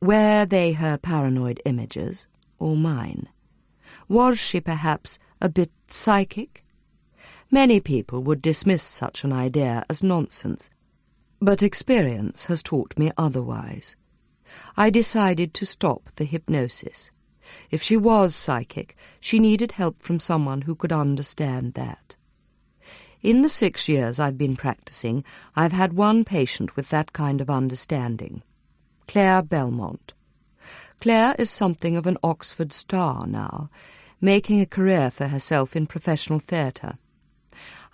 Were they her paranoid images, or mine? Was she perhaps a bit psychic? Many people would dismiss such an idea as nonsense, but experience has taught me otherwise. I decided to stop the hypnosis. If she was psychic, she needed help from someone who could understand that. In the 6 years I've been practicing, I've had one patient with that kind of understanding. Claire Belmont. Claire is something of an Oxford star now, making a career for herself in professional theatre.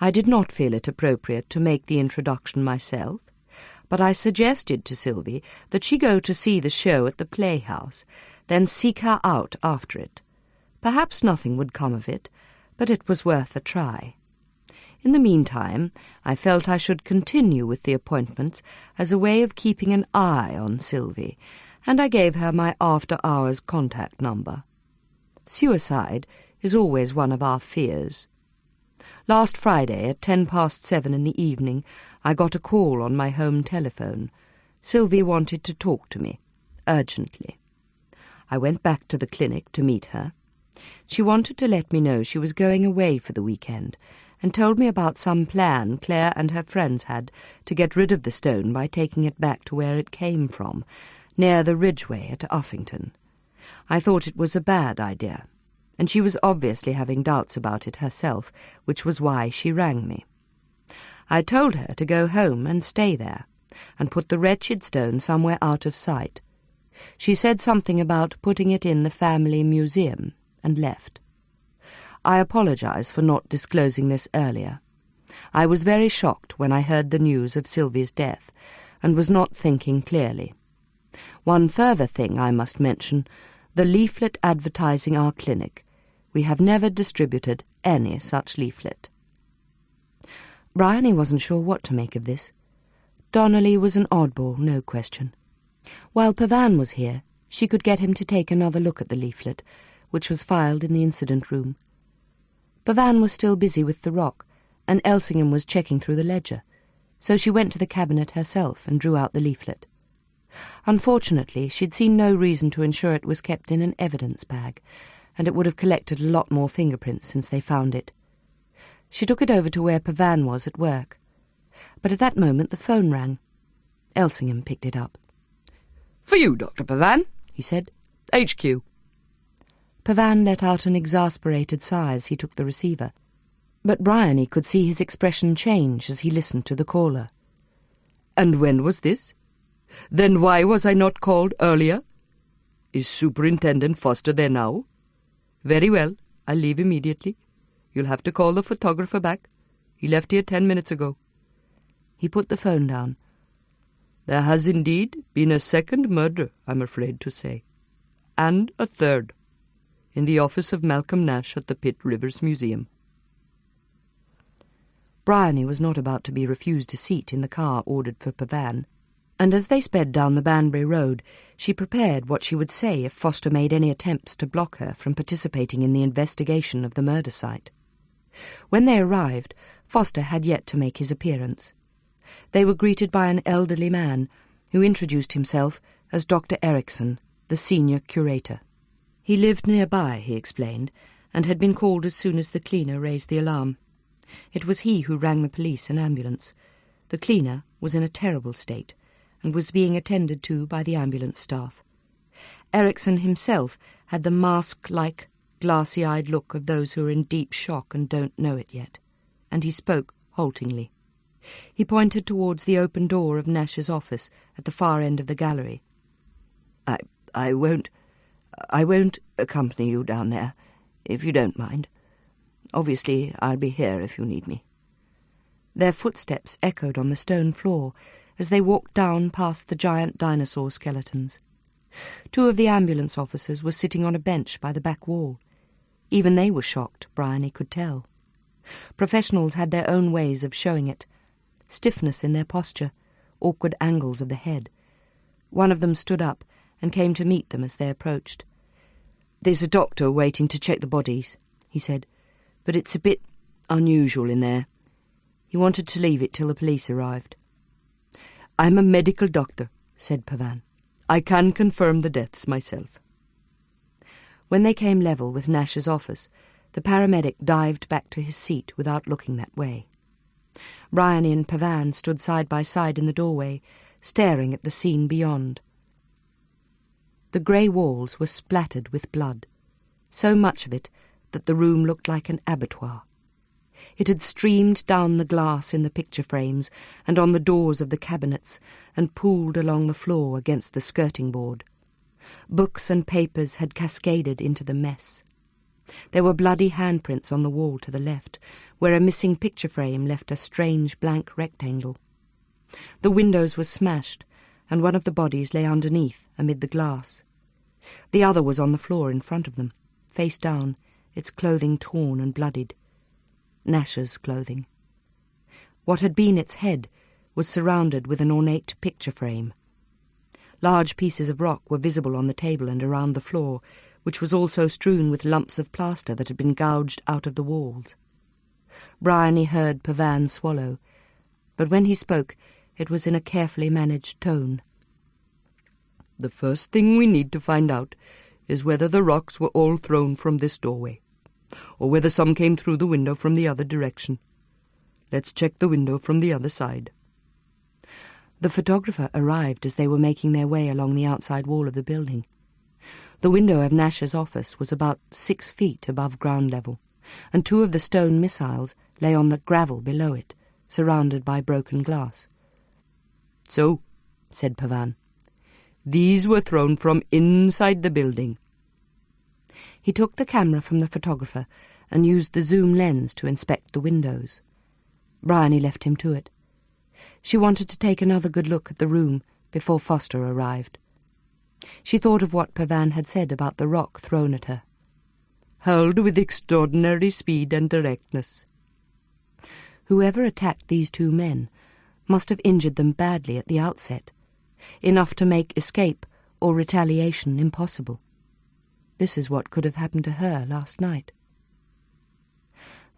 I did not feel it appropriate to make the introduction myself, but I suggested to Sylvie that she go to see the show at the Playhouse, then seek her out after it. Perhaps nothing would come of it, but it was worth a try. In the meantime, I felt I should continue with the appointments as a way of keeping an eye on Sylvie, and I gave her my after-hours contact number. Suicide is always one of our fears. Last Friday at 7:10 in the evening, I got a call on my home telephone. Sylvie wanted to talk to me, urgently. I went back to the clinic to meet her. She wanted to let me know she was going away for the weekend, and told me about some plan Claire and her friends had to get rid of the stone by taking it back to where it came from, near the Ridgeway at Uffington. I thought it was a bad idea, and she was obviously having doubts about it herself, which was why she rang me. I told her to go home and stay there, and put the wretched stone somewhere out of sight. She said something about putting it in the family museum, and left. I apologize for not disclosing this earlier. I was very shocked when I heard the news of Sylvie's death, and was not thinking clearly. One further thing I must mention, the leaflet advertising our clinic. We have never distributed any such leaflet. Bryony wasn't sure what to make of this. Donnelly was an oddball, no question. While Pavan was here, she could get him to take another look at the leaflet, which was filed in the incident room. Pavan was still busy with the rock, and Elsingham was checking through the ledger, so she went to the cabinet herself and drew out the leaflet. Unfortunately, she'd seen no reason to ensure it was kept in an evidence bag, and it would have collected a lot more fingerprints since they found it. She took it over to where Pavan was at work. But at that moment the phone rang. Elsingham picked it up. "For you, Dr. Pavan," he said. "HQ." Pavan let out an exasperated sigh as he took the receiver, but Bryony could see his expression change as he listened to the caller. "And when was this? Then why was I not called earlier? Is Superintendent Foster there now? Very well, I'll leave immediately. You'll have to call the photographer back. He left here 10 minutes ago." He put the phone down. "There has indeed been a second murder, I'm afraid to say. And a third. In the office of Malcolm Nash at the Pitt Rivers Museum." Bryony was not about to be refused a seat in the car ordered for Pavan, and as they sped down the Banbury Road, she prepared what she would say if Foster made any attempts to block her from participating in the investigation of the murder site. When they arrived, Foster had yet to make his appearance. They were greeted by an elderly man, who introduced himself as Dr. Erickson, the senior curator. He lived nearby, he explained, and had been called as soon as the cleaner raised the alarm. It was he who rang the police and ambulance. The cleaner was in a terrible state, and was being attended to by the ambulance staff. Erickson himself had the mask-like, glassy-eyed look of those who are in deep shock and don't know it yet, and he spoke haltingly. He pointed towards the open door of Nash's office at the far end of the gallery. I won't accompany you down there, if you don't mind. Obviously, I'll be here if you need me." Their footsteps echoed on the stone floor as they walked down past the giant dinosaur skeletons. 2 of the ambulance officers were sitting on a bench by the back wall. Even they were shocked, Bryony could tell. Professionals had their own ways of showing it. Stiffness in their posture, awkward angles of the head. One of them stood up and came to meet them as they approached. "There's a doctor waiting to check the bodies," he said, "but it's a bit unusual in there. He wanted to leave it till the police arrived." "I'm a medical doctor," said Pavan. I can confirm the deaths myself. When they came level with Nash's office, the paramedic dived back to his seat without looking that way. Bryony and Pavan stood side by side in the doorway, staring at the scene beyond. The grey walls were splattered with blood, so much of it that the room looked like an abattoir. It had streamed down the glass in the picture frames and on the doors of the cabinets and pooled along the floor against the skirting board. Books and papers had cascaded into the mess. There were bloody handprints on the wall to the left, where a missing picture frame left a strange blank rectangle. The windows were smashed, and one of the bodies lay underneath, amid the glass. The other was on the floor in front of them, face down, its clothing torn and bloodied. Nash's clothing. What had been its head was surrounded with an ornate picture frame. Large pieces of rock were visible on the table and around the floor, which was also strewn with lumps of plaster that had been gouged out of the walls. Bryony heard Pavan swallow, but when he spoke, it was in a carefully managed tone. The first thing we need to find out is whether the rocks were all thrown from this doorway, or whether some came through the window from the other direction. Let's check the window from the other side. The photographer arrived as they were making their way along the outside wall of the building. The window of Nash's office was about 6 feet above ground level, and 2 of the stone missiles lay on the gravel below it, surrounded by broken glass. So, said Pavan, these were thrown from inside the building. He took the camera from the photographer and used the zoom lens to inspect the windows. Bryony left him to it. She wanted to take another good look at the room before Foster arrived. She thought of what Pavan had said about the rock thrown at her. Hurled with extraordinary speed and directness. Whoever attacked these 2 men must have injured them badly at the outset, enough to make escape or retaliation impossible. This is what could have happened to her last night.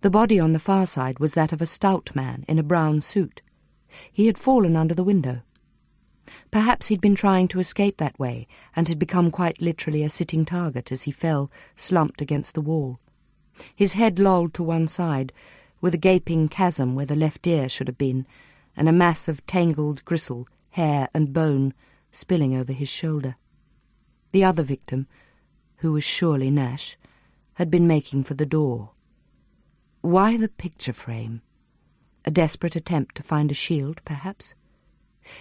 The body on the far side was that of a stout man in a brown suit. He had fallen under the window. Perhaps he'd been trying to escape that way and had become quite literally a sitting target as he fell, slumped against the wall. His head lolled to one side, with a gaping chasm where the left ear should have been, and a mass of tangled gristle, hair and bone spilling over his shoulder. The other victim, who was surely Nash, had been making for the door. Why the picture frame? A desperate attempt to find a shield, perhaps?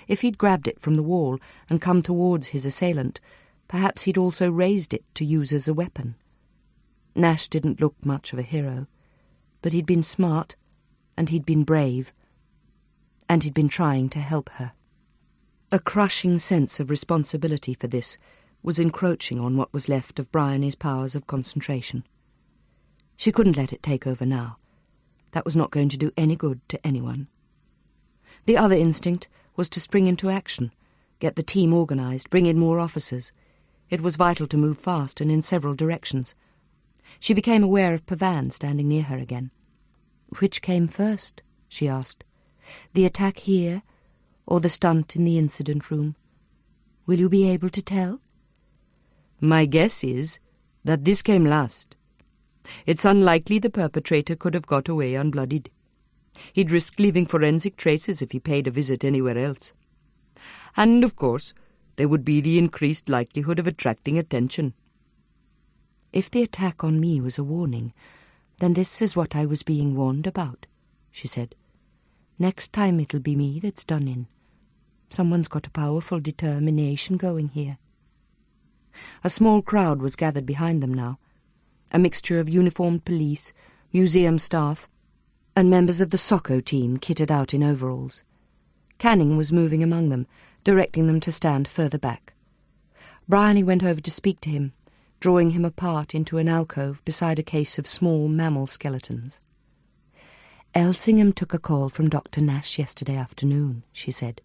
If he'd grabbed it from the wall and come towards his assailant, perhaps he'd also raised it to use as a weapon. Nash didn't look much of a hero, but he'd been smart, and he'd been brave, and he'd been trying to help her. A crushing sense of responsibility for this was encroaching on what was left of Bryony's powers of concentration. She couldn't let it take over now. That was not going to do any good to anyone. The other instinct was to spring into action, get the team organized, bring in more officers. It was vital to move fast and in several directions. She became aware of Pavan standing near her again. "Which came first?" she asked. "The attack here, or the stunt in the incident room? Will you be able to tell?" My guess is that this came last. It's unlikely the perpetrator could have got away unbloodied. He'd risk leaving forensic traces if he paid a visit anywhere else. And, of course, there would be the increased likelihood of attracting attention. "If the attack on me was a warning, then this is what I was being warned about," she said. "Next time it'll be me that's done in. Someone's got a powerful determination going here." A small crowd was gathered behind them now, a mixture of uniformed police, museum staff, and members of the soccer team kitted out in overalls. Canning was moving among them, directing them to stand further back. Bryony went over to speak to him, drawing him apart into an alcove beside a case of small mammal skeletons. "Elsingham took a call from Dr. Nash yesterday afternoon," she said.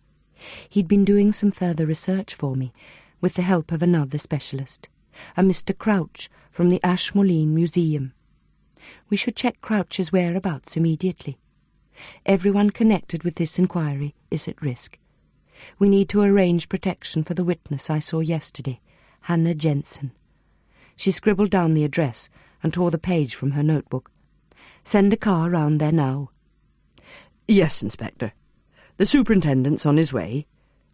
"He'd been doing some further research for me, with the help of another specialist, a Mr. Crouch from the Ashmolean Museum. We should check Crouch's whereabouts immediately. Everyone connected with this inquiry is at risk. We need to arrange protection for the witness I saw yesterday, Hannah Jensen. She scribbled down the address and tore the page from her notebook. Send a car round there now. Yes, Inspector. The superintendent's on his way.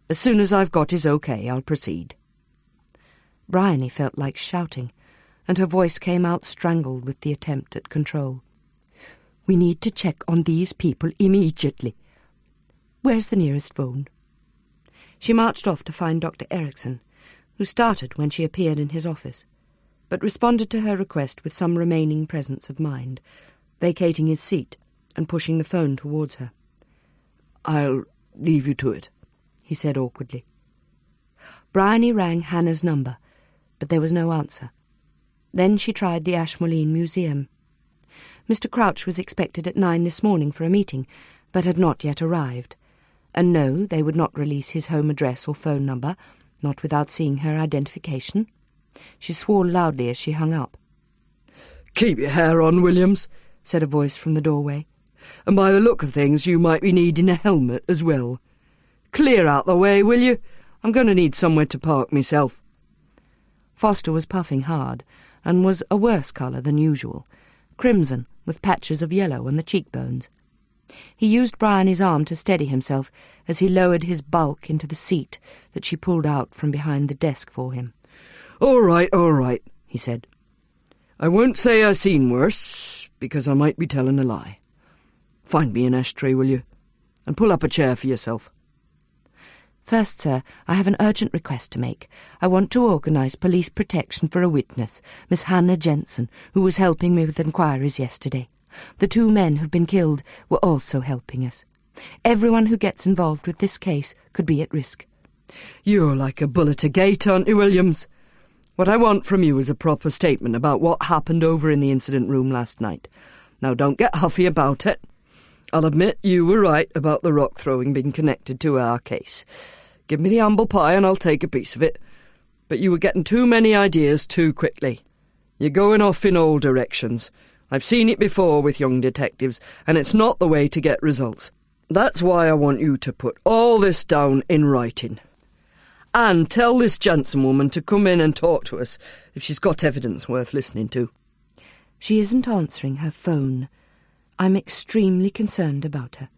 As soon as I've got his okay, I'll proceed. Bryony felt like shouting, and her voice came out strangled with the attempt at control. We need to check on these people immediately. Where's the nearest phone? She marched off to find Dr. Erickson, who started when she appeared in his office, but responded to her request with some remaining presence of mind, vacating his seat and pushing the phone towards her. I'll leave you to it, he said awkwardly. Bryony rang Hannah's number, but there was no answer. Then she tried the Ashmolean Museum. Mr. Crouch was expected at 9 this morning for a meeting, but had not yet arrived. And no, they would not release his home address or phone number, not without seeing her identification. She swore loudly as she hung up. Keep your hair on, Williams, said a voice from the doorway. And by the look of things, you might be needing a helmet as well. Clear out the way, will you? I'm going to need somewhere to park myself. Foster was puffing hard, and was a worse colour than usual, crimson with patches of yellow on the cheekbones. He used Bryony's arm to steady himself as he lowered his bulk into the seat that she pulled out from behind the desk for him. All right, he said. I won't say I seen worse, because I might be telling a lie. Find me an ashtray, will you? And pull up a chair for yourself. First, sir, I have an urgent request to make. I want to organise police protection for a witness, Miss Hannah Jensen, who was helping me with inquiries yesterday. The 2 men who've been killed were also helping us. Everyone who gets involved with this case could be at risk. You're like a bull at a gate, aren't you, Williams? What I want from you is a proper statement about what happened over in the incident room last night. Now, don't get huffy about it. I'll admit you were right about the rock throwing being connected to our case. Give me the humble pie and I'll take a piece of it. But you were getting too many ideas too quickly. You're going off in all directions. I've seen it before with young detectives, and it's not the way to get results. That's why I want you to put all this down in writing. And tell this Jensen woman to come in and talk to us if she's got evidence worth listening to. She isn't answering her phone. I'm extremely concerned about her.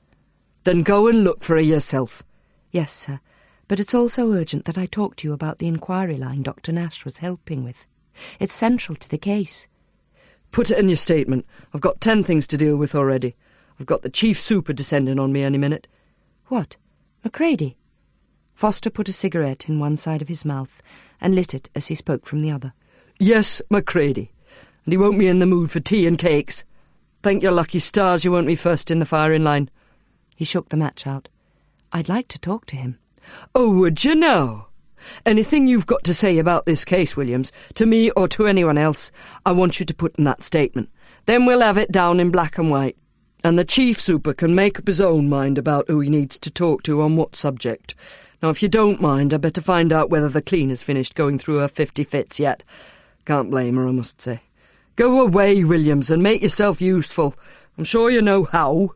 Then go and look for her yourself. Yes, sir, but it's also urgent that I talk to you about the inquiry line Dr. Nash was helping with. It's central to the case. Put it in your statement. I've got 10 things to deal with already. I've got the chief super descending on me any minute. What? Macready? Foster put a cigarette in one side of his mouth and lit it as he spoke from the other. Yes, Macready. And he won't be in the mood for tea and cakes. Thank your lucky stars you won't be first in the firing line. He shook the match out. I'd like to talk to him. Oh, would you now? Anything you've got to say about this case, Williams, to me or to anyone else, I want you to put in that statement. Then we'll have it down in black and white. And the chief super can make up his own mind about who he needs to talk to on what subject. Now, if you don't mind, I'd better find out whether the cleaner's finished going through her 50 fits yet. Can't blame her, I must say. Go away, Williams, and make yourself useful. I'm sure you know how.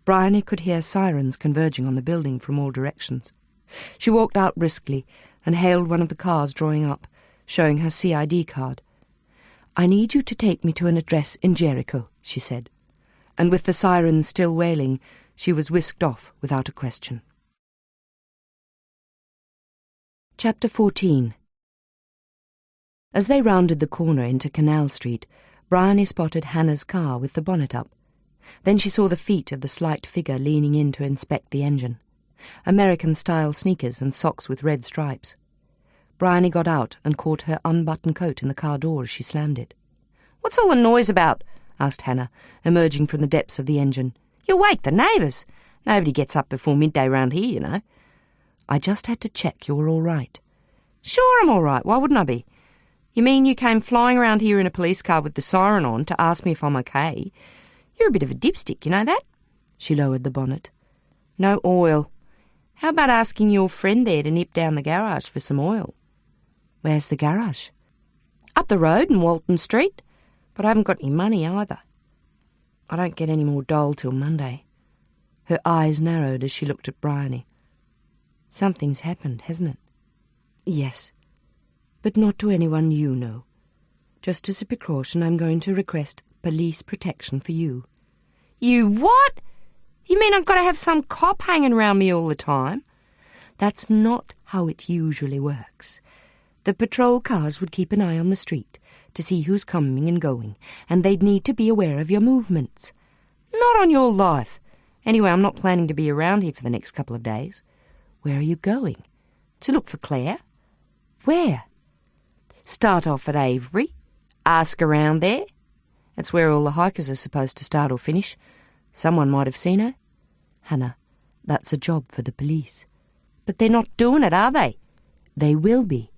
Bryony could hear sirens converging on the building from all directions. She walked out briskly and hailed one of the cars drawing up, showing her CID card. I need you to take me to an address in Jericho, she said, and with the sirens still wailing, she was whisked off without a question. Chapter 14. As they rounded the corner into Canal Street, Bryony spotted Hannah's car with the bonnet up. Then she saw the feet of the slight figure leaning in to inspect the engine. American-style sneakers and socks with red stripes. Bryony got out and caught her unbuttoned coat in the car door as she slammed it. "What's all the noise about?" asked Hannah, emerging from the depths of the engine. "You'll wake the neighbours. Nobody gets up before midday round here, you know." "I just had to check you were all right." "Sure I'm all right. Why wouldn't I be? You mean you came flying around here in a police car with the siren on to ask me if I'm okay? You're a bit of a dipstick, you know that?" She lowered the bonnet. "No oil. How about asking your friend there to nip down the garage for some oil?" "Where's the garage?" "Up the road in Walton Street. But I haven't got any money either. I don't get any more dole till Monday." Her eyes narrowed as she looked at Bryony. Something's happened, hasn't it? Yes, but not to anyone you know. Just as a precaution, I'm going to request police protection for you. You what? You mean I've got to have some cop hanging around me all the time? That's not how it usually works. The patrol cars would keep an eye on the street to see who's coming and going, and they'd need to be aware of your movements. Not on your life. Anyway, I'm not planning to be around here for the next couple of days. Where are you going? To look for Claire? Where? Start off at Avery. Ask around there. That's where all the hikers are supposed to start or finish. Someone might have seen her. Hannah, that's a job for the police. But they're not doing it, are they? They will be.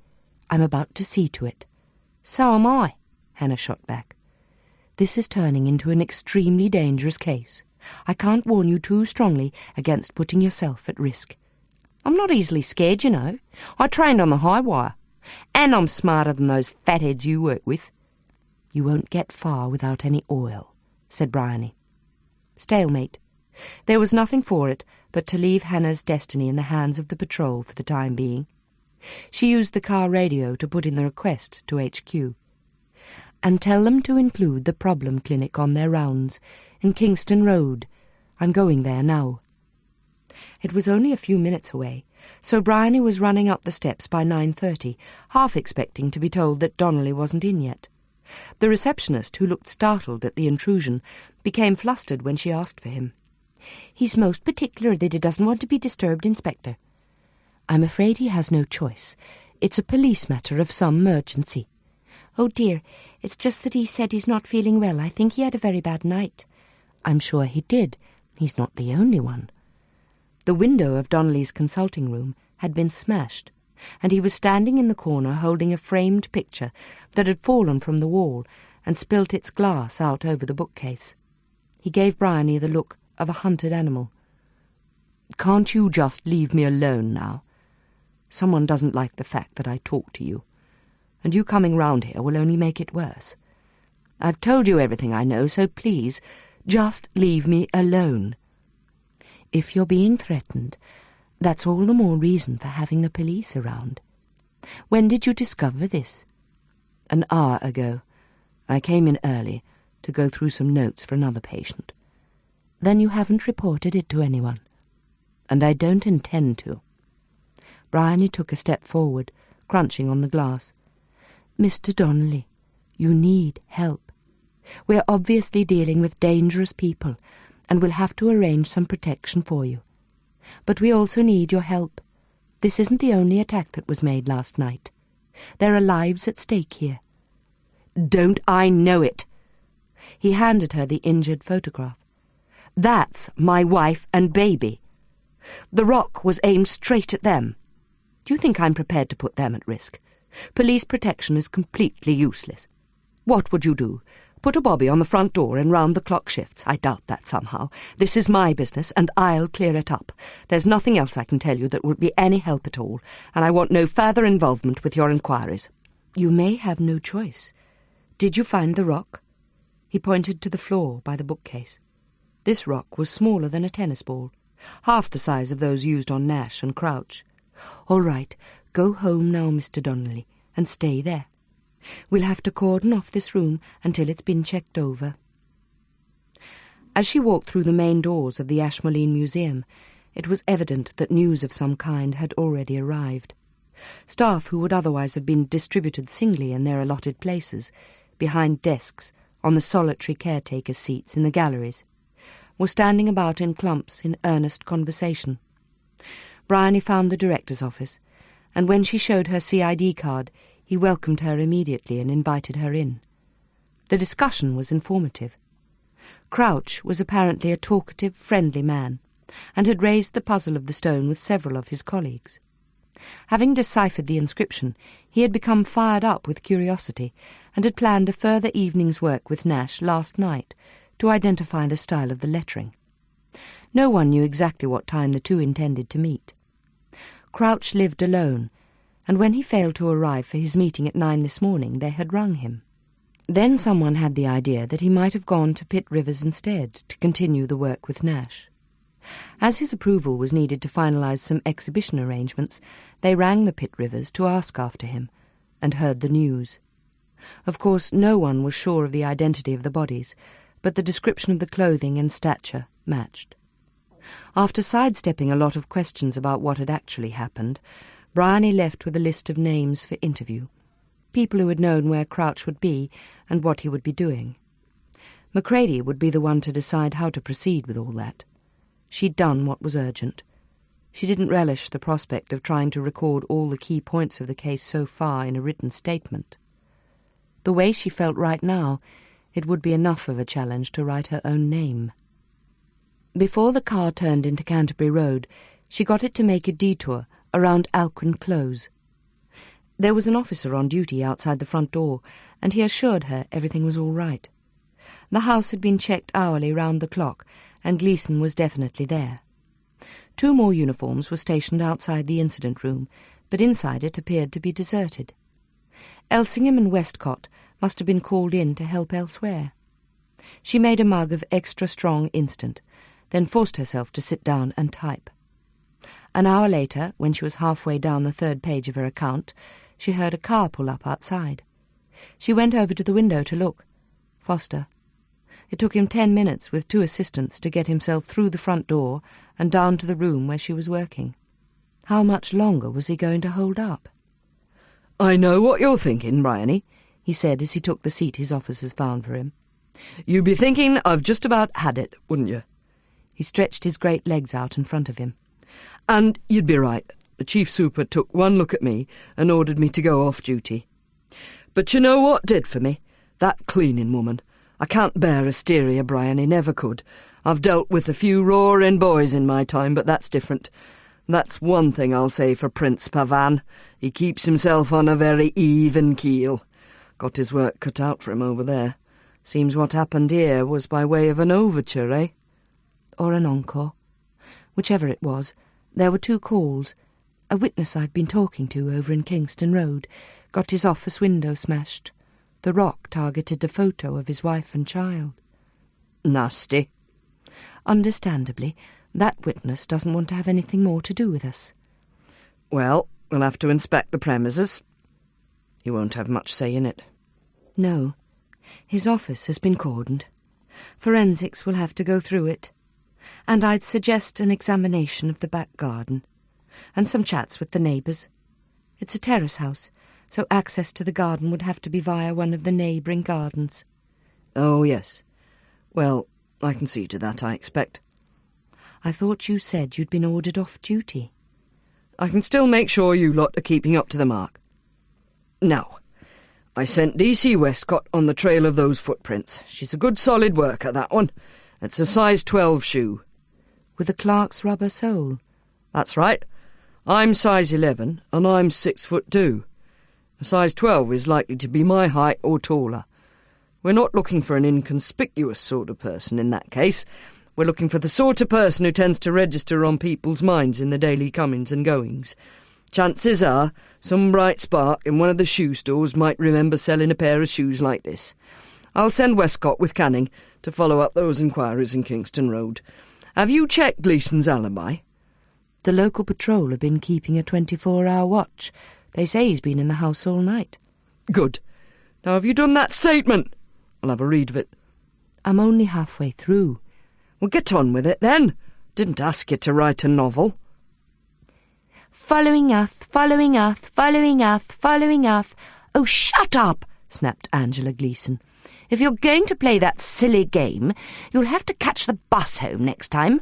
I'm about to see to it. So am I, Hannah shot back. This is turning into an extremely dangerous case. I can't warn you too strongly against putting yourself at risk. I'm not easily scared, you know. I trained on the high wire. And I'm smarter than those fatheads you work with. You won't get far without any oil, said Bryony. Stalemate. There was nothing for it but to leave Hannah's destiny in the hands of the patrol for the time being. She used the car radio to put in the request to HQ. And tell them to include the problem clinic on their rounds in Kingston Road. I'm going there now. It was only a few minutes away, so Bryony was running up the steps by 9:30, half expecting to be told that Donnelly wasn't in yet. The receptionist, who looked startled at the intrusion, became flustered when she asked for him. He's most particular that he doesn't want to be disturbed, Inspector. I'm afraid he has no choice. It's a police matter of some urgency. Oh dear, it's just that he said he's not feeling well. I think he had a very bad night. I'm sure he did. He's not the only one. The window of Donnelly's consulting room had been smashed, and he was standing in the corner holding a framed picture that had fallen from the wall and spilt its glass out over the bookcase. He gave Bryony the look of a hunted animal. Can't you just leave me alone now? Someone doesn't like the fact that I talk to you, and you coming round here will only make it worse. I've told you everything I know, so please, just leave me alone. If you're being threatened, that's all the more reason for having the police around. When did you discover this? An hour ago. I came in early to go through some notes for another patient. Then you haven't reported it to anyone. And I don't intend to. Bryony took a step forward, crunching on the glass. Mr. Donnelly, you need help. We're obviously dealing with dangerous people, and we'll have to arrange some protection for you. But we also need your help. This isn't the only attack that was made last night. There are lives at stake here. Don't I know it? He handed her the injured photograph. That's my wife and baby. The rock was aimed straight at them. Do you think I'm prepared to put them at risk? Police protection is completely useless. What would you do? Put a bobby on the front door and round-the-clock shifts? I doubt that somehow. This is my business, and I'll clear it up. There's nothing else I can tell you that would be any help at all, and I want no further involvement with your inquiries. You may have no choice. Did you find the rock? He pointed to the floor by the bookcase. This rock was smaller than a tennis ball, half the size of those used on Nash and Crouch. All right, go home now, Mr. Donnelly, and stay there. We'll have to cordon off this room until it's been checked over. As she walked through the main doors of the Ashmolean Museum, it was evident that news of some kind had already arrived. Staff who would otherwise have been distributed singly in their allotted places, behind desks, on the solitary caretaker seats in the galleries, were standing about in clumps in earnest conversation. Bryony found the director's office, and when she showed her CID card, he welcomed her immediately and invited her in. The discussion was informative. Crouch was apparently a talkative, friendly man, and had raised the puzzle of the stone with several of his colleagues. Having deciphered the inscription, he had become fired up with curiosity, and had planned a further evening's work with Nash last night to identify the style of the lettering. No one knew exactly what time the two intended to meet. Crouch lived alone, and when he failed to arrive for his meeting at 9 this morning, they had rung him. Then someone had the idea that he might have gone to Pitt Rivers instead to continue the work with Nash. As his approval was needed to finalise some exhibition arrangements, they rang the Pitt Rivers to ask after him, and heard the news. Of course, no one was sure of the identity of the bodies, but the description of the clothing and stature matched. After sidestepping a lot of questions about what had actually happened, Bryony left with a list of names for interview, people who had known where Crouch would be and what he would be doing. Macready would be the one to decide how to proceed with all that. She'd done what was urgent. She didn't relish the prospect of trying to record all the key points of the case so far in a written statement. The way she felt right now, it would be enough of a challenge to write her own name. Before the car turned into Canterbury Road, she got it to make a detour around Alcuin Close. There was an officer on duty outside the front door, and he assured her everything was all right. The house had been checked hourly round the clock, and Gleeson was definitely there. 2 more uniforms were stationed outside the incident room, but inside it appeared to be deserted. Elsingham and Westcott must have been called in to help elsewhere. She made a mug of extra strong instant, then forced herself to sit down and type. An hour later, when she was halfway down the 3rd page of her account, she heard a car pull up outside. She went over to the window to look. Foster. It took him 10 minutes with 2 assistants to get himself through the front door and down to the room where she was working. How much longer was he going to hold up? "I know what you're thinking, Bryony," he said as he took the seat his officers found for him. "You'd be thinking I've just about had it, wouldn't you?" He stretched his great legs out in front of him. "And you'd be right. The chief super took one look at me and ordered me to go off duty. But you know what did for me? That cleaning woman. I can't bear hysteria, Bryony, never could. I've dealt with a few roaring boys in my time, but that's different. That's one thing I'll say for Prince Pavan. He keeps himself on a very even keel. Got his work cut out for him over there. Seems what happened here was by way of an overture, eh?" Or an encore. Whichever it was, there were 2 calls. A witness I'd been talking to over in Kingston Road got his office window smashed. The rock targeted a photo of his wife and child. "Nasty." Understandably, that witness doesn't want to have anything more to do with us. "Well, we'll have to inspect the premises. He won't have much say in it." "No. His office has been cordoned. Forensics will have to go through it. And I'd suggest an examination of the back garden, and some chats with the neighbours. It's a terrace house, so access to the garden would have to be via one of the neighbouring gardens." "Oh, yes. Well, I can see to that, I expect." "I thought you said you'd been ordered off duty." "I can still make sure you lot are keeping up to the mark. Now, I sent DC Westcott on the trail of those footprints. She's a good solid worker, that one. It's a size 12 shoe." "With a Clark's rubber sole?" "That's right. I'm size 11, and I'm 6'2". A size 12 is likely to be my height or taller. We're not looking for an inconspicuous sort of person in that case. We're looking for the sort of person who tends to register on people's minds in the daily comings and goings. Chances are some bright spark in one of the shoe stores might remember selling a pair of shoes like this. I'll send Westcott with Canning to follow up those inquiries in Kingston Road. Have you checked Gleeson's alibi?" "The local patrol have been keeping a 24-hour watch. They say he's been in the house all night." "Good. Now have you done that statement?" "I'll have a read of it." "I'm only halfway through." "Well, get on with it then. Didn't ask you to write a novel." "Following us, following us, following us, following us." "Oh, shut up!" snapped Angela Gleeson. "If you're going to play that silly game, you'll have to catch the bus home next time."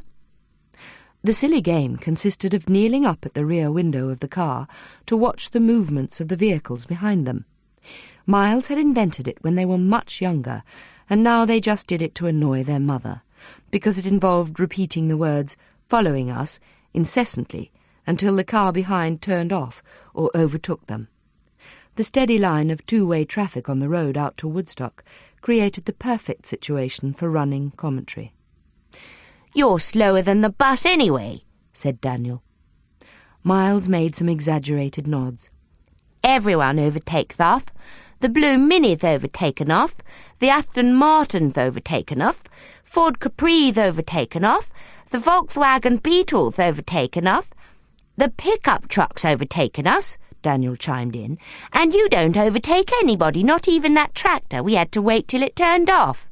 The silly game consisted of kneeling up at the rear window of the car to watch the movements of the vehicles behind them. Miles had invented it when they were much younger, and now they just did it to annoy their mother, because it involved repeating the words "following us" incessantly until the car behind turned off or overtook them. The steady line of 2-way traffic on the road out to Woodstock created the perfect situation for running commentary. "You're slower than the bus anyway," said Daniel. Miles made some exaggerated nods. "Everyone overtakes us. The Blue Mini's overtaken us. The Aston Martin's overtaken us. Ford Capri's overtaken us. The Volkswagen Beetle's overtaken us. The pickup truck's overtaken us, Daniel chimed in. And you don't overtake anybody, not even that tractor. We had to wait till it turned off.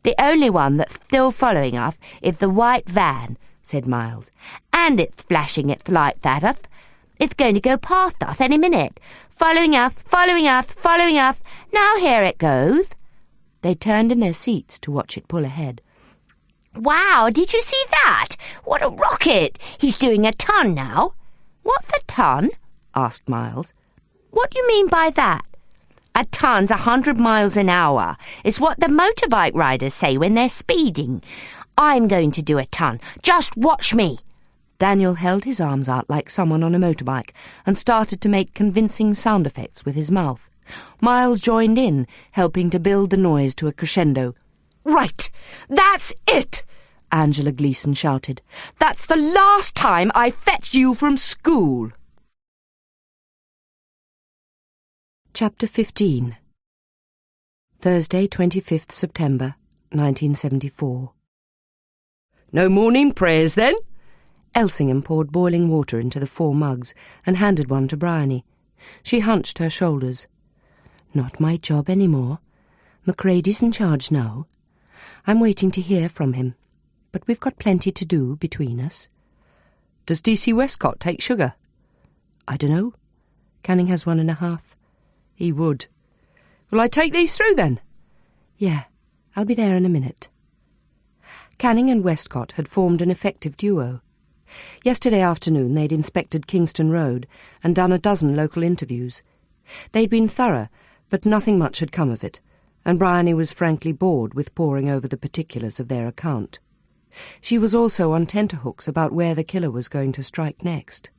The only one that's still following us is the white van, said Miles. And it's flashing its lights at us. It's going to go past us any minute. Following us, following us, following us. Now here it goes. They turned in their seats to watch it pull ahead. Wow, did you see that? What a rocket! He's doing a ton now. What's a ton? Asked Miles. What do you mean by that? A ton's 100 miles an hour. It's what the motorbike riders say when they're speeding. I'm going to do a ton. Just watch me. Daniel held his arms out like someone on a motorbike and started to make convincing sound effects with his mouth. Miles joined in, helping to build the noise to a crescendo. Right, that's it, Angela Gleason shouted. That's the last time I fetched you from school. Chapter 15. Thursday, 25th September, 1974. No morning prayers, then? Elsingham poured boiling water into the 4 mugs and handed one to Bryony. She hunched her shoulders. Not my job any more. Macready's in charge now. I'm waiting to hear from him, but we've got plenty to do between us. Does D.C. Westcott take sugar? I don't know. Canning has 1.5. He would. Will I take these through, then? Yeah, I'll be there in a minute. Canning and Westcott had formed an effective duo. Yesterday afternoon they'd inspected Kingston Road and done a dozen local interviews. They'd been thorough, but nothing much had come of it, and Bryony was frankly bored with poring over the particulars of their account. She was also on tenterhooks about where the killer was going to strike next.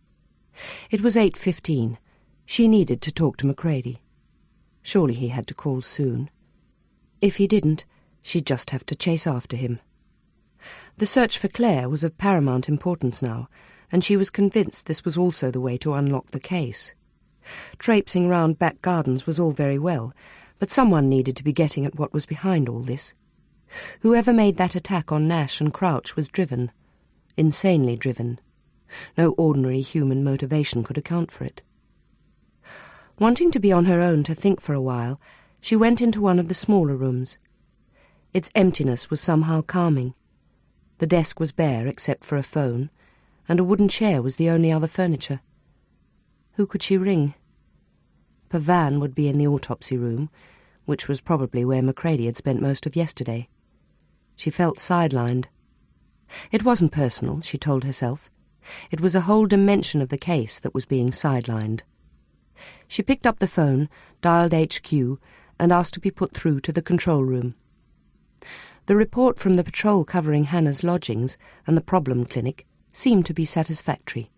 It was 8:15. She needed to talk to Macready. Surely he had to call soon. If he didn't, she'd just have to chase after him. The search for Claire was of paramount importance now, and she was convinced this was also the way to unlock the case. Traipsing round back gardens was all very well, but someone needed to be getting at what was behind all this. Whoever made that attack on Nash and Crouch was driven. Insanely driven. No ordinary human motivation could account for it. Wanting to be on her own to think for a while, she went into one of the smaller rooms. Its emptiness was somehow calming. The desk was bare except for a phone, and a wooden chair was the only other furniture. Who could she ring? Pavan would be in the autopsy room, which was probably where Macready had spent most of yesterday. She felt sidelined. It wasn't personal, she told herself. It was a whole dimension of the case that was being sidelined. She picked up the phone, dialed HQ, and asked to be put through to the control room. The report from the patrol covering Hannah's lodgings and the problem clinic seemed to be satisfactory.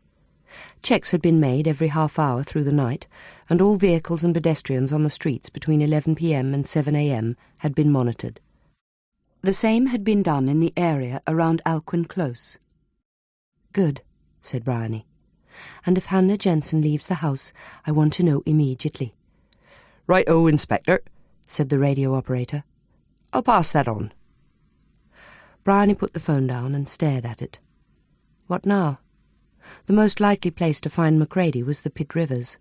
Checks had been made every half hour through the night, and all vehicles and pedestrians on the streets between 11 p.m. and 7 a.m. had been monitored. The same had been done in the area around Alcuin Close. Good, said Bryony. And if Hannah Jensen leaves the house, I want to know immediately. Right-o, Inspector, said the radio operator. I'll pass that on. Bryony put the phone down and stared at it. What now? The most likely place to find Macready was the Pitt Rivers.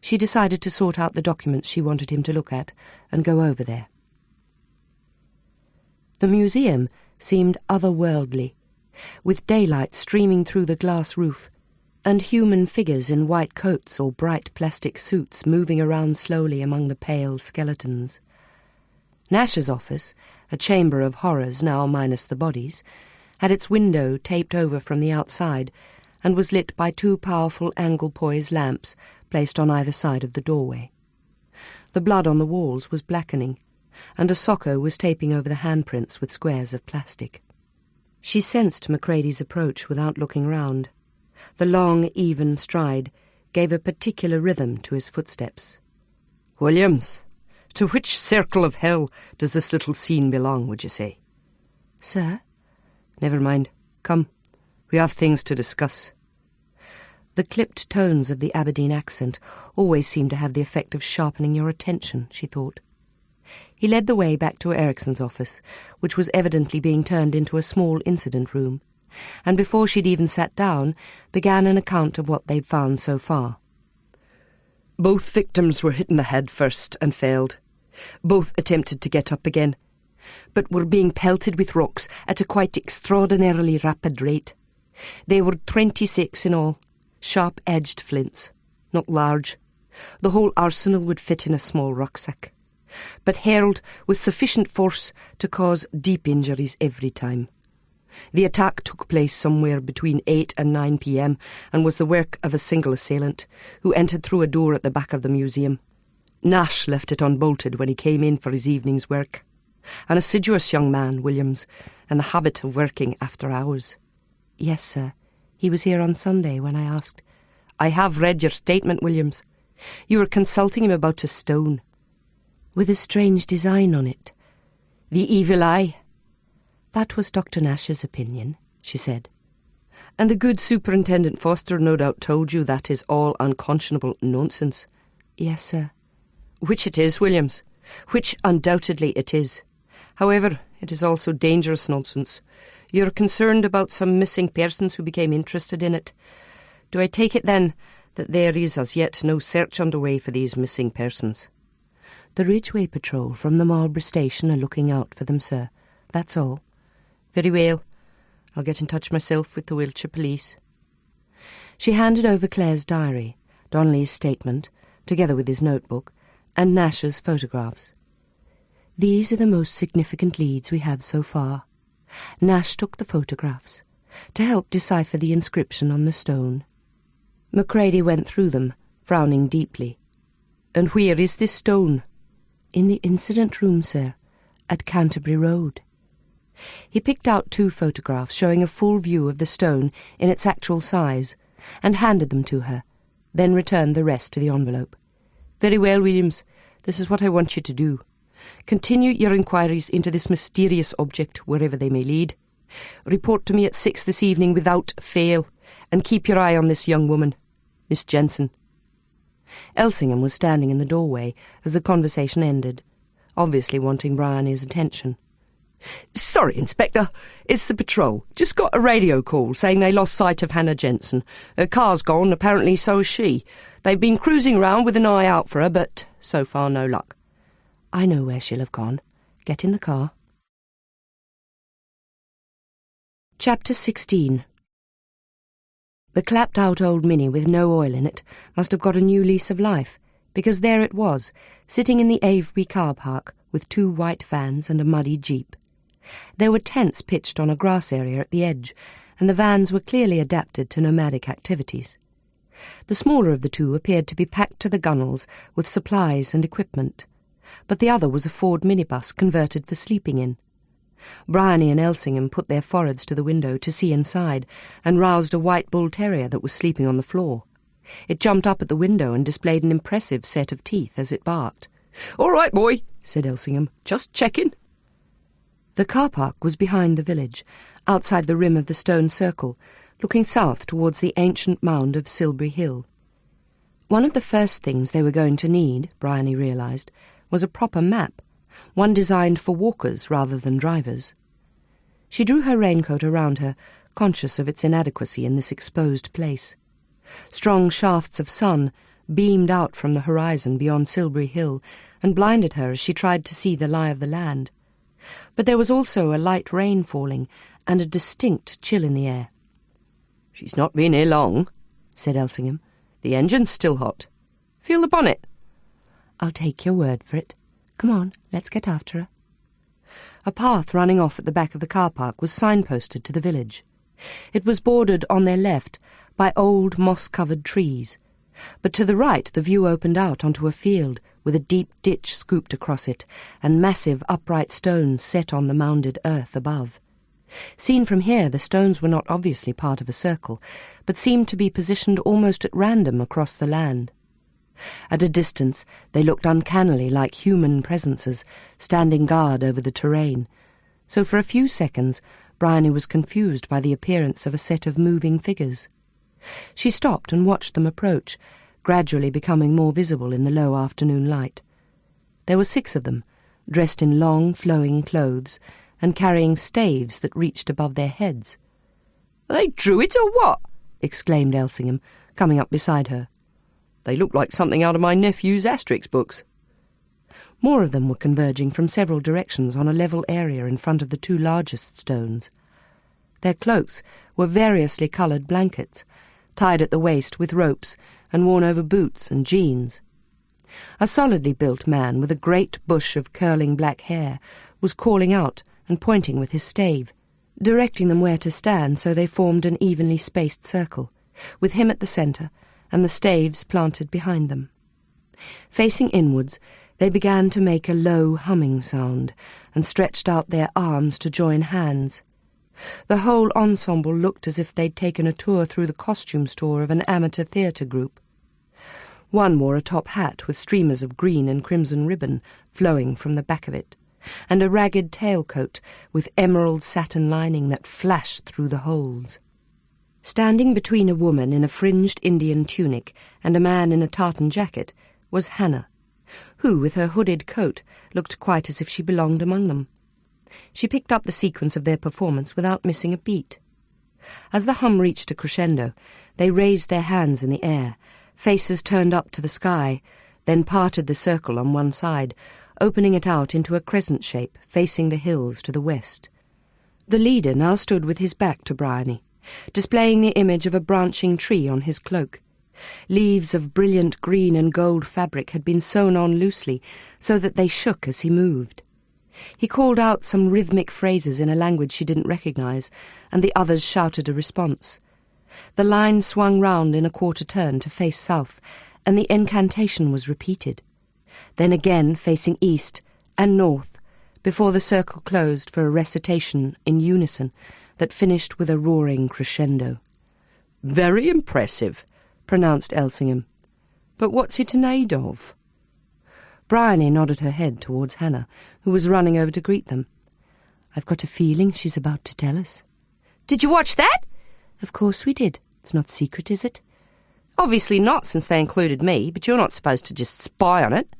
She decided to sort out the documents she wanted him to look at and go over there. The museum seemed otherworldly, with daylight streaming through the glass roof, and human figures in white coats or bright plastic suits moving around slowly among the pale skeletons. Nash's office, a chamber of horrors now minus the bodies, had its window taped over from the outside and was lit by 2 powerful angle-poise lamps placed on either side of the doorway. The blood on the walls was blackening, and a socko was taping over the handprints with squares of plastic. She sensed Macready's approach without looking round. The long, even stride gave a particular rhythm to his footsteps. Williams, to which circle of hell does this little scene belong, would you say? Sir? Never mind. Come, we have things to discuss. The clipped tones of the Aberdeen accent always seemed to have the effect of sharpening your attention, she thought. He led the way back to Ericsson's office, which was evidently being turned into a small incident room, and before she'd even sat down, began an account of what they'd found so far. Both victims were hit in the head first and failed. Both attempted to get up again, but were being pelted with rocks at a quite extraordinarily rapid rate. They were 26 in all, sharp-edged flints, not large. The whole arsenal would fit in a small rucksack, but hurled with sufficient force to cause deep injuries every time. The attack took place somewhere between 8 and 9 p.m. and was the work of a single assailant, who entered through a door at the back of the museum. Nash left it unbolted when he came in for his evening's work. An assiduous young man, Williams, in the habit of working after hours. Yes, sir. He was here on Sunday when I asked. I have read your statement, Williams. You were consulting him about a stone. With a strange design on it. The evil eye. That was Dr. Nash's opinion, she said. And the good Superintendent Foster no doubt told you that is all unconscionable nonsense. Yes, sir. Which it is, Williams. Which undoubtedly it is. However, it is also dangerous nonsense. You're concerned about some missing persons who became interested in it. Do I take it, then, that there is as yet no search underway for these missing persons? The Ridgeway Patrol from the Marlborough Station are looking out for them, sir. That's all. Very well. I'll get in touch myself with the Wiltshire Police. She handed over Claire's diary, Donnelly's statement, together with his notebook, and Nash's photographs. These are the most significant leads we have so far. Nash took the photographs to help decipher the inscription on the stone. Macready went through them, frowning deeply. And where is this stone? In the incident room, sir, at Canterbury Road. He picked out 2 photographs showing a full view of the stone in its actual size, and handed them to her, then returned the rest to the envelope. Very well, Williams. This is what I want you to do. Continue your inquiries into this mysterious object, wherever they may lead. Report to me at 6 this evening without fail, and keep your eye on this young woman, Miss Jensen. Elsingham was standing in the doorway as the conversation ended, obviously wanting Bryony's attention. Sorry, Inspector. It's the patrol. Just got a radio call saying they lost sight of Hannah Jensen. Her car's gone, apparently so is she. They've been cruising round with an eye out for her, but so far no luck. I know where she'll have gone. Get in the car. Chapter 16. The clapped-out old Minnie with no oil in it must have got a new lease of life, because there it was, sitting in the Avebury car park with 2 white vans and a muddy jeep. There were tents pitched on a grass area at the edge, and the vans were clearly adapted to nomadic activities. The smaller of the 2 appeared to be packed to the gunwales with supplies and equipment, but the other was a Ford minibus converted for sleeping in. Bryony and Elsingham put their foreheads to the window to see inside, and roused a white bull terrier that was sleeping on the floor. It jumped up at the window and displayed an impressive set of teeth as it barked. "All right, boy," said Elsingham. "Just checking." The car park was behind the village, outside the rim of the stone circle, looking south towards the ancient mound of Silbury Hill. One of the first things they were going to need, Bryony realised, was a proper map, one designed for walkers rather than drivers. She drew her raincoat around her, conscious of its inadequacy in this exposed place. Strong shafts of sun beamed out from the horizon beyond Silbury Hill and blinded her as she tried to see the lie of the land. But there was also a light rain falling and a distinct chill in the air. "She's not been here long," said Elsingham. "The engine's still hot. Feel the bonnet." "I'll take your word for it. Come on, let's get after her." A path running off at the back of the car park was signposted to the village. It was bordered on their left by old moss-covered trees, but to the right the view opened out onto a field with a deep ditch scooped across it and massive upright stones set on the mounded earth above. Seen from here, the stones were not obviously part of a circle, but seemed to be positioned almost at random across the land. At a distance, they looked uncannily like human presences, standing guard over the terrain, so for a few seconds Bryony was confused by the appearance of a set of moving figures. She stopped and watched them approach, gradually becoming more visible in the low afternoon light. There were 6 of them, dressed in long, flowing clothes and carrying staves that reached above their heads. "Are they druids or what?" exclaimed Elsingham, coming up beside her. "They look like something out of my nephew's Asterix books." More of them were converging from several directions on a level area in front of the two largest stones. Their cloaks were variously coloured blankets, tied at the waist with ropes and worn over boots and jeans. A solidly built man with a great bush of curling black hair was calling out and pointing with his stave, directing them where to stand so they formed an evenly spaced circle, with him at the centre and the staves planted behind them. Facing inwards, they began to make a low humming sound and stretched out their arms to join hands. The whole ensemble looked as if they'd taken a tour through the costume store of an amateur theatre group. One wore a top hat with streamers of green and crimson ribbon flowing from the back of it, and a ragged tailcoat with emerald satin lining that flashed through the holes. Standing between a woman in a fringed Indian tunic and a man in a tartan jacket was Hannah, who, with her hooded coat, looked quite as if she belonged among them. She picked up the sequence of their performance without missing a beat. As the hum reached a crescendo, they raised their hands in the air, faces turned up to the sky, then parted the circle on one side, opening it out into a crescent shape facing the hills to the west. The leader now stood with his back to Bryony, displaying the image of a branching tree on his cloak. Leaves of brilliant green and gold fabric had been sewn on loosely so that they shook as he moved. He called out some rhythmic phrases in a language she didn't recognize, and the others shouted a response. The line swung round in a quarter turn to face south, and the incantation was repeated. Then again facing east and north, before the circle closed for a recitation in unison that finished with a roaring crescendo. "Very impressive," pronounced Elsingham. "But what's it in aid of?" Bryony nodded her head towards Hannah, who was running over to greet them. "I've got a feeling she's about to tell us." "Did you watch that?" "Of course we did. It's not secret, is it?" "Obviously not, since they included me, but you're not supposed to just spy on it."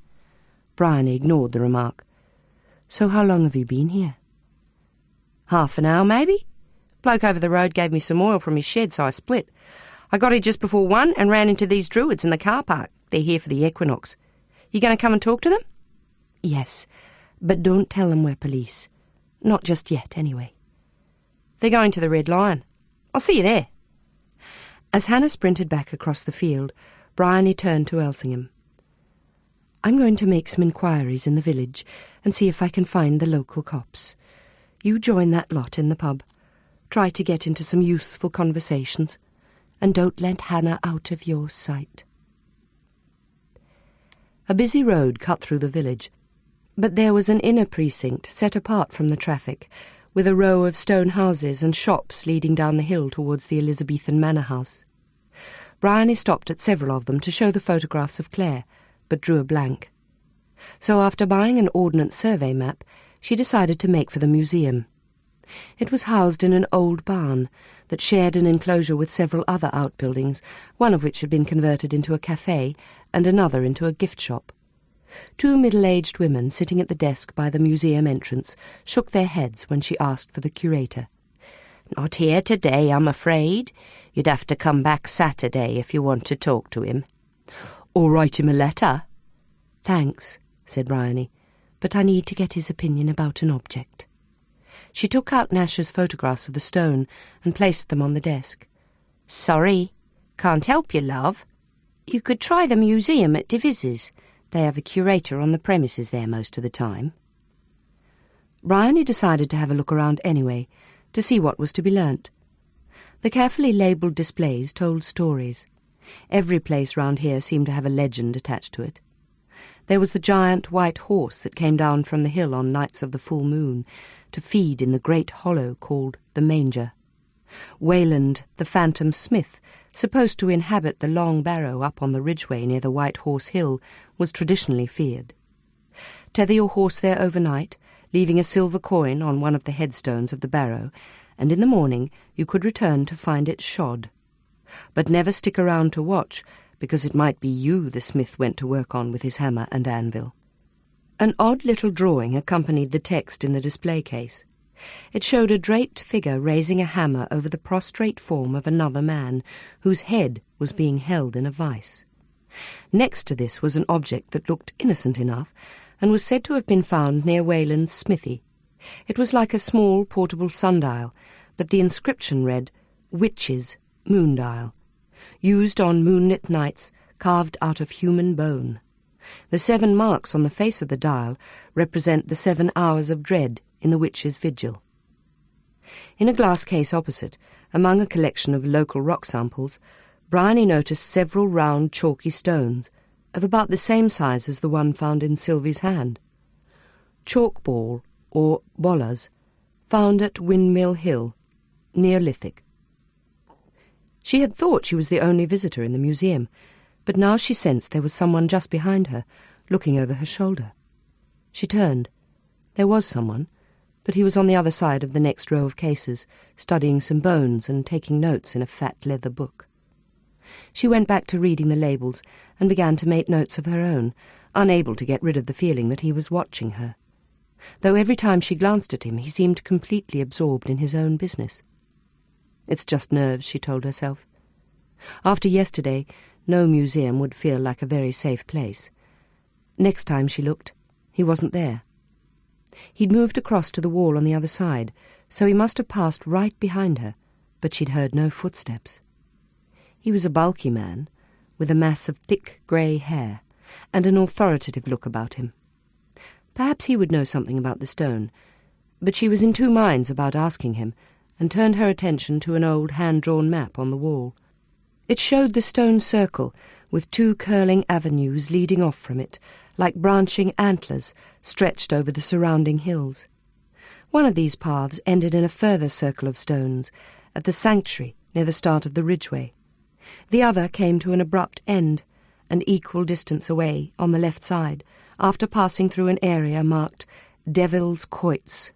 Bryony ignored the remark. "So how long have you been here?" "Half an hour, maybe. Bloke over the road gave me some oil from his shed, so I split. I got here just before 1 and ran into these druids in the car park. They're here for the equinox. You going to come and talk to them?" "Yes, but don't tell them we're police. Not just yet, anyway." "They're going to the Red Lion. I'll see you there." As Hannah sprinted back across the field, Bryony turned to Elsingham. "I'm going to make some inquiries in the village and see if I can find the local cops. You join that lot in the pub. Try to get into some useful conversations, and don't let Hannah out of your sight." A busy road cut through the village, but there was an inner precinct set apart from the traffic, with a row of stone houses and shops leading down the hill towards the Elizabethan manor house. Bryony stopped at several of them to show the photographs of Claire, but drew a blank. So after buying an ordnance survey map, she decided to make for the museum. It was housed in an old barn that shared an enclosure with several other outbuildings, one of which had been converted into a cafe and another into a gift shop. Two middle-aged women sitting at the desk by the museum entrance shook their heads when she asked for the curator. "Not here today, I'm afraid. You'd have to come back Saturday if you want to talk to him." "Or write him a letter." "Thanks," said Bryony, "but I need to get his opinion about an object." She took out Nash's photographs of the stone and placed them on the desk. "Sorry, can't help you, love. You could try the museum at Devizes. They have a curator on the premises there most of the time." Bryony decided to have a look around anyway, to see what was to be learnt. The carefully labelled displays told stories. Every place round here seemed to have a legend attached to it. There was the giant white horse that came down from the hill on nights of the full moon to feed in the great hollow called the Manger. Wayland, the phantom smith, supposed to inhabit the long barrow up on the ridgeway near the White Horse Hill, was traditionally feared. Tether your horse there overnight, leaving a silver coin on one of the headstones of the barrow, and in the morning you could return to find it shod. But never stick around to watch, because it might be you the smith went to work on with his hammer and anvil. An odd little drawing accompanied the text in the display case. It showed a draped figure raising a hammer over the prostrate form of another man, whose head was being held in a vice. Next to this was an object that looked innocent enough, and was said to have been found near Wayland's smithy. It was like a small portable sundial, but the inscription read, "Witch's Moondial, used on moonlit nights, carved out of human bone. The 7 marks on the face of the dial represent the 7 hours of dread in the witch's vigil." In a glass case opposite, among a collection of local rock samples, Bryony noticed several round chalky stones, of about the same size as the one found in Sylvie's hand. Chalkball, or bollars, found at Windmill Hill, near Lithic. She had thought she was the only visitor in the museum, but now she sensed there was someone just behind her, looking over her shoulder. She turned. There was someone, but he was on the other side of the next row of cases, studying some bones and taking notes in a fat leather book. She went back to reading the labels and began to make notes of her own, unable to get rid of the feeling that he was watching her. Though every time she glanced at him, he seemed completely absorbed in his own business. "It's just nerves," she told herself. After yesterday, no museum would feel like a very safe place. Next time she looked, he wasn't there. He'd moved across to the wall on the other side, so he must have passed right behind her, but she'd heard no footsteps. He was a bulky man, with a mass of thick grey hair, and an authoritative look about him. Perhaps he would know something about the stone, but she was in 2 minds about asking him, and turned her attention to an old hand-drawn map on the wall. It showed the stone circle, with 2 curling avenues leading off from it, like branching antlers stretched over the surrounding hills. One of these paths ended in a further circle of stones, at the sanctuary near the start of the ridgeway. The other came to an abrupt end, an equal distance away on the left side, after passing through an area marked Devil's Quoits.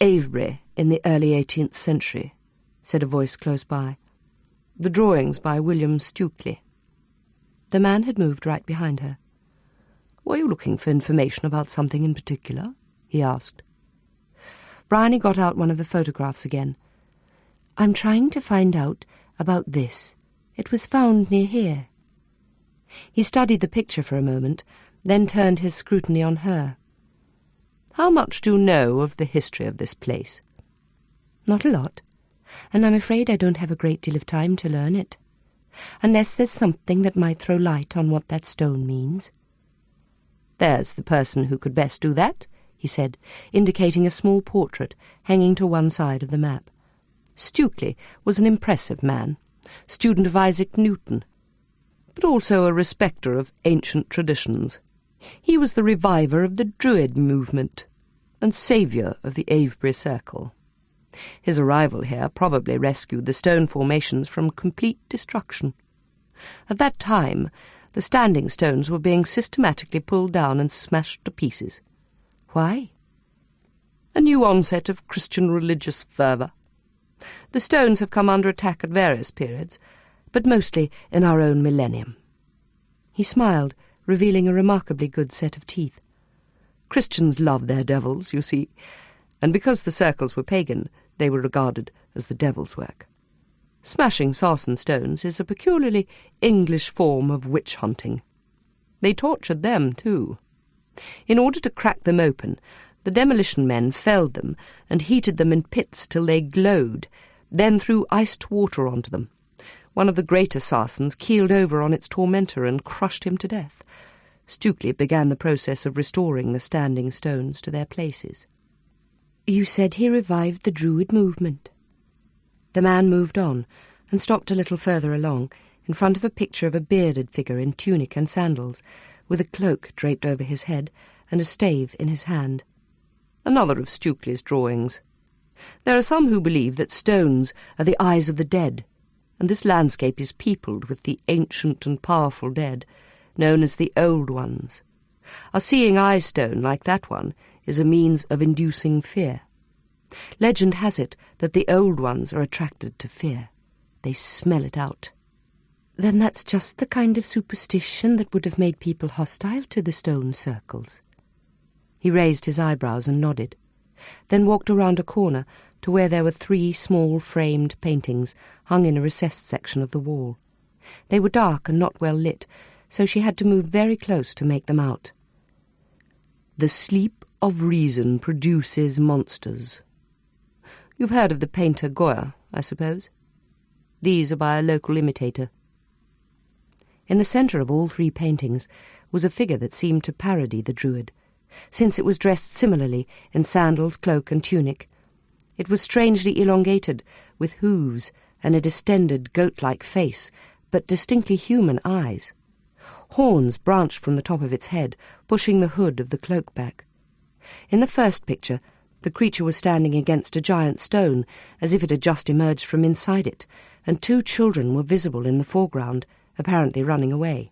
"Avebury in the early 18th century," said a voice close by. "The drawings by William Stukely." The man had moved right behind her. "Were you looking for information about something in particular?" he asked. Bryony got out one of the photographs again. "I'm trying to find out about this. It was found near here." He studied the picture for a moment, then turned his scrutiny on her. "How much do you know of the history of this place?" "Not a lot, and I'm afraid I don't have a great deal of time to learn it, unless there's something that might throw light on what that stone means." "There's the person who could best do that," he said, indicating a small portrait hanging to one side of the map. Stukely was an impressive man, student of Isaac Newton, but also a respecter of ancient traditions. He was the reviver of the Druid movement and saviour of the Avebury Circle. His arrival here probably rescued the stone formations from complete destruction. At that time, the standing stones were being systematically pulled down and smashed to pieces. Why? A new onset of Christian religious fervour. The stones have come under attack at various periods, but mostly in our own millennium. He smiled, revealing a remarkably good set of teeth. Christians love their devils, you see, and because the circles were pagan, they were regarded as the devil's work. Smashing sarsen stones is a peculiarly English form of witch-hunting. They tortured them, too. In order to crack them open, the demolition men felled them and heated them in pits till they glowed, then threw iced water onto them. One of the greater sarsens keeled over on its tormentor and crushed him to death. Stukely began the process of restoring the standing stones to their places. "You said he revived the Druid movement." The man moved on and stopped a little further along, in front of a picture of a bearded figure in tunic and sandals, with a cloak draped over his head and a stave in his hand. Another of Stukely's drawings. There are some who believe that stones are the eyes of the dead, and this landscape is peopled with the ancient and powerful dead, known as the Old Ones. A seeing eye stone like that one is a means of inducing fear. Legend has it that the Old Ones are attracted to fear. They smell it out. Then that's just the kind of superstition that would have made people hostile to the stone circles. He raised his eyebrows and nodded, then walked around a corner to where there were 3 small framed paintings hung in a recessed section of the wall. They were dark and not well lit, so she had to move very close to make them out. The sleep of reason produces monsters. You've heard of the painter Goya, I suppose? These are by a local imitator. In the centre of all 3 paintings was a figure that seemed to parody the Druid, since it was dressed similarly in sandals, cloak and tunic. It was strangely elongated, with hooves and a distended goat-like face, but distinctly human eyes. Horns branched from the top of its head, pushing the hood of the cloak back. In the first picture, the creature was standing against a giant stone, as if it had just emerged from inside it, and 2 children were visible in the foreground, apparently running away.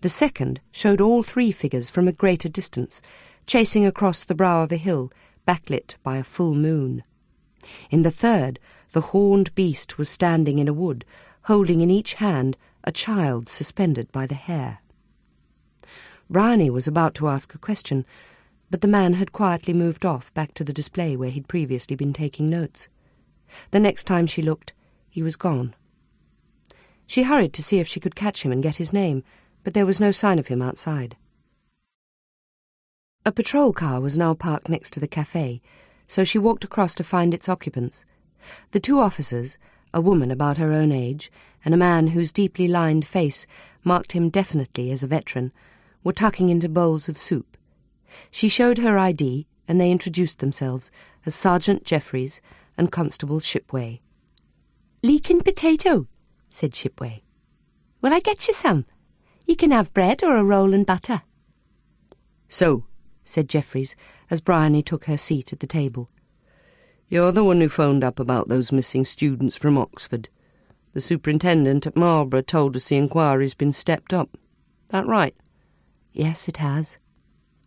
The second showed all 3 figures from a greater distance, chasing across the brow of a hill, backlit by a full moon. In the third, the horned beast was standing in a wood, holding in each hand a child suspended by the hair. Bryony was about to ask a question, but the man had quietly moved off back to the display where he'd previously been taking notes. The next time she looked, he was gone. She hurried to see if she could catch him and get his name, but there was no sign of him outside. A patrol car was now parked next to the café, so she walked across to find its occupants. The 2 officers, a woman about her own age, and a man whose deeply lined face marked him definitely as a veteran, were tucking into bowls of soup. She showed her ID, and they introduced themselves as Sergeant Jeffries and Constable Shipway. "Leek and potato," said Shipway. "Will I get you some? You can have bread or a roll and butter." "So," said Jeffries, as Bryony took her seat at the table. "You're the one who phoned up about those missing students from Oxford. The superintendent at Marlborough told us the inquiry's been stepped up. That right?" "Yes, it has.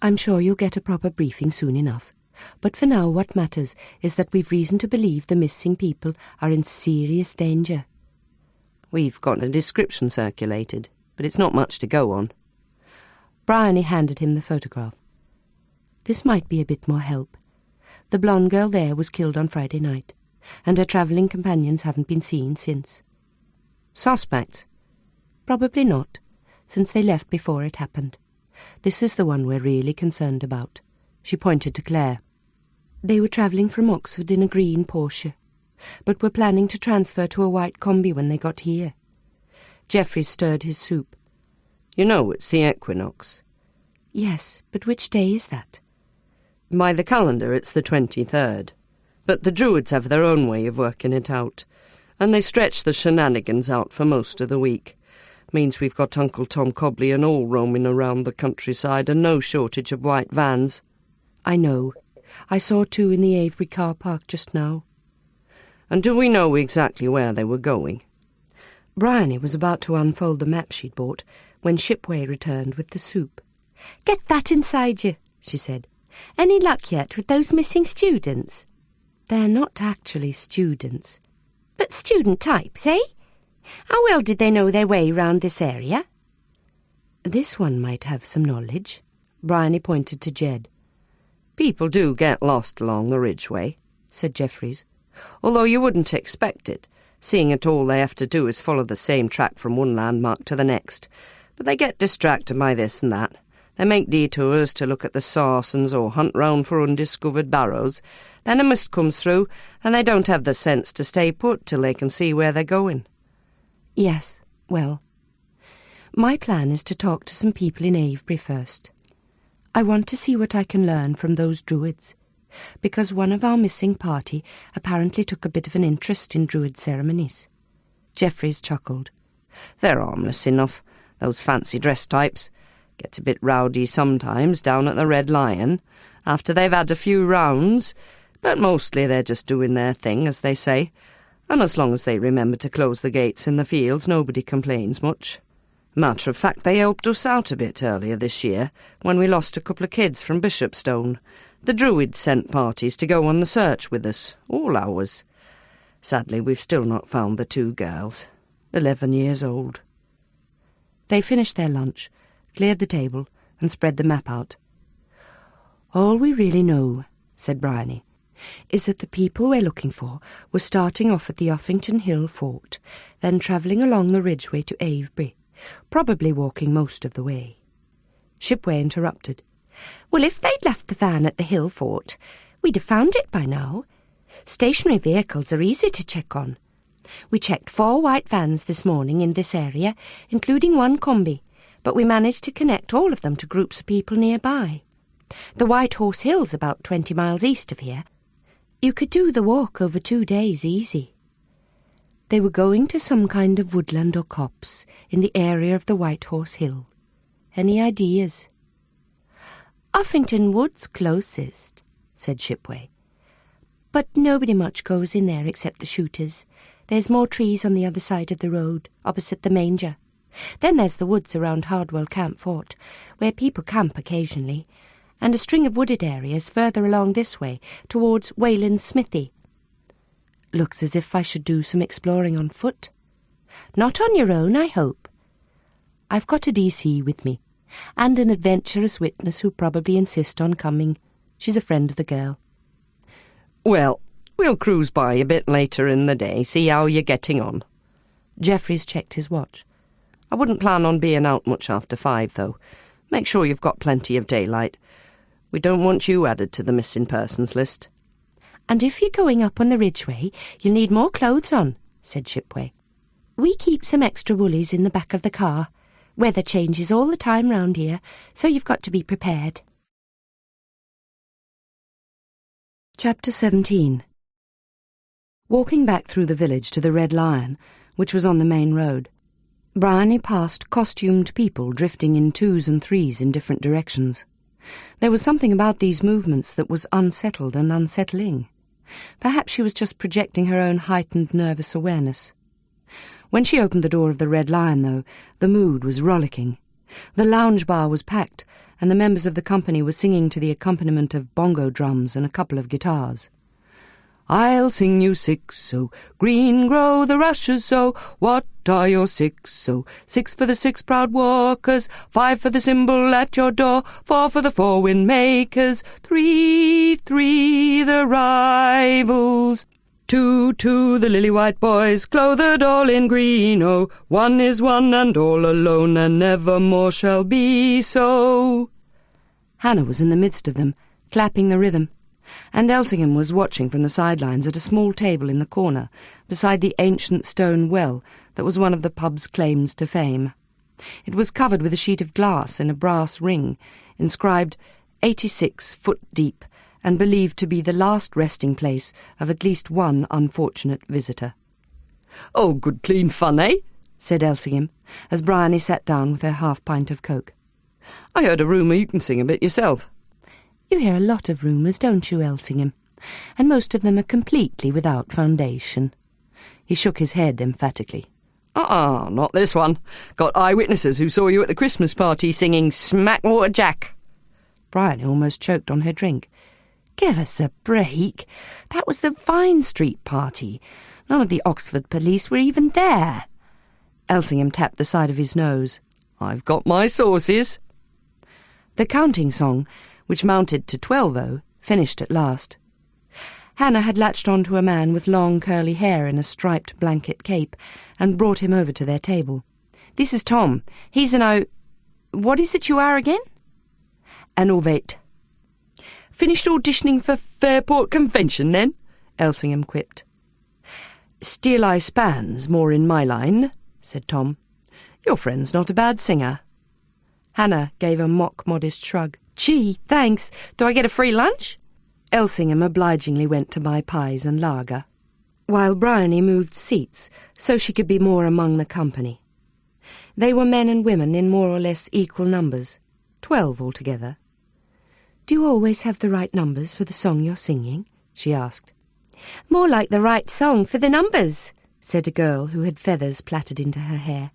I'm sure you'll get a proper briefing soon enough. But for now what matters is that we've reason to believe the missing people are in serious danger." "We've got a description circulated, but it's not much to go on." Bryony handed him the photograph. "This might be a bit more help. The blonde girl there was killed on Friday night, and her travelling companions haven't been seen since." "Suspects?" "Probably not, since they left before it happened. This is the one we're really concerned about." She pointed to Claire. "They were travelling from Oxford in a green Porsche, but were planning to transfer to a white combi when they got here." Jeffries stirred his soup. "You know it's the equinox." "Yes, but which day is that?" "By the calendar it's the 23rd. But the Druids have their own way of working it out, and they stretch the shenanigans out for most of the week. Means we've got Uncle Tom Cobley and all roaming around the countryside, and no shortage of white vans." "I know. I saw 2 in the Avery car park just now." "And do we know exactly where they were going?" Bryony was about to unfold the map she'd bought when Shipway returned with the soup. "Get that inside you," she said. "Any luck yet with those missing students?" "They're not actually students." "But student types, eh? How well did they know their way round this area?" "This one might have some knowledge." Bryony pointed to Jed. "People do get lost along the Ridgeway," said Jeffries, "although you wouldn't expect it, seeing that all they have to do is follow the same track from one landmark to the next. But they get distracted by this and that. They make detours to look at the Sarsons or hunt round for undiscovered barrows. Then a mist comes through, and they don't have the sense to stay put till they can see where they're going." "Yes, well, my plan is to talk to some people in Avebury first. I want to see what I can learn from those Druids, because one of our missing party apparently took a bit of an interest in Druid ceremonies." Jeffries chuckled. "They're harmless enough, those fancy-dress types. Get a bit rowdy sometimes down at the Red Lion, after they've had a few rounds, but mostly they're just doing their thing, as they say, and as long as they remember to close the gates in the fields, nobody complains much. Matter of fact, they helped us out a bit earlier this year, when we lost a couple of kids from Bishopstone. The Druids sent parties to go on the search with us, all hours. Sadly, we've still not found the 2 girls. 11 years old. They finished their lunch, cleared the table, and spread the map out. "All we really know," said Bryony, "is that the people we're looking for were starting off at the Uffington Hill fort, then travelling along the ridgeway to Avebury, probably walking most of the way." Shipway interrupted. "Well, if they'd left the van at the hill fort, we'd have found it by now. Stationary vehicles are easy to check on. We checked 4 white vans this morning in this area, including 1 combi, but we managed to connect all of them to groups of people nearby. The White Horse Hill's about 20 miles east of here. You could do the walk over 2 days easy." They were going to some kind of woodland or copse in the area of the White Horse Hill. Any ideas? "Uffington Wood's closest," said Shipway. "But nobody much goes in there except the shooters. There's more trees on the other side of the road, opposite the manger. Then there's the woods around Hardwell Camp Fort, where people camp occasionally, and a string of wooded areas further along this way, towards Wayland's Smithy." "Looks as if I should do some exploring on foot." "Not on your own, I hope." "I've got a DC with me, and an adventurous witness who'll probably insist on coming. She's a friend of the girl." "Well, we'll cruise by a bit later in the day, see how you're getting on." Jeffries checked his watch. "I wouldn't plan on being out much after 5, though. Make sure you've got plenty of daylight. We don't want you added to the missing persons list." "And if you're going up on the ridgeway, you'll need more clothes on," said Shipway. "We keep some extra woolies in the back of the car. Weather changes all the time round here, so you've got to be prepared." Chapter 17. Walking back through the village to the Red Lion, which was on the main road, Bryony passed costumed people drifting in 2s and 3s in different directions. There was something about these movements that was unsettled and unsettling. Perhaps she was just projecting her own heightened nervous awareness. When she opened the door of the Red Lion, though, the mood was rollicking. The lounge bar was packed, and the members of the company were singing to the accompaniment of bongo drums and a couple of guitars. "I'll sing you 6, so green grow the rushes, so what are your 6, so 6 for the 6 proud walkers, 5 for the symbol at your door, 4 for the 4 wind makers, 3, 3 the rivals, 2, 2 the lily-white boys, clothed all in green, oh, 1 is 1 and all alone, and never more shall be so." Hannah was in the midst of them, clapping the rhythm, and Elsingham was watching from the sidelines at a small table in the corner, beside the ancient stone well that was one of the pub's claims to fame. It was covered with a sheet of glass in a brass ring, inscribed 86 foot deep, and believed to be the last resting place of at least one unfortunate visitor. "Oh, good clean fun, eh?" said Elsingham, as Bryony sat down with her half-pint of coke. "I heard a rumour you can sing a bit yourself." "You hear a lot of rumours, don't you, Elsingham? And most of them are completely without foundation." He shook his head emphatically. Not this one. Got eyewitnesses who saw you at the Christmas party singing Smackwater Jack." Bryony almost choked on her drink. "Give us a break. That was the Vine Street party. None of the Oxford police were even there." Elsingham tapped the side of his nose. "I've got my sources." The counting song, which mounted to 12-0, finished at last. Hannah had latched on to a man with long curly hair in a striped blanket cape and brought him over to their table. "This is Tom. He's an What is it you are again?" "An ovate." "Finished auditioning for Fairport Convention, then?" Elsingham quipped. "Steel Eye Span's more in my line," said Tom. "Your friend's not a bad singer." Hannah gave a mock-modest shrug. "Gee, thanks. Do I get a free lunch?" Elsingham obligingly went to buy pies and lager, while Bryony moved seats so she could be more among the company. They were men and women in more or less equal numbers, 12 altogether. "Do you always have the right numbers for the song you're singing?" she asked. "More like the right song for the numbers," said a girl who had feathers plaited into her hair.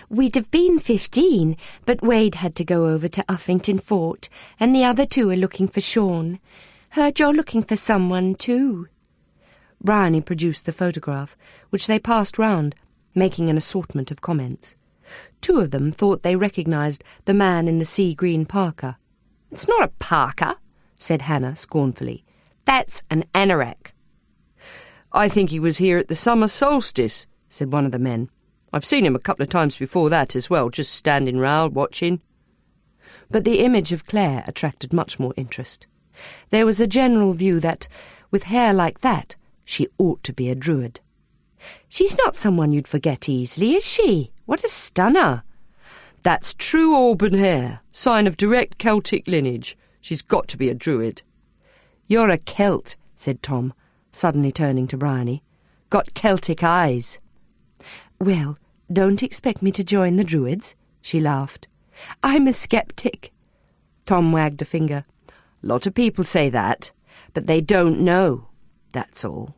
"We'd have been 15, but Wade had to go over to Uffington Fort, and the other 2 are looking for Sean. Heard you're looking for someone, too." Bryony produced the photograph, which they passed round, making an assortment of comments. 2 of them thought they recognised the man in the sea-green parka. "It's not a parka," said Hannah scornfully. "That's an anorak." "I think he was here at the summer solstice," said one of the men. "I've seen him a couple of times before that as well, just standing round watching." But the image of Claire attracted much more interest. There was a general view that, with hair like that, she ought to be a druid. "She's not someone you'd forget easily, is she? What a stunner!" "That's true auburn hair, sign of direct Celtic lineage. She's got to be a druid." "You're a Celt," said Tom, suddenly turning to Bryony. "Got Celtic eyes." "Well, don't expect me to join the druids," she laughed. "I'm a skeptic." Tom wagged a finger. "Lot of people say that, but they don't know, that's all."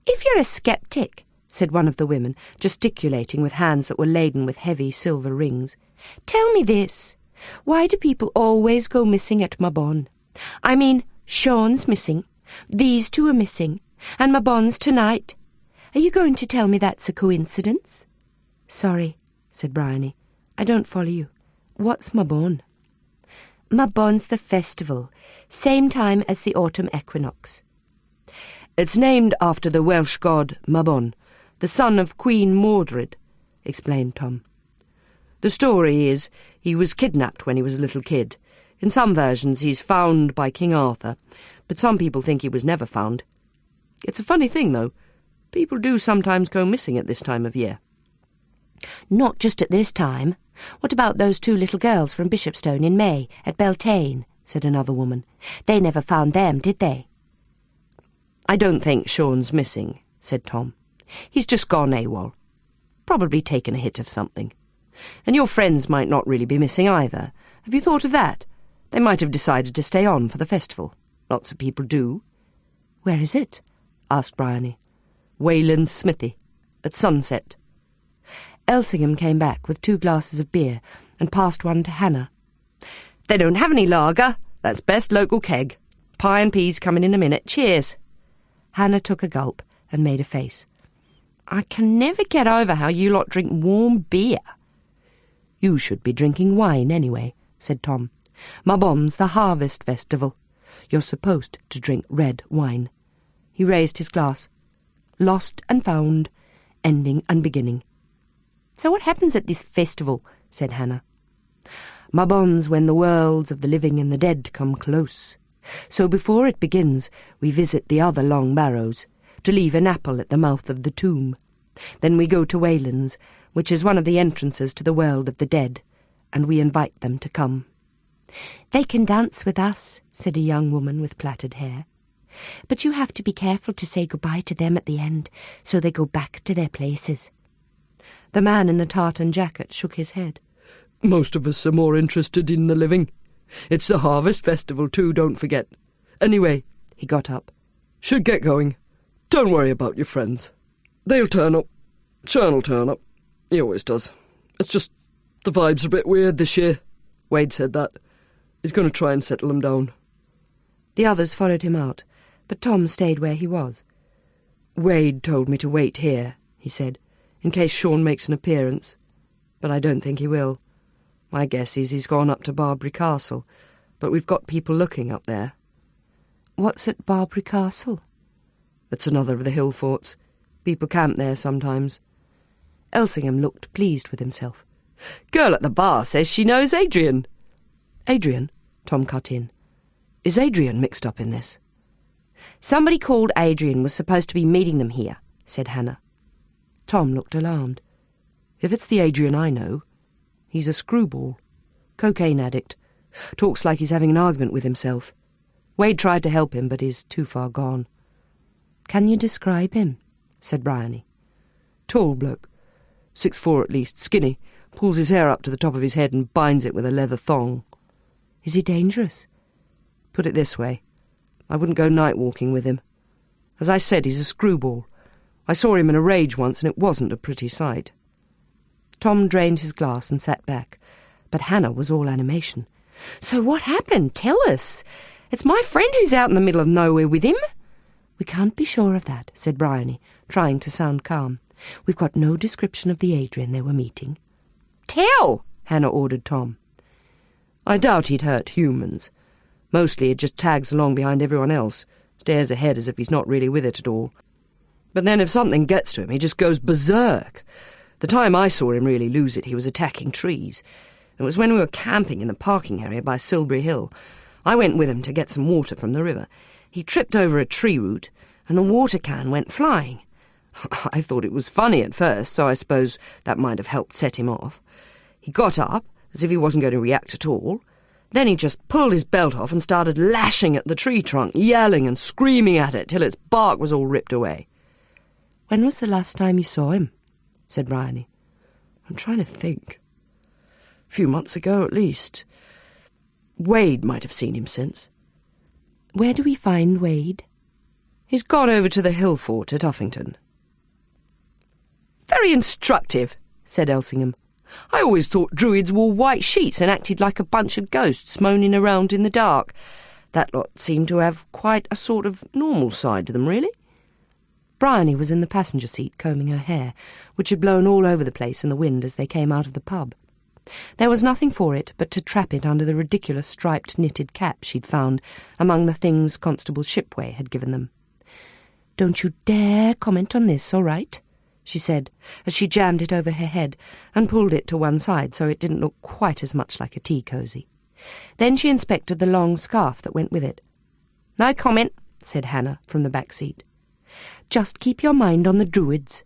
"If you're a skeptic," said one of the women, gesticulating with hands that were laden with heavy silver rings, "tell me this. Why do people always go missing at Mabon? I mean, Sean's missing, these 2 are missing, and Mabon's tonight. Are you going to tell me that's a coincidence?" "Sorry," said Bryony. "I don't follow you. What's Mabon?" "Mabon's the festival, same time as the autumn equinox." "It's named after the Welsh god Mabon, the son of Queen Mordred," explained Tom. "The story is he was kidnapped when he was a little kid. In some versions he's found by King Arthur, but some people think he was never found. It's a funny thing, though. People do sometimes go missing at this time of year." "Not just at this time. What about those 2 little girls from Bishopstone in May at Beltane?" said another woman. "They never found them, did they?" "I don't think Sean's missing," said Tom. "He's just gone AWOL. Probably taken a hit of something. And your friends might not really be missing either. Have you thought of that? They might have decided to stay on for the festival. Lots of people do." "Where is it?" asked Bryony. "Wayland's smithy, at sunset." Elsingham came back with 2 glasses of beer and passed one to Hannah. "They don't have any lager. That's best local keg. Pie and peas coming in a minute. Cheers." Hannah took a gulp and made a face. "I can never get over how you lot drink warm beer." "You should be drinking wine anyway," said Tom. "Mabon's the harvest festival. You're supposed to drink red wine." He raised his glass. "Lost and found, ending and beginning." "So what happens at this festival?" said Hannah. "Mabon's when the worlds of the living and the dead come close. So before it begins, we visit the other long barrows, to leave an apple at the mouth of the tomb. Then we go to Wayland's, which is one of the entrances to the world of the dead, and we invite them to come." "They can dance with us," said a young woman with plaited hair. "But you have to be careful to say goodbye to them at the end, so they go back to their places." The man in the tartan jacket shook his head. "Most of us are more interested in the living. It's the harvest festival too, don't forget. Anyway," he got up, "should get going. Don't worry about your friends. They'll turn up. Sean'll turn up. He always does. It's just the vibe's a bit weird this year. Wade said that. He's going to try and settle them down." The others followed him out, but Tom stayed where he was. "Wade told me to wait here," he said, "in case Sean makes an appearance. But I don't think he will. My guess is he's gone up to Barbary Castle, but we've got people looking up there." "What's at Barbary Castle?" "It's another of the hill forts. People camp there sometimes." Elsingham looked pleased with himself. "Girl at the bar says she knows Adrian." "Adrian?" Tom cut in. "Is Adrian mixed up in this?" "Somebody called Adrian was supposed to be meeting them here," said Hannah. Tom looked alarmed. "If it's the Adrian I know, he's a screwball. Cocaine addict. Talks like he's having an argument with himself. Wade tried to help him, but he's too far gone." "Can you describe him?" said Bryony. "Tall bloke. 6'4" at least, skinny, pulls his hair up to the top of his head and binds it with a leather thong." "Is he dangerous?" "Put it this way. I wouldn't go night walking with him. As I said, he's a screwball. I saw him in a rage once, and it wasn't a pretty sight." Tom drained his glass and sat back, but Hannah was all animation. "So what happened? Tell us. It's my friend who's out in the middle of nowhere with him." "We can't be sure of that," said Bryony, trying to sound calm. We've got no description of the Adrian they were meeting. Tell, Hannah ordered Tom. I doubt he'd hurt humans. Mostly it just tags along behind everyone else, stares ahead as if he's not really with it at all. But then if something gets to him, he just goes berserk. The time I saw him really lose it, he was attacking trees. It was when we were camping in the parking area by Silbury Hill. I went with him to get some water from the river. He tripped over a tree root, and the water can went flying. I thought it was funny at first, so I suppose that might have helped set him off. He got up, as if he wasn't going to react at all. Then he just pulled his belt off and started lashing at the tree trunk, yelling and screaming at it till its bark was all ripped away. When was the last time you saw him? Said Bryony. I'm trying to think. A few months ago, at least. Wade might have seen him since. Where do we find Wade? He's gone over to the hill fort at Uffington. Very instructive, said Elsingham. I always thought druids wore white sheets and acted like a bunch of ghosts moaning around in the dark. That lot seemed to have quite a sort of normal side to them, really. Bryony was in the passenger seat combing her hair, which had blown all over the place in the wind as they came out of the pub. There was nothing for it but to trap it under the ridiculous striped knitted cap she'd found among the things Constable Shipway had given them. "Don't you dare comment on this, all right?" she said, as she jammed it over her head and pulled it to one side so it didn't look quite as much like a tea cosy. Then she inspected the long scarf that went with it. "No comment," said Hannah from the back seat. "Just keep your mind on the druids.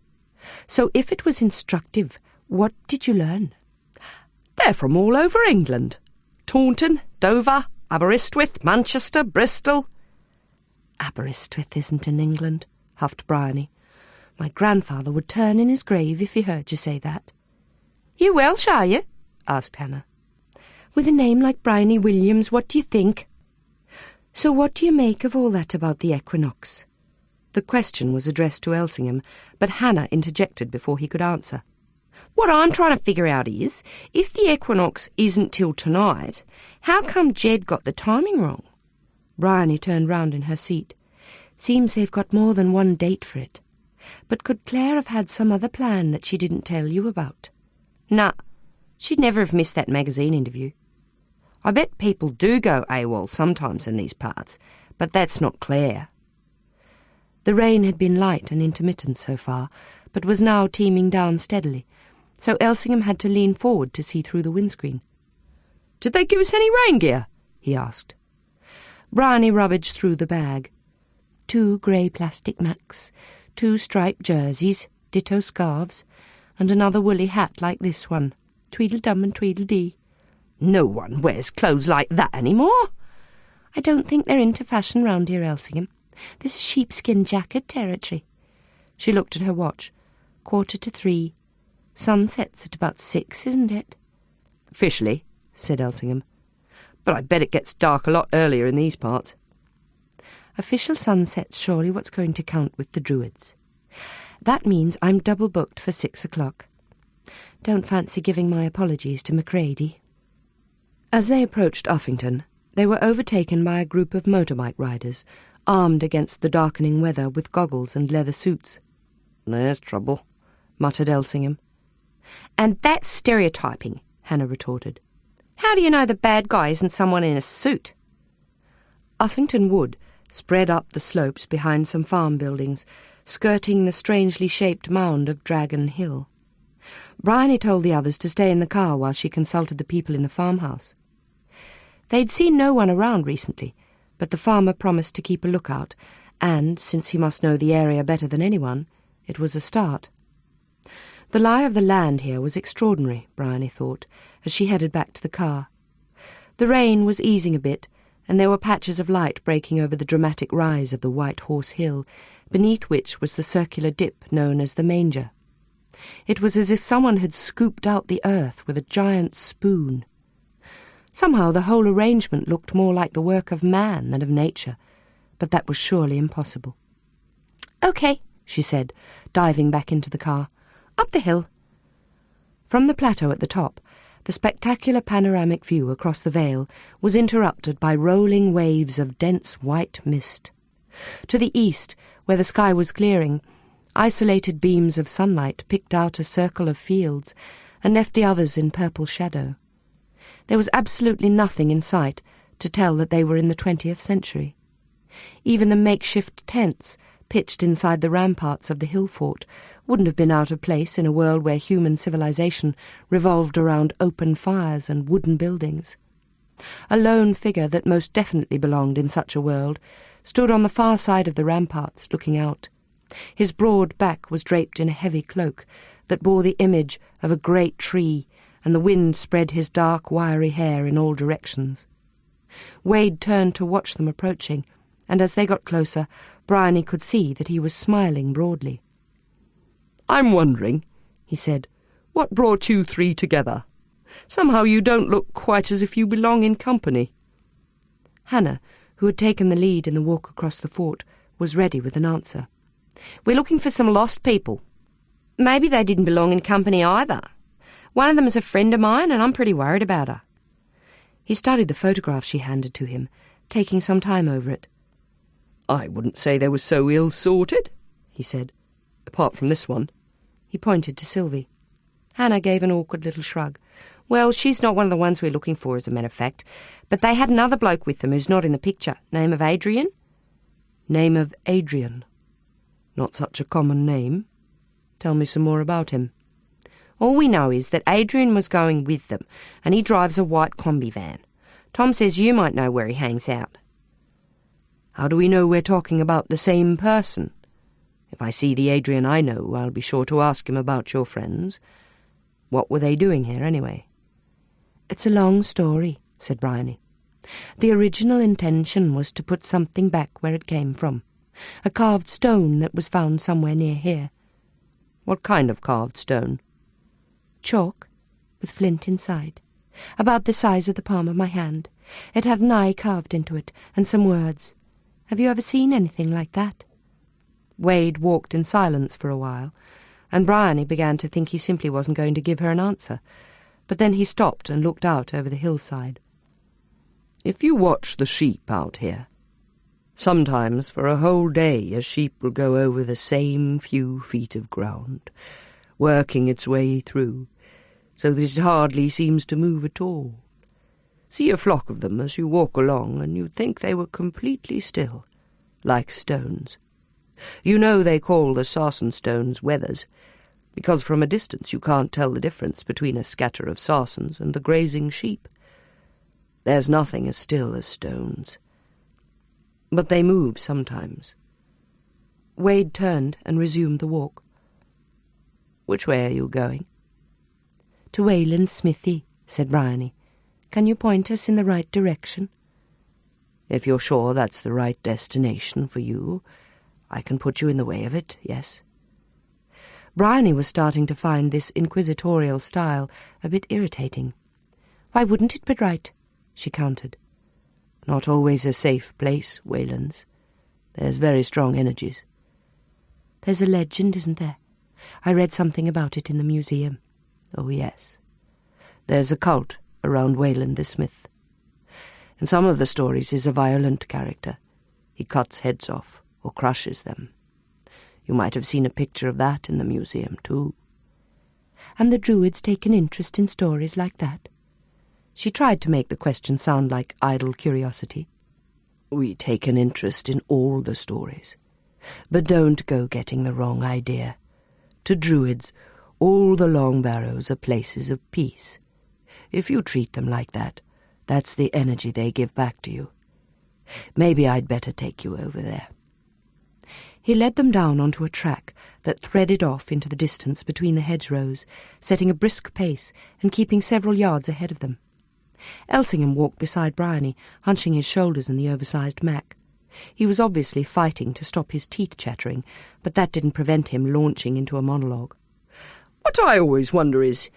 So if it was instructive, what did you learn?" "They're from all over England. Taunton, Dover, Aberystwyth, Manchester, Bristol." "Aberystwyth isn't in England," huffed Bryony. "My grandfather would turn in his grave if he heard you say that." "You Welsh, are you?" asked Hannah. "With a name like Bryony Williams, what do you think? So what do you make of all that about the equinox?" The question was addressed to Elsingham, but Hannah interjected before he could answer. "What I'm trying to figure out is, if the equinox isn't till tonight, how come Jed got the timing wrong?" Bryony turned round in her seat. "Seems they've got more than one date for it. But could Claire have had some other plan that she didn't tell you about?" "Nah, she'd never have missed that magazine interview. I bet people do go AWOL sometimes in these parts, but that's not Claire." The rain had been light and intermittent so far, but was now teeming down steadily, so Elsingham had to lean forward to see through the windscreen. "Did they give us any rain gear?" he asked. Bryony rummaged through the bag. 2 grey plastic mats, 2 striped jerseys, ditto scarves, and another woolly hat like this one, Tweedledum and Tweedledee. "No one wears clothes like that anymore." "I don't think they're into fashion round here, Elsingham. This is sheepskin jacket territory." She looked at her watch. 2:45. Sunset's at about 6, isn't it? "Officially," said Elsingham. "But I bet it gets dark a lot earlier in these parts." "Official sunset's surely what's going to count with the druids. That means I'm double booked for 6 o'clock. Don't fancy giving my apologies to Macready." As they approached Uffington, they were overtaken by a group of motorbike riders, armed against the darkening weather with goggles and leather suits. "There's trouble," muttered Elsingham. "And that's stereotyping," Hannah retorted. "How do you know the bad guy isn't someone in a suit?" Uffington Wood spread up the slopes behind some farm buildings, skirting the strangely shaped mound of Dragon Hill. Bryony told the others to stay in the car while she consulted the people in the farmhouse. They'd seen no one around recently, but the farmer promised to keep a lookout, and, since he must know the area better than anyone, it was a start. The lie of the land here was extraordinary, Bryony thought, as she headed back to the car. The rain was easing a bit, and there were patches of light breaking over the dramatic rise of the White Horse Hill, beneath which was the circular dip known as the Manger. It was as if someone had scooped out the earth with a giant spoon. Somehow the whole arrangement looked more like the work of man than of nature, but that was surely impossible. "OK," she said, diving back into the car. "Up the hill." From the plateau at the top, the spectacular panoramic view across the vale was interrupted by rolling waves of dense white mist. To the east, where the sky was clearing, Isolated beams of sunlight picked out a circle of fields and left the others in purple shadow. There was absolutely nothing in sight to tell that they were in the 20th century. Even the makeshift tents pitched inside the ramparts of the hill fort wouldn't have been out of place in a world where human civilization revolved around open fires and wooden buildings. A lone figure that most definitely belonged in such a world stood on the far side of the ramparts, looking out. His broad back was draped in a heavy cloak that bore the image of a great tree, and the wind spread his dark, wiry hair in all directions. Wade turned to watch them approaching, and as they got closer, Bryony could see that he was smiling broadly. "I'm wondering," he said, "what brought you three together? Somehow you don't look quite as if you belong in company." Hannah, who had taken the lead in the walk across the fort, was ready with an answer. "We're looking for some lost people. Maybe they didn't belong in company either. One of them is a friend of mine, and I'm pretty worried about her." He studied the photograph she handed to him, taking some time over it. "I wouldn't say they were so ill-sorted," he said, "apart from this one." He pointed to Sylvie. Hannah gave an awkward little shrug. "Well, she's not one of the ones we're looking for, as a matter of fact. But they had another bloke with them who's not in the picture. Name of Adrian?" "Name of Adrian. Not such a common name. Tell me some more about him." "All we know is that Adrian was going with them, and he drives a white combi van. Tom says you might know where he hangs out." "How do we know we're talking about the same person? If I see the Adrian I know, I'll be sure to ask him about your friends. What were they doing here, anyway?" "It's a long story," said Bryony. "The original intention was to put something back where it came from. A carved stone that was found somewhere near here." "What kind of carved stone?" "Chalk, with flint inside. About the size of the palm of my hand. It had an eye carved into it, and some words. Have you ever seen anything like that?" Wade walked in silence for a while, and Bryony began to think he simply wasn't going to give her an answer. But then he stopped and looked out over the hillside. "If you watch the sheep out here, sometimes for a whole day a sheep will go over the same few feet of ground, working its way through, so that it hardly seems to move at all. See a flock of them as you walk along, and you'd think they were completely still, like stones. You know they call the sarsen stones wethers, because from a distance you can't tell the difference between a scatter of sarsens and the grazing sheep. There's nothing as still as stones. But they move sometimes." Wade turned and resumed the walk. "Which way are you going?" "To Wayland's smithy," said Bryony. "Can you point us in the right direction?" "If you're sure that's the right destination for you, I can put you in the way of it, yes." Bryony was starting to find this inquisitorial style a bit irritating. "Why wouldn't it be right?" she countered. "Not always a safe place, Wayland's. There's very strong energies." "There's a legend, isn't there? I read something about it in the museum." "Oh, yes. There's a cult around Wayland the Smith. In some of the stories he's a violent character. He cuts heads off or crushes them. You might have seen a picture of that in the museum, too." "And the Druids take an interest in stories like that?" She tried to make the question sound like idle curiosity. "We take an interest in all the stories. But don't go getting the wrong idea. To Druids, all the Long Barrows are places of peace. If you treat them like that, that's the energy they give back to you. Maybe I'd better take you over there." He led them down onto a track that threaded off into the distance between the hedgerows, setting a brisk pace and keeping several yards ahead of them. Elsingham walked beside Bryony, hunching his shoulders in the oversized Mac. He was obviously fighting to stop his teeth chattering, but that didn't prevent him launching into a monologue. "What I always wonder is,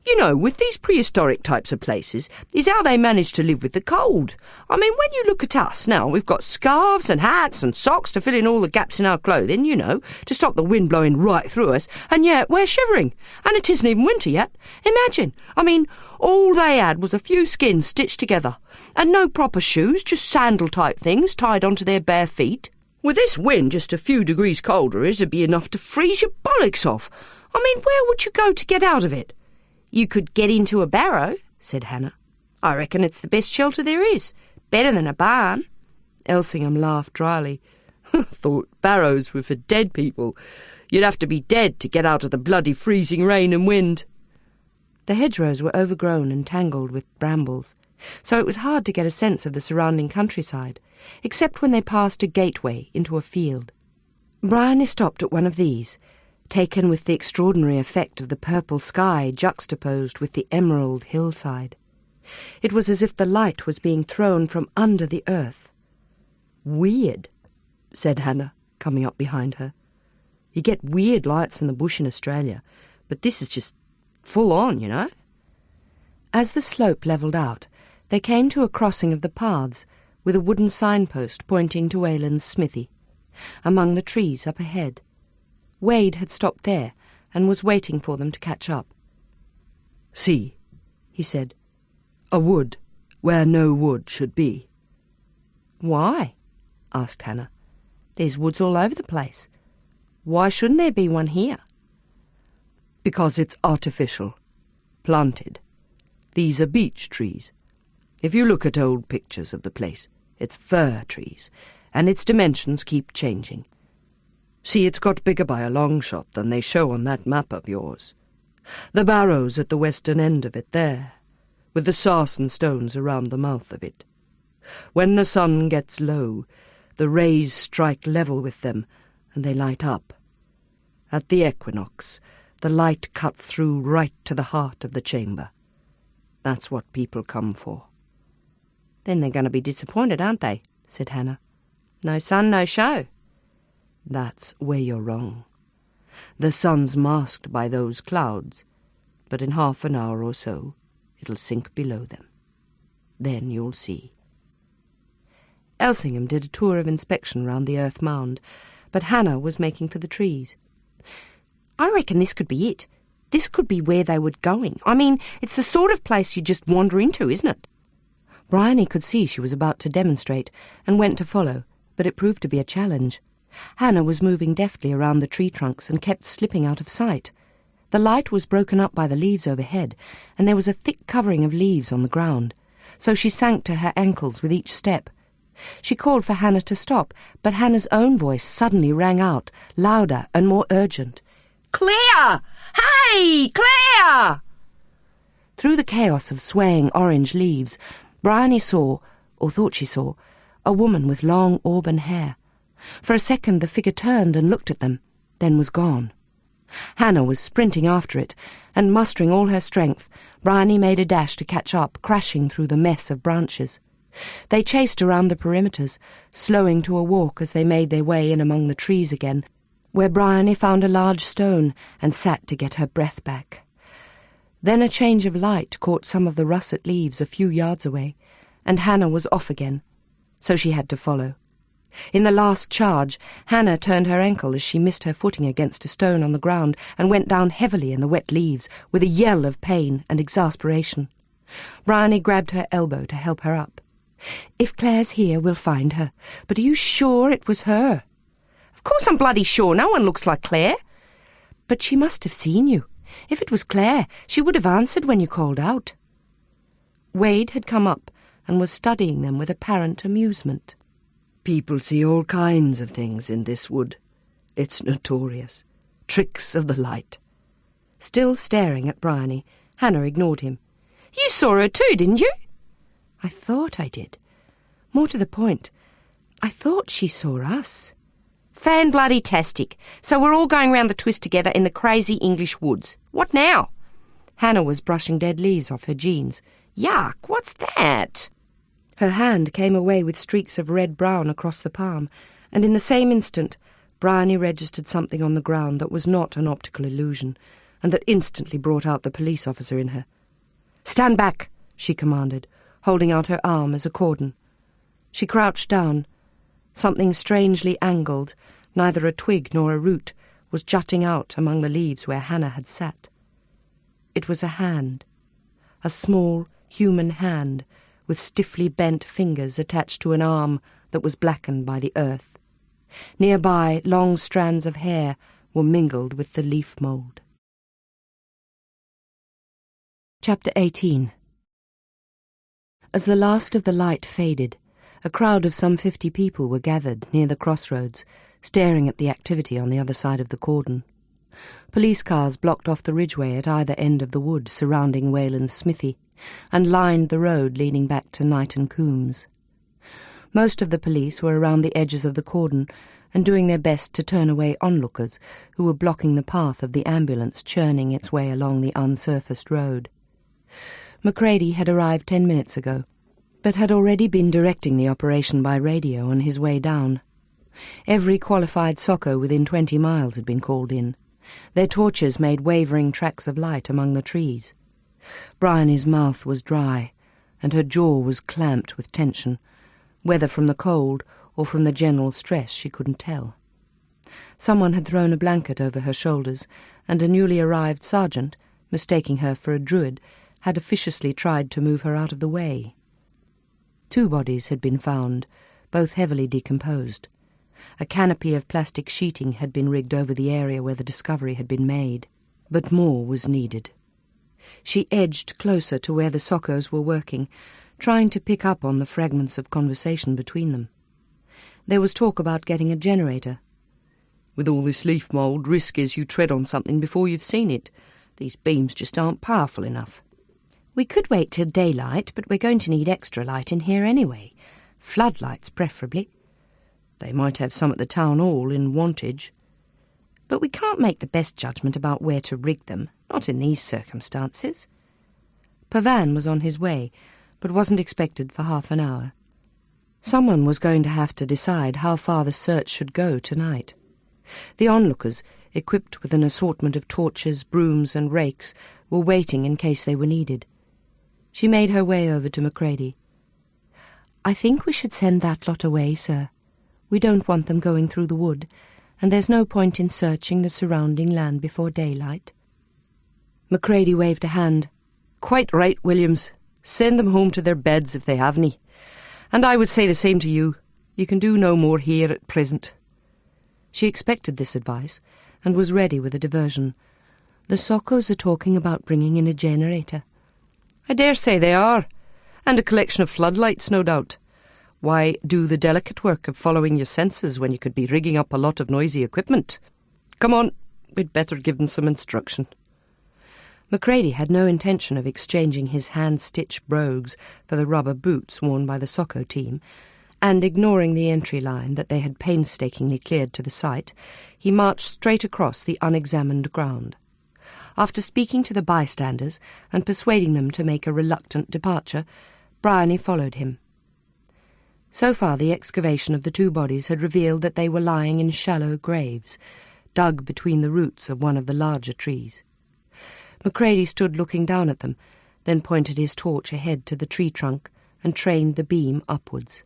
you know, with these prehistoric types of places, is how they manage to live with the cold. I mean, when you look at us now, we've got scarves and hats and socks to fill in all the gaps in our clothing, you know, to stop the wind blowing right through us, and yet we're shivering, and it isn't even winter yet. Imagine, I mean, all they had was a few skins stitched together, and no proper shoes, just sandal-type things tied onto their bare feet. With this wind just a few degrees colder, it'd be enough to freeze your bollocks off. I mean, where would you go to get out of it?" "You could get into a barrow," said Hannah. "I reckon it's the best shelter there is. Better than a barn." Elsingham laughed dryly. "Thought barrows were for dead people. You'd have to be dead to get out of the bloody freezing rain and wind." The hedgerows were overgrown and tangled with brambles, so it was hard to get a sense of the surrounding countryside, except when they passed a gateway into a field. Bryony stopped at one of these, taken with the extraordinary effect of the purple sky juxtaposed with the emerald hillside. It was as if the light was being thrown from under the earth. "Weird," said Hannah, coming up behind her. "You get weird lights in the bush in Australia, but this is just full on, you know." As the slope levelled out, they came to a crossing of the paths, with a wooden signpost pointing to Wayland's smithy, among the trees up ahead. Wade had stopped there and was waiting for them to catch up. "See," he said, "a wood where no wood should be." "Why?" asked Hannah. "There's woods all over the place. Why shouldn't there be one here?" "Because it's artificial. Planted. These are beech trees. If you look at old pictures of the place, it's fir trees, and its dimensions keep changing. See, it's got bigger by a long shot than they show on that map of yours. The barrow's at the western end of it there, with the sarsen stones around the mouth of it. When the sun gets low, the rays strike level with them, and they light up. At the equinox, the light cuts through right to the heart of the chamber. That's what people come for." "Then they're going to be disappointed, aren't they?" said Hannah. "No sun, no show." "That's where you're wrong. The sun's masked by those clouds, but in half an hour or so it'll sink below them. Then you'll see." Elsingham did a tour of inspection round the earth mound, but Hannah was making for the trees. "I reckon this could be it. This could be where they were going. I mean, it's the sort of place you just wander into, isn't it?" Bryony could see she was about to demonstrate, and went to follow, but it proved to be a challenge. Hannah was moving deftly around the tree trunks and kept slipping out of sight. The light was broken up by the leaves overhead, and there was a thick covering of leaves on the ground, so she sank to her ankles with each step. She called for Hannah to stop, but Hannah's own voice suddenly rang out, louder and more urgent. "Claire! Hey, Claire!" Through the chaos of swaying orange leaves, Bryony saw, or thought she saw, a woman with long auburn hair. For a second the figure turned and looked at them, then was gone. Hannah was sprinting after it, and mustering all her strength, Bryony made a dash to catch up, crashing through the mess of branches. They chased around the perimeters, slowing to a walk as they made their way in among the trees again, where Bryony found a large stone and sat to get her breath back. Then a change of light caught some of the russet leaves a few yards away, and Hannah was off again, so she had to follow. In the last charge, Hannah turned her ankle as she missed her footing against a stone on the ground and went down heavily in the wet leaves with a yell of pain and exasperation. Bryony grabbed her elbow to help her up. "If Claire's here, we'll find her. But are you sure it was her?" "Of course I'm bloody sure. No one looks like Claire." "But she must have seen you. If it was Claire, she would have answered when you called out." Wade had come up and was studying them with apparent amusement. "People see all kinds of things in this wood. It's notorious. Tricks of the light." Still staring at Bryony, Hannah ignored him. "You saw her too, didn't you?" "I thought I did. More to the point, I thought she saw us." "Fan-bloody-tastic. So we're all going round the twist together in the crazy English woods. What now?" Hannah was brushing dead leaves off her jeans. "Yuck, what's that?" Her hand came away with streaks of red-brown across the palm, and in the same instant Bryony registered something on the ground that was not an optical illusion, and that instantly brought out the police officer in her. "Stand back," she commanded, holding out her arm as a cordon. She crouched down. Something strangely angled, neither a twig nor a root, was jutting out among the leaves where Hannah had sat. It was a hand, a small human hand, with stiffly bent fingers attached to an arm that was blackened by the earth. Nearby, long strands of hair were mingled with the leaf mould. Chapter 18. As the last of the light faded, a crowd of some 50 people were gathered near the crossroads, staring at the activity on the other side of the cordon. Police cars blocked off the ridgeway at either end of the wood surrounding Wayland's smithy, and lined the road leading back to Knight and Coombs. Most of the police were around the edges of the cordon and doing their best to turn away onlookers who were blocking the path of the ambulance churning its way along the unsurfaced road. Macready had arrived 10 minutes ago, but had already been directing the operation by radio on his way down. Every qualified socco within 20 miles had been called in. Their torches made wavering tracks of light among the trees. Bryony's mouth was dry, and her jaw was clamped with tension, whether from the cold or from the general stress she couldn't tell. Someone had thrown a blanket over her shoulders, and a newly arrived sergeant, mistaking her for a druid, had officiously tried to move her out of the way. 2 bodies had been found, both heavily decomposed. A canopy of plastic sheeting had been rigged over the area where the discovery had been made, but more was needed. She edged closer to where the soccos were working, trying to pick up on the fragments of conversation between them. There was talk about getting a generator. With all this leaf mould, risk is you tread on something before you've seen it. These beams just aren't powerful enough. We could wait till daylight, but we're going to need extra light in here anyway. Floodlights, preferably. They might have some at the town hall in Wantage. But we can't make the best judgment about where to rig them, not in these circumstances. Pavan was on his way, but wasn't expected for half an hour. Someone was going to have to decide how far the search should go tonight. The onlookers, equipped with an assortment of torches, brooms and rakes, were waiting in case they were needed. She made her way over to Macready. "I think we should send that lot away, sir. We don't want them going through the wood, and there's no point in searching the surrounding land before daylight." Macready waved a hand. "Quite right, Williams. Send them home to their beds if they have any. And I would say the same to you. You can do no more here at present." She expected this advice, and was ready with a diversion. "The soccos are talking about bringing in a generator." "I dare say they are. And a collection of floodlights, no doubt. Why do the delicate work of following your senses when you could be rigging up a lot of noisy equipment? Come on, we'd better give them some instruction." Macready had no intention of exchanging his hand-stitched brogues for the rubber boots worn by the socco team, and ignoring the entry line that they had painstakingly cleared to the site, he marched straight across the unexamined ground. After speaking to the bystanders and persuading them to make a reluctant departure, Bryony followed him. So far the excavation of the 2 bodies had revealed that they were lying in shallow graves, dug between the roots of one of the larger trees. Macready stood looking down at them, then pointed his torch ahead to the tree trunk and trained the beam upwards.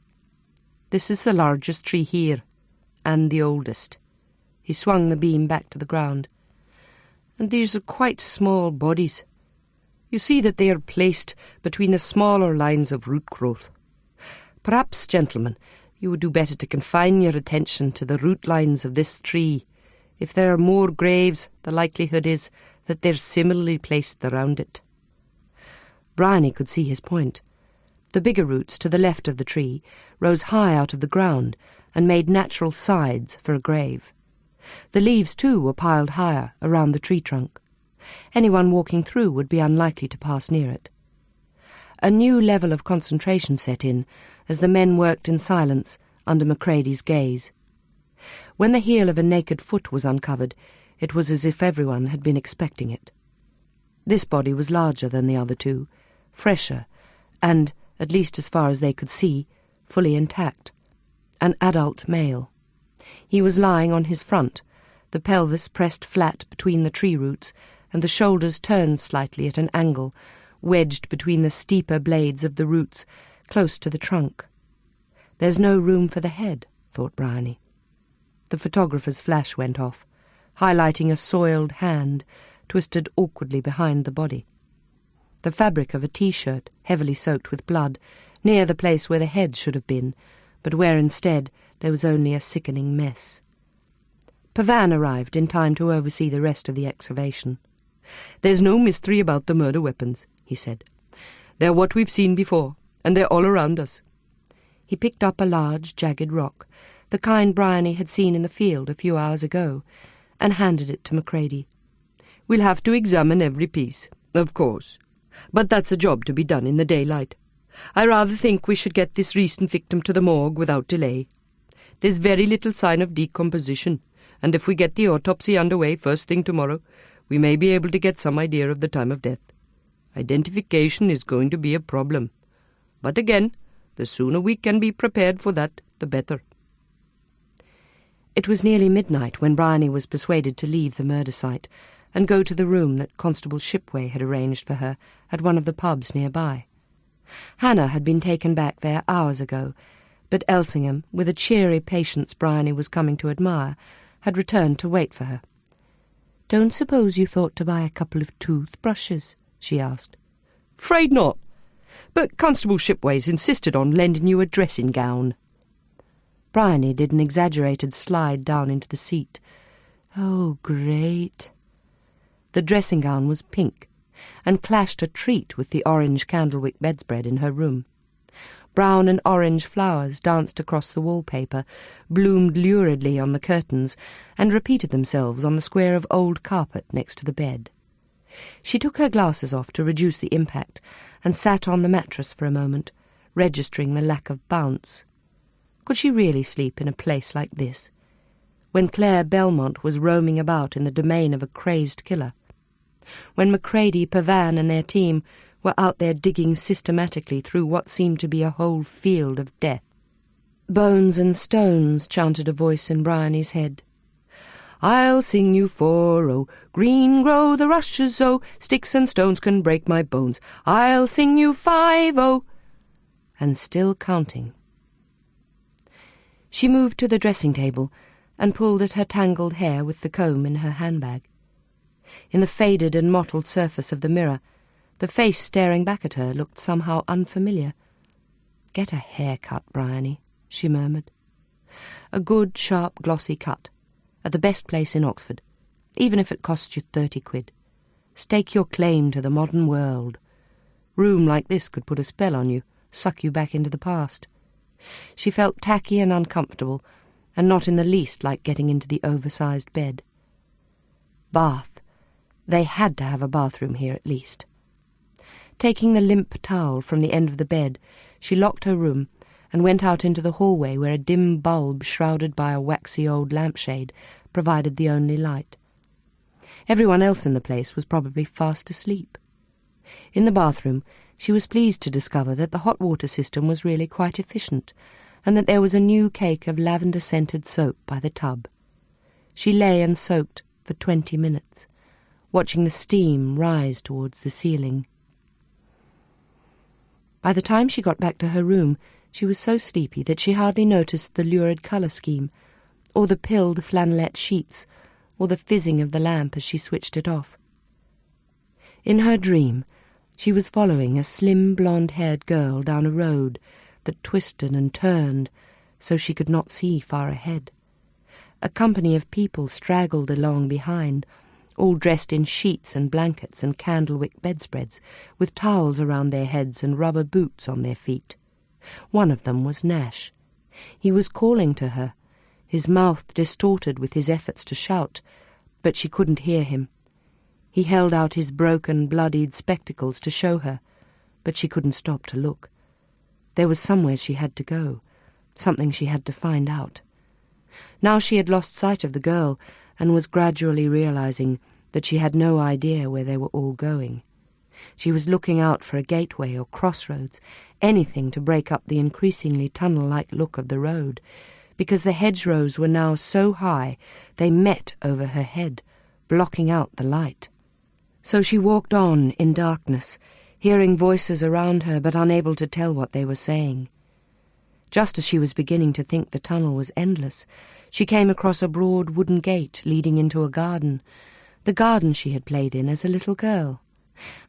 "This is the largest tree here, and the oldest." He swung the beam back to the ground. "And these are quite small bodies. You see that they are placed between the smaller lines of root growth. Perhaps, gentlemen, you would do better to confine your attention to the root lines of this tree. If there are more graves, the likelihood is that they're similarly placed around it." Bryony could see his point. The bigger roots to the left of the tree rose high out of the ground and made natural sides for a grave. The leaves, too, were piled higher around the tree trunk. Anyone walking through would be unlikely to pass near it. A new level of concentration set in as the men worked in silence under Macready's gaze. When the heel of a naked foot was uncovered, it was as if everyone had been expecting it. This body was larger than the other 2, fresher, and, at least as far as they could see, fully intact. An adult male. He was lying on his front, the pelvis pressed flat between the tree roots, and the shoulders turned slightly at an angle, wedged between the steeper blades of the roots, close to the trunk. "There's no room for the head," thought Bryony. The photographer's flash went off, highlighting a soiled hand twisted awkwardly behind the body. The fabric of a T-shirt, heavily soaked with blood, near the place where the head should have been, but where instead there was only a sickening mess. Pavan arrived in time to oversee the rest of the excavation. "There's no mystery about the murder weapons," he said. "They're what we've seen before, and they're all around us." He picked up a large, jagged rock, the kind Bryony had seen in the field a few hours ago, and handed it to Macready. "We'll have to examine every piece, of course, but that's a job to be done in the daylight. I rather think we should get this recent victim to the morgue without delay. There's very little sign of decomposition, and if we get the autopsy underway first thing tomorrow, we may be able to get some idea of the time of death. Identification is going to be a problem. But again, the sooner we can be prepared for that, the better." It was nearly midnight when Bryony was persuaded to leave the murder site and go to the room that Constable Shipway had arranged for her at one of the pubs nearby. Hannah had been taken back there hours ago, but Elsingham, with a cheery patience Bryony was coming to admire, had returned to wait for her. "Don't suppose you thought to buy a couple of toothbrushes?" she asked. "'Fraid not. But Constable Shipway's insisted on lending you a dressing gown." Bryony did an exaggerated slide down into the seat. "Oh, great." The dressing gown was pink, and clashed a treat with the orange candlewick bedspread in her room. Brown and orange flowers danced across the wallpaper, bloomed luridly on the curtains, and repeated themselves on the square of old carpet next to the bed. She took her glasses off to reduce the impact, and sat on the mattress for a moment, registering the lack of bounce. Could she really sleep in a place like this, when Claire Belmont was roaming about in the domain of a crazed killer? When Macready, Pavan and their team were out there digging systematically through what seemed to be a whole field of death? "Bones and stones," chanted a voice in Bryony's head. "I'll sing you 4-0, green grow the rushes, oh, sticks and stones can break my bones. I'll sing you 5-0, and still counting. She moved to the dressing table and pulled at her tangled hair with the comb in her handbag. In the faded and mottled surface of the mirror, the face staring back at her looked somehow unfamiliar. "Get a haircut, Bryony," she murmured. "A good, sharp, glossy cut, at the best place in Oxford, even if it costs you 30 quid. Stake your claim to the modern world. Room like this could put a spell on you, suck you back into the past." She felt tacky and uncomfortable, and not in the least like getting into the oversized bed. Bath. They had to have a bathroom here at least. Taking the limp towel from the end of the bed, she locked her room and went out into the hallway where a dim bulb shrouded by a waxy old lampshade provided the only light. Everyone else in the place was probably fast asleep. In the bathroom, she was pleased to discover that the hot water system was really quite efficient, and that there was a new cake of lavender-scented soap by the tub. She lay and soaked for 20 minutes, watching the steam rise towards the ceiling. By the time she got back to her room, she was so sleepy that she hardly noticed the lurid colour scheme, or the pilled flannelette sheets, or the fizzing of the lamp as she switched it off. In her dream, she was following a slim blonde-haired girl down a road that twisted and turned so she could not see far ahead. A company of people straggled along behind, all dressed in sheets and blankets and candlewick bedspreads, with towels around their heads and rubber boots on their feet. One of them was Nash. He was calling to her, his mouth distorted with his efforts to shout, but she couldn't hear him. He held out his broken, bloodied spectacles to show her, but she couldn't stop to look. There was somewhere she had to go, something she had to find out. Now she had lost sight of the girl and was gradually realizing that she had no idea where they were all going. She was looking out for a gateway or crossroads, anything to break up the increasingly tunnel-like look of the road, because the hedgerows were now so high they met over her head, blocking out the light. So she walked on in darkness, hearing voices around her but unable to tell what they were saying. Just as she was beginning to think the tunnel was endless, she came across a broad wooden gate leading into a garden, the garden she had played in as a little girl.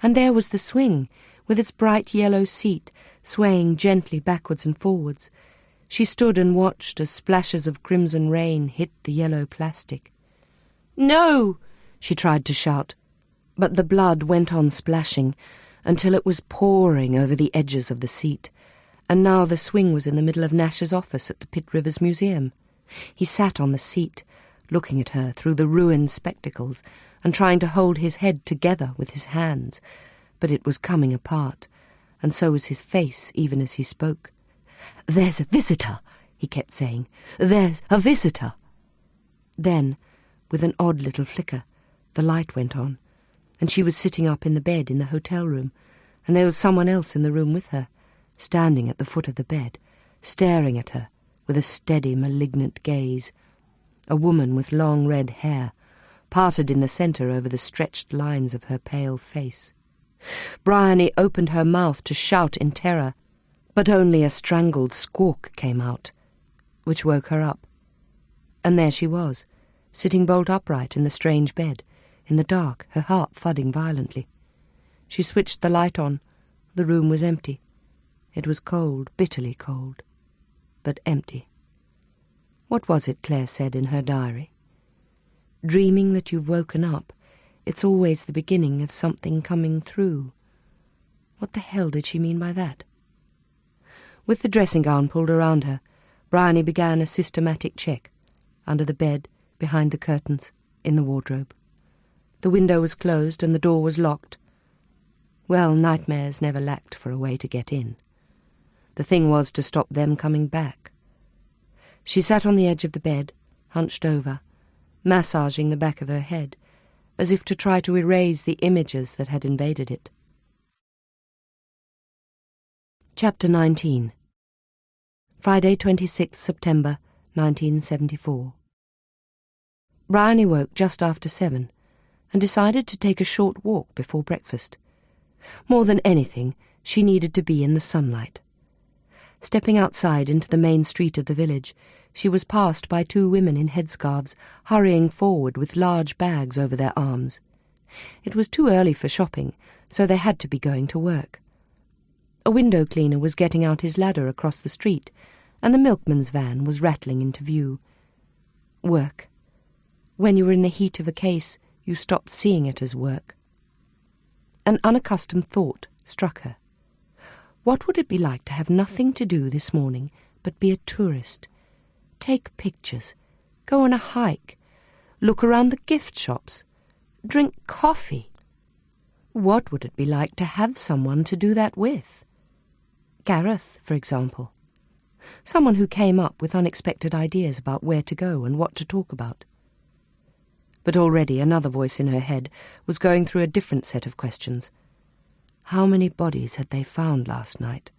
And there was the swing, with its bright yellow seat, swaying gently backwards and forwards. She stood and watched as splashes of crimson rain hit the yellow plastic. "No!" she tried to shout, but the blood went on splashing until it was pouring over the edges of the seat, and now the swing was in the middle of Nash's office at the Pitt Rivers Museum. He sat on the seat, looking at her through the ruined spectacles and trying to hold his head together with his hands, but it was coming apart, and so was his face even as he spoke. "There's a visitor," he kept saying. "There's a visitor." Then, with an odd little flicker, the light went on, and she was sitting up in the bed in the hotel room, and there was someone else in the room with her, standing at the foot of the bed, staring at her with a steady, malignant gaze. A woman with long red hair, parted in the centre over the stretched lines of her pale face. Bryony opened her mouth to shout in terror, but only a strangled squawk came out, which woke her up. And there she was, sitting bolt upright in the strange bed, in the dark, her heart thudding violently. She switched the light on. The room was empty. It was cold, bitterly cold, but empty. What was it Claire said in her diary? Dreaming that you've woken up, it's always the beginning of something coming through. What the hell did she mean by that? With the dressing-gown pulled around her, Bryony began a systematic check, under the bed, behind the curtains, in the wardrobe. The window was closed and the door was locked. Well, nightmares never lacked for a way to get in. The thing was to stop them coming back. She sat on the edge of the bed, hunched over, massaging the back of her head, as if to try to erase the images that had invaded it. Chapter 19. Friday, 26th September, 1974. Bryony woke just after 7 and decided to take a short walk before breakfast. More than anything, she needed to be in the sunlight. Stepping outside into the main street of the village, she was passed by 2 women in headscarves, hurrying forward with large bags over their arms. It was too early for shopping, so they had to be going to work. A window cleaner was getting out his ladder across the street, and the milkman's van was rattling into view. Work. When you were in the heat of a case, you stopped seeing it as work. An unaccustomed thought struck her. What would it be like to have nothing to do this morning but be a tourist? Take pictures, go on a hike, look around the gift shops, drink coffee. What would it be like to have someone to do that with? Gareth, for example. Someone who came up with unexpected ideas about where to go and what to talk about. But already another voice in her head was going through a different set of questions. How many bodies had they found last night?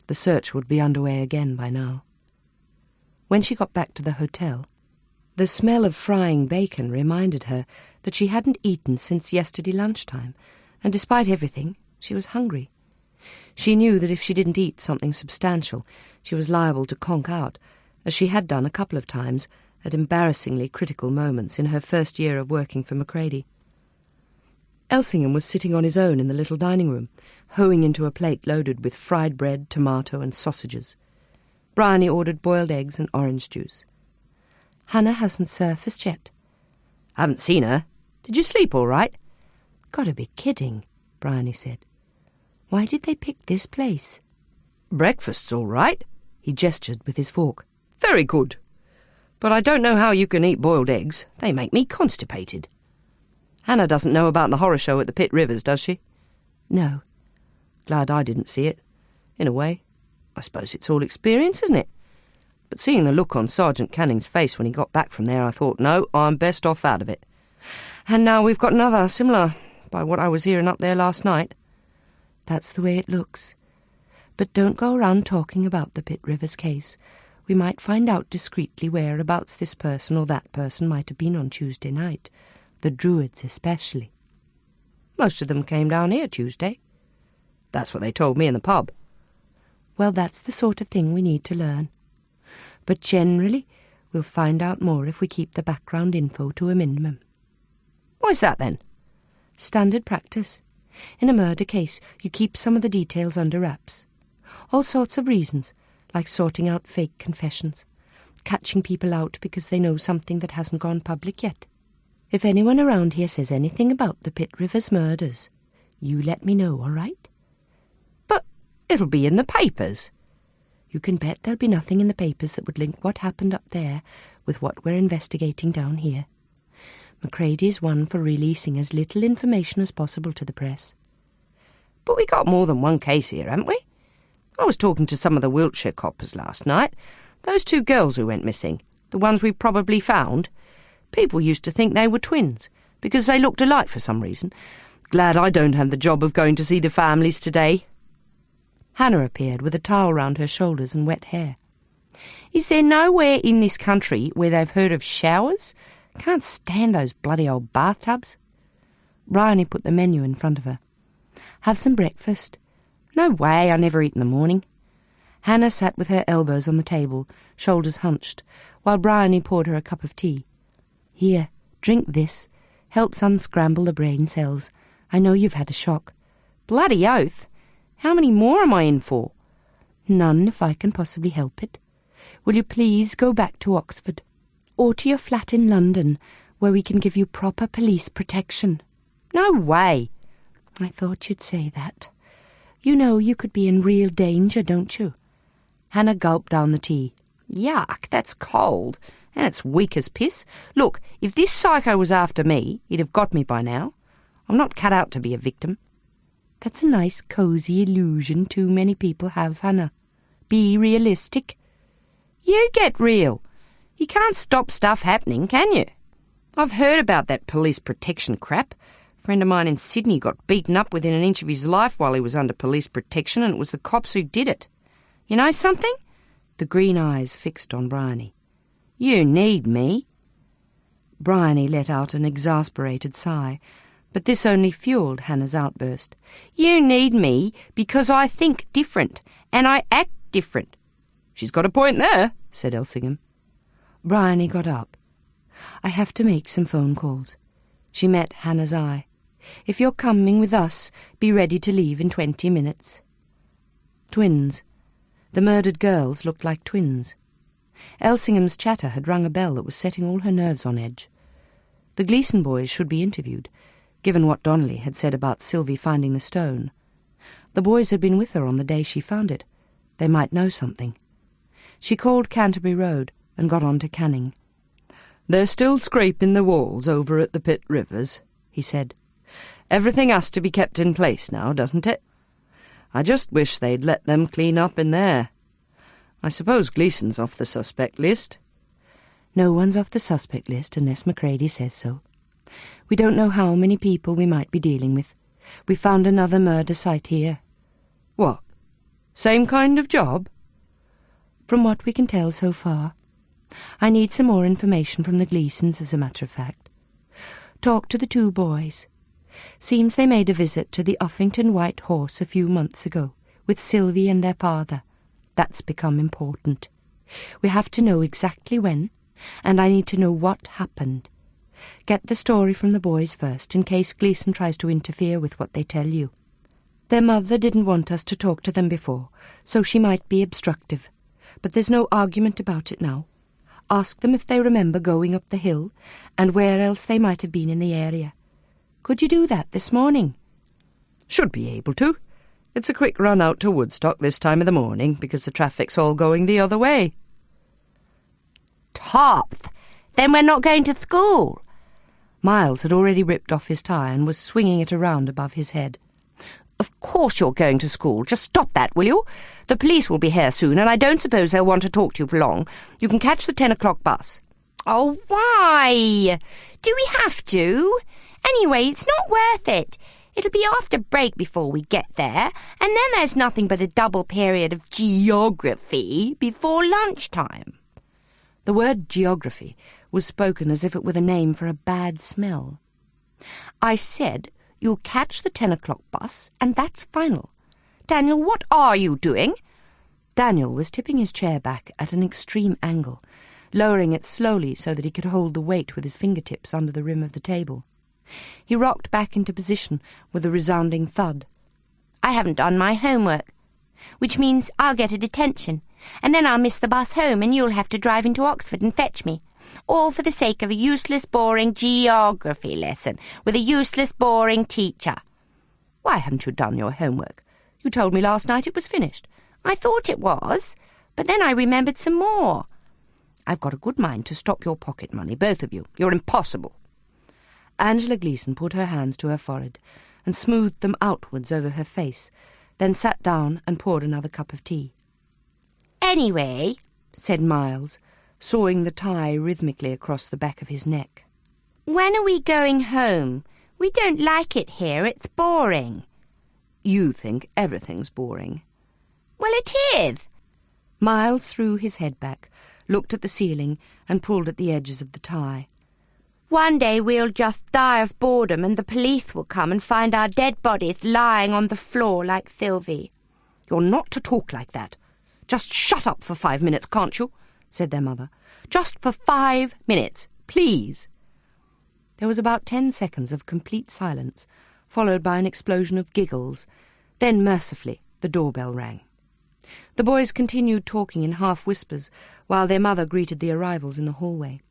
The search would be underway again by now. When she got back to the hotel, the smell of frying bacon reminded her that she hadn't eaten since yesterday lunchtime, and despite everything, she was hungry. She knew that if she didn't eat something substantial, she was liable to conk out, as she had done a couple of times at embarrassingly critical moments in her first year of working for Macready. Elsingham was sitting on his own in the little dining room, hoeing into a plate loaded with fried bread, tomato and sausages. Bryony ordered boiled eggs and orange juice. "Hannah hasn't surfaced yet." "Haven't seen her. Did you sleep all right?" "Gotta be kidding," Bryony said. "Why did they pick this place?" "Breakfast's all right," he gestured with his fork. "Very good. But I don't know how you can eat boiled eggs. They make me constipated." "Hannah doesn't know about the horror show at the Pitt Rivers, does she?" "No." "Glad I didn't see it. In a way. I suppose it's all experience, isn't it? But seeing the look on Sergeant Canning's face when he got back from there, I thought, no, I'm best off out of it. And now we've got another similar, by what I was hearing up there last night." "That's the way it looks. But don't go around talking about the Pitt Rivers case. We might find out discreetly whereabouts this person or that person might have been on Tuesday night. The Druids especially." "Most of them came down here Tuesday." "That's what they told me in the pub." "Well, that's the sort of thing we need to learn. But generally, we'll find out more if we keep the background info to a minimum." "Why's that, then?" "Standard practice. In a murder case, you keep some of the details under wraps. All sorts of reasons, like sorting out fake confessions, catching people out because they know something that hasn't gone public yet. If anyone around here says anything about the Pitt Rivers murders, you let me know, all right? But it'll be in the papers. You can bet there'll be nothing in the papers that would link what happened up there with what we're investigating down here. Macready's one for releasing as little information as possible to the press. But we got more than one case here, haven't we? I was talking to some of the Wiltshire coppers last night. Those 2 girls who went missing, the ones we probably found. People used to think they were twins, because they looked alike for some reason. Glad I don't have the job of going to see the families today. Hannah appeared with a towel round her shoulders and wet hair. Is there nowhere in this country where they've heard of showers? Can't stand those bloody old bathtubs. Bryony put the menu in front of her. Have some breakfast. No way, I never eat in the morning. Hannah sat with her elbows on the table, shoulders hunched, while Bryony poured her a cup of tea. Here, drink this. Helps unscramble the brain cells. I know you've had a shock. Bloody oath. How many more am I in for? None, if I can possibly help it. Will you please go back to Oxford? Or to your flat in London, where we can give you proper police protection? No way. I thought you'd say that. You know you could be in real danger, don't you? Hannah gulped down the tea. Yuck, that's cold, and it's weak as piss. Look, if this psycho was after me, he'd have got me by now. I'm not cut out to be a victim. That's a nice, cosy illusion too many people have, Hannah. Be realistic. You get real. You can't stop stuff happening, can you? I've heard about that police protection crap. A friend of mine in Sydney got beaten up within an inch of his life while he was under police protection, and it was the cops who did it. You know something? The green eyes fixed on Bryony. You need me. Bryony let out an exasperated sigh, but this only fueled Hannah's outburst. You need me because I think different, and I act different. She's got a point there, said Elsingham. Bryony got up. I have to make some phone calls. She met Hannah's eye. If you're coming with us, be ready to leave in 20 minutes. Twins. The murdered girls looked like twins. Elsingham's chatter had rung a bell that was setting all her nerves on edge. The Gleeson boys should be interviewed, given what Donnelly had said about Sylvie finding the stone. The boys had been with her on the day she found it. They might know something. She called Canterbury Road and got on to Canning. They're still scraping the walls over at the Pitt Rivers, he said. Everything has to be kept in place now, doesn't it? I just wish they'd let them clean up in there. I suppose Gleeson's off the suspect list. No one's off the suspect list unless Macready says so. We don't know how many people we might be dealing with. We found another murder site here. What? Same kind of job? From what we can tell so far. I need some more information from the Gleesons, as a matter of fact. Talk to the 2 boys. Seems they made a visit to the Uffington White Horse a few months ago, with Sylvie and their father. That's become important. We have to know exactly when, and I need to know what happened. Get the story from the boys first, in case Gleeson tries to interfere with what they tell you. Their mother didn't want us to talk to them before, so she might be obstructive. But there's no argument about it now. Ask them if they remember going up the hill, and where else they might have been in the area. Could you do that this morning? Should be able to. It's a quick run out to Woodstock this time of the morning, because the traffic's all going the other way. Tops! Then we're not going to school. Miles had already ripped off his tie and was swinging it around above his head. Of course you're going to school. Just stop that, will you? The police will be here soon, and I don't suppose they'll want to talk to you for long. You can catch the 10 o'clock bus. Oh, why? Do we have to? Anyway, it's not worth it. It'll be after break before we get there, and then there's nothing but a double period of geography before lunchtime. The word geography was spoken as if it were the name for a bad smell. I said you'll catch the 10 o'clock bus, and that's final. Daniel, what are you doing? Daniel was tipping his chair back at an extreme angle, lowering it slowly so that he could hold the weight with his fingertips under the rim of the table. He rocked back into position with a resounding thud. I haven't done my homework. which means I'll get a detention, and then I'll miss the bus home and you'll have to drive into Oxford and fetch me. All for the sake of a useless, boring geography lesson with a useless, boring teacher. Why haven't you done your homework? You told me last night it was finished. I thought it was, but then I remembered some more. I've got a good mind to stop your pocket money, both of you. You're impossible. Angela Gleason put her hands to her forehead and smoothed them outwards over her face, then sat down and poured another cup of tea. Anyway, said Miles, sawing the tie rhythmically across the back of his neck. When are we going home? We don't like it here. It's boring. You think everything's boring. Well, it is. Miles threw his head back, looked at the ceiling, and pulled at the edges of the tie. One day we'll just die of boredom and the police will come and find our dead bodies lying on the floor like Sylvie. You're not to talk like that. Just shut up for 5 minutes, can't you? Said their mother. Just for 5 minutes, please. There was about 10 seconds of complete silence, followed by an explosion of giggles. Then, mercifully, the doorbell rang. The boys continued talking in half-whispers while their mother greeted the arrivals in the hallway.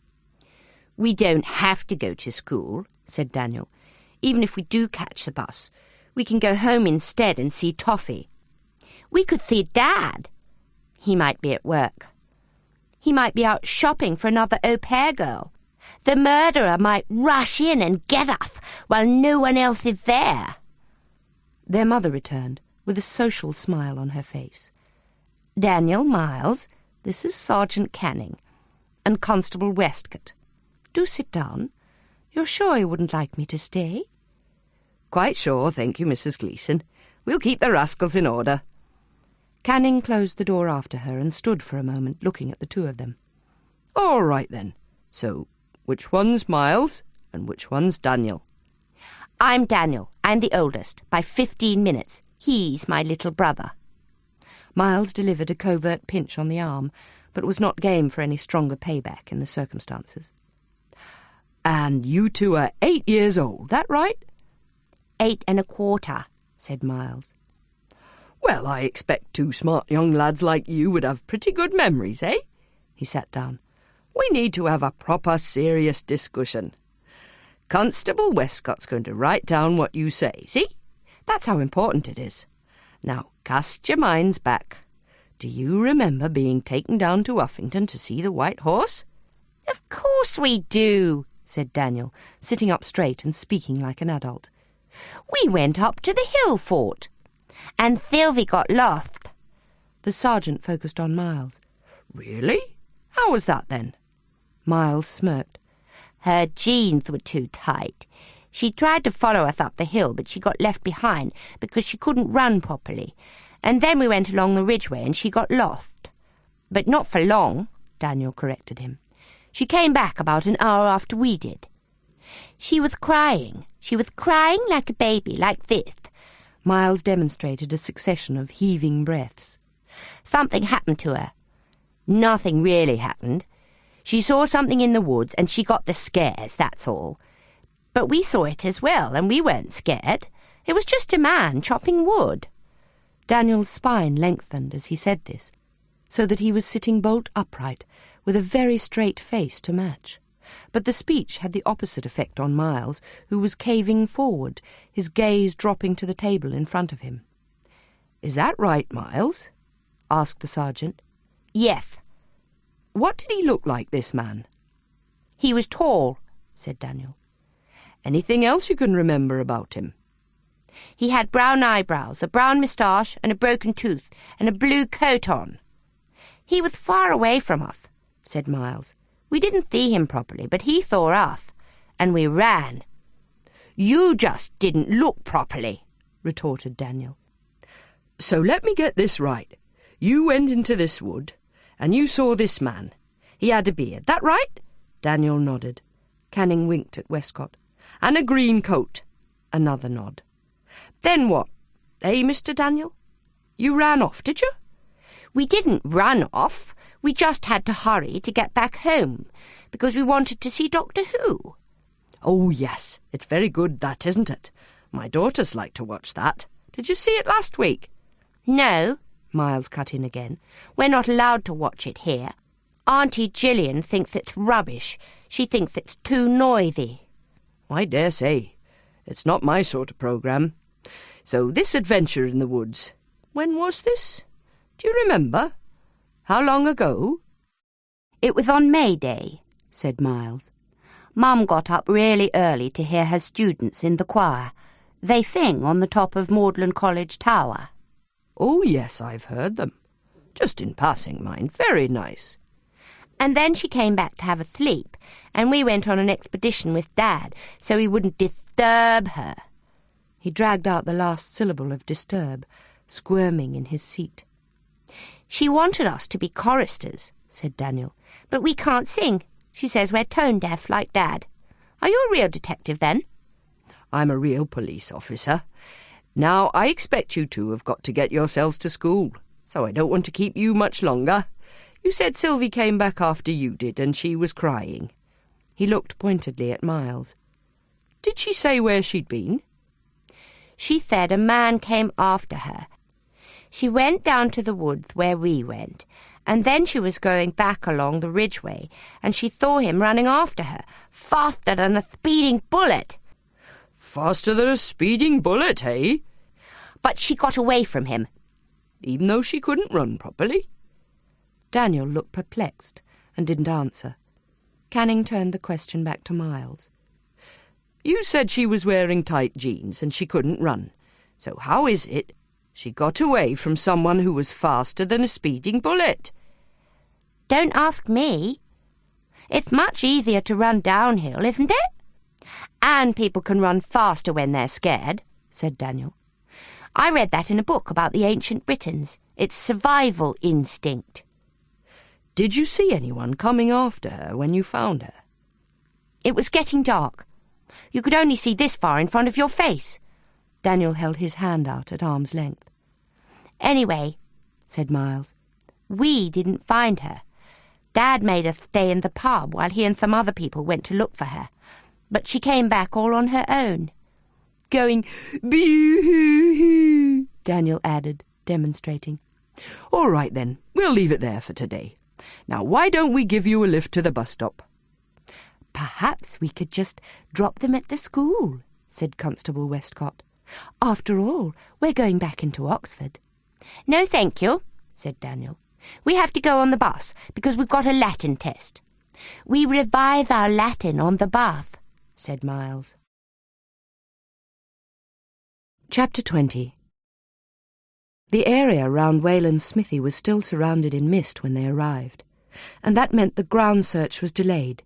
We don't have to go to school, said Daniel. Even if we do catch the bus, we can go home instead and see Toffee. We could see Dad. He might be at work. He might be out shopping for another au pair girl. The murderer might rush in and get us while no one else is there. Their mother returned with a social smile on her face. Daniel, Miles, this is Sergeant Canning and Constable Westcott. Do sit down. You're sure you wouldn't like me to stay? Quite sure, thank you, Mrs. Gleason. We'll keep the rascals in order. Canning closed the door after her and stood for a moment looking at the two of them. All right, then. So, which one's Miles and which one's Daniel? I'm Daniel. I'm the oldest, by 15 minutes. He's my little brother. Miles delivered a covert pinch on the arm, but was not game for any stronger payback in the circumstances. And you two are 8 years old, that right? 8 1/4, said Miles. Well, I expect two smart young lads like you would have pretty good memories, eh? He sat down. We need to have a proper serious discussion. Constable Westcott's going to write down what you say, see? That's how important it is. Now, cast your minds back. Do you remember being taken down to Uffington to see the White Horse? Of course we do, said Daniel, sitting up straight and speaking like an adult. We went up to the hill fort, and Sylvie got lost. The sergeant focused on Miles. Really? How was that then? Miles smirked. Her jeans were too tight. She tried to follow us up the hill, but she got left behind because she couldn't run properly. And then we went along the ridgeway and she got lost. But not for long, Daniel corrected him. She came back about an hour after we did. She was crying. She was crying like a baby, like this. Miles demonstrated a succession of heaving breaths. Something happened to her. Nothing really happened. She saw something in the woods and she got the scares, that's all. But we saw it as well, and we weren't scared. It was just a man chopping wood. Daniel's spine lengthened as he said this, so that he was sitting bolt upright, with a very straight face to match. But the speech had the opposite effect on Miles, who was caving forward, his gaze dropping to the table in front of him. "Is that right, Miles?" asked the sergeant. "Yes." "What did he look like, this man?" "He was tall," said Daniel. "Anything else you can remember about him?" "He had brown eyebrows, a brown moustache, and a broken tooth, and a blue coat on." "He was far away from us," said Miles. "We didn't see him properly, but he saw us, and we ran." "You just didn't look properly," retorted Daniel. "So let me get this right. You went into this wood, and you saw this man. He had a beard, that right?" Daniel nodded. Canning winked at Westcott. "And a green coat." Another nod. "Then what? Eh, Mr. Daniel? You ran off, did you?" "We didn't run off. We just had to hurry to get back home, because we wanted to see Doctor Who." "Oh, yes. It's very good, that, isn't it? My daughters like to watch that. Did you see it last week?" "No. Miles cut in again. "We're not allowed to watch it here. Auntie Gillian thinks it's rubbish. She thinks it's too noisy." "I dare say. It's not my sort of programme. So this adventure in the woods, when was this? Do you remember? How long ago?" "It was on May Day," said Miles. "Mum got up really early to hear her students in the choir. They sing on the top of Magdalen College Tower." "Oh, yes, I've heard them. Just in passing, mind. Very nice." "And then she came back to have a sleep, and we went on an expedition with Dad, so he wouldn't disturb her." He dragged out the last syllable of disturb, squirming in his seat. "She wanted us to be choristers," said Daniel, "but we can't sing. She says we're tone-deaf like Dad. Are you a real detective, then?" "I'm a real police officer. Now, I expect you two have got to get yourselves to school, so I don't want to keep you much longer. You said Sylvie came back after you did, and she was crying." He looked pointedly at Miles. "Did she say where she'd been?" "She said a man came after her. She went down to the woods where we went, and then she was going back along the ridgeway, and she saw him running after her, faster than a speeding bullet." "Faster than a speeding bullet, eh?" "But she got away from him." "Even though she couldn't run properly?" Daniel looked perplexed and didn't answer. Canning turned the question back to Miles. "You said she was wearing tight jeans and she couldn't run. So how is it she got away from someone who was faster than a speeding bullet?" "Don't ask me. It's much easier to run downhill, isn't it? And people can run faster when they're scared," said Daniel. "I read that in a book about the ancient Britons. It's survival instinct." "Did you see anyone coming after her when you found her?" "It was getting dark. You could only see this far in front of your face." Daniel held his hand out at arm's length. "Anyway," said Miles, "we didn't find her. Dad made us stay in the pub while he and some other people went to look for her. But she came back all on her own." "Going boo-hoo-hoo," Daniel added, demonstrating. "All right, then. We'll leave it there for today. Now, why don't we give you a lift to the bus stop?" "Perhaps we could just drop them at the school," said Constable Westcott. "After all, we're going back into Oxford." "No, thank you," said Daniel. "We have to go on the bus because we've got a Latin test." "We revise our Latin on the bus," said Miles. Chapter 20. The area round Wayland's smithy was still surrounded in mist when they arrived, and that meant the ground search was delayed.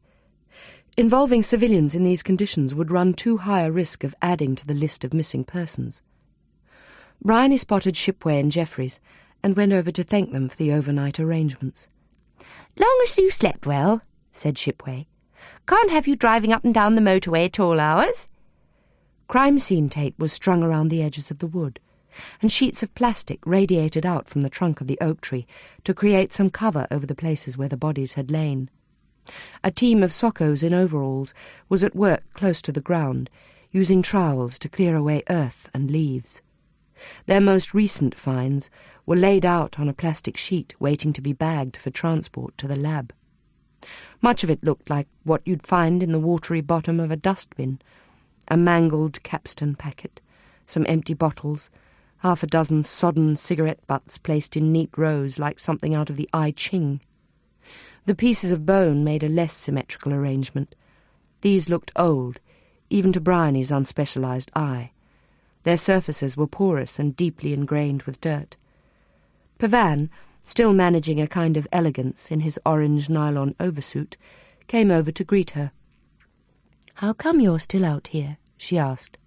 Involving civilians in these conditions would run too high a risk of adding to the list of missing persons. Bryony spotted Shipway and Jeffries and went over to thank them for the overnight arrangements. "Long as you slept well," said Shipway. "Can't have you driving up and down the motorway at all hours." Crime scene tape was strung around the edges of the wood, and sheets of plastic radiated out from the trunk of the oak tree to create some cover over the places where the bodies had lain. A team of soccos in overalls was at work close to the ground, using trowels to clear away earth and leaves. Their most recent finds were laid out on a plastic sheet waiting to be bagged for transport to the lab. Much of it looked like what you'd find in the watery bottom of a dustbin: a mangled capstan packet, some empty bottles, half a dozen sodden cigarette butts placed in neat rows like something out of the I Ching. The pieces of bone made a less symmetrical arrangement. These looked old, even to Bryony's unspecialized eye. Their surfaces were porous and deeply ingrained with dirt. Pavan, still managing a kind of elegance in his orange nylon oversuit, came over to greet her. "How come you're still out here?" she asked.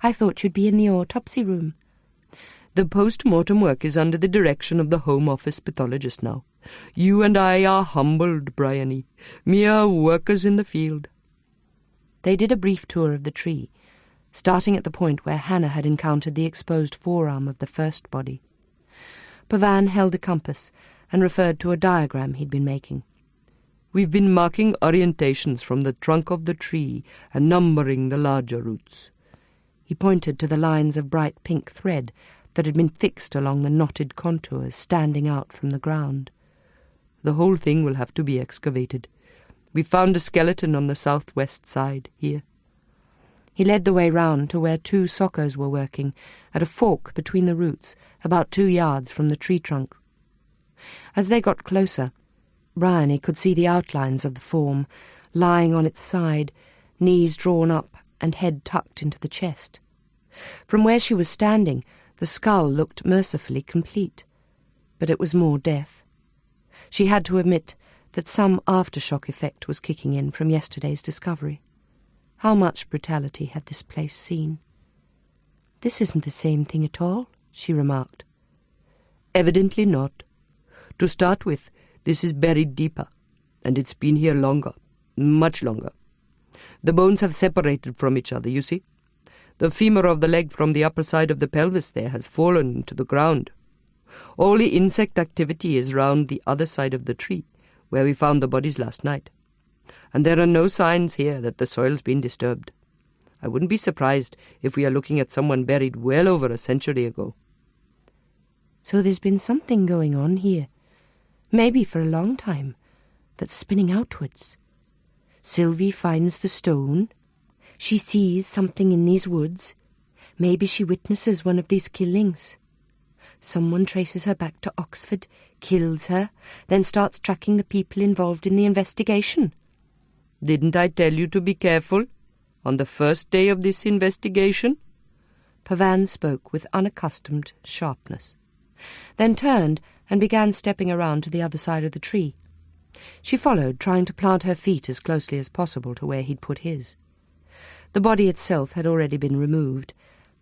"I thought you'd be in the autopsy room." "The post-mortem work is under the direction of the Home Office pathologist now. You and I are humbled, Bryony, mere workers in the field." They did a brief tour of the tree, starting at the point where Hannah had encountered the exposed forearm of the first body. Pavan held a compass and referred to a diagram he'd been making. "We've been marking orientations from the trunk of the tree and numbering the larger roots." He pointed to the lines of bright pink thread that had been fixed along the knotted contours standing out from the ground. The whole thing will have to be excavated. We found a skeleton on the southwest side, here. He led the way round to where 2 sockos were working, at a fork between the roots, about 2 yards from the tree trunk. As they got closer, Bryony could see the outlines of the form, lying on its side, knees drawn up and head tucked into the chest. From where she was standing, the skull looked mercifully complete, but it was more death. She had to admit that some aftershock effect was kicking in from yesterday's discovery. How much brutality had this place seen? "This isn't the same thing at all," she remarked. Evidently not. To start with, this is buried deeper, and it's been here longer, much longer. The bones have separated from each other, you see. The femur of the leg from the upper side of the pelvis there has fallen into the ground. All the insect activity is round the other side of the tree, where we found the bodies last night. And there are no signs here that the soil's been disturbed. I wouldn't be surprised if we are looking at someone buried well over a century ago. So there's been something going on here, maybe for a long time, that's spinning outwards. Sylvie finds the stone. She sees something in these woods. Maybe she witnesses one of these killings. Someone traces her back to Oxford, kills her, then starts tracking the people involved in the investigation. Didn't I tell you to be careful on the first day of this investigation? Pavan spoke with unaccustomed sharpness, then turned and began stepping around to the other side of the tree. She followed, trying to plant her feet as closely as possible to where he'd put his. The body itself had already been removed,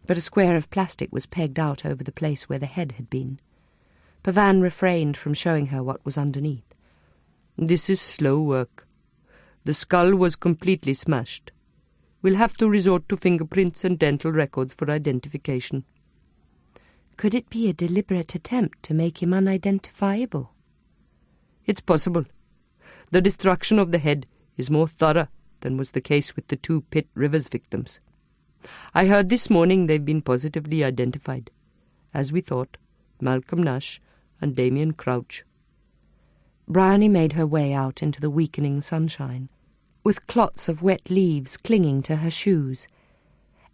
but a square of plastic was pegged out over the place where the head had been. Pavan refrained from showing her what was underneath. This is slow work. The skull was completely smashed. We'll have to resort to fingerprints and dental records for identification. Could it be a deliberate attempt to make him unidentifiable? It's possible. The destruction of the head is more thorough than was the case with the 2 Pitt Rivers victims. I heard this morning they've been positively identified. As we thought, Malcolm Nash and Damien Crouch. Bryony made her way out into the weakening sunshine, with clots of wet leaves clinging to her shoes.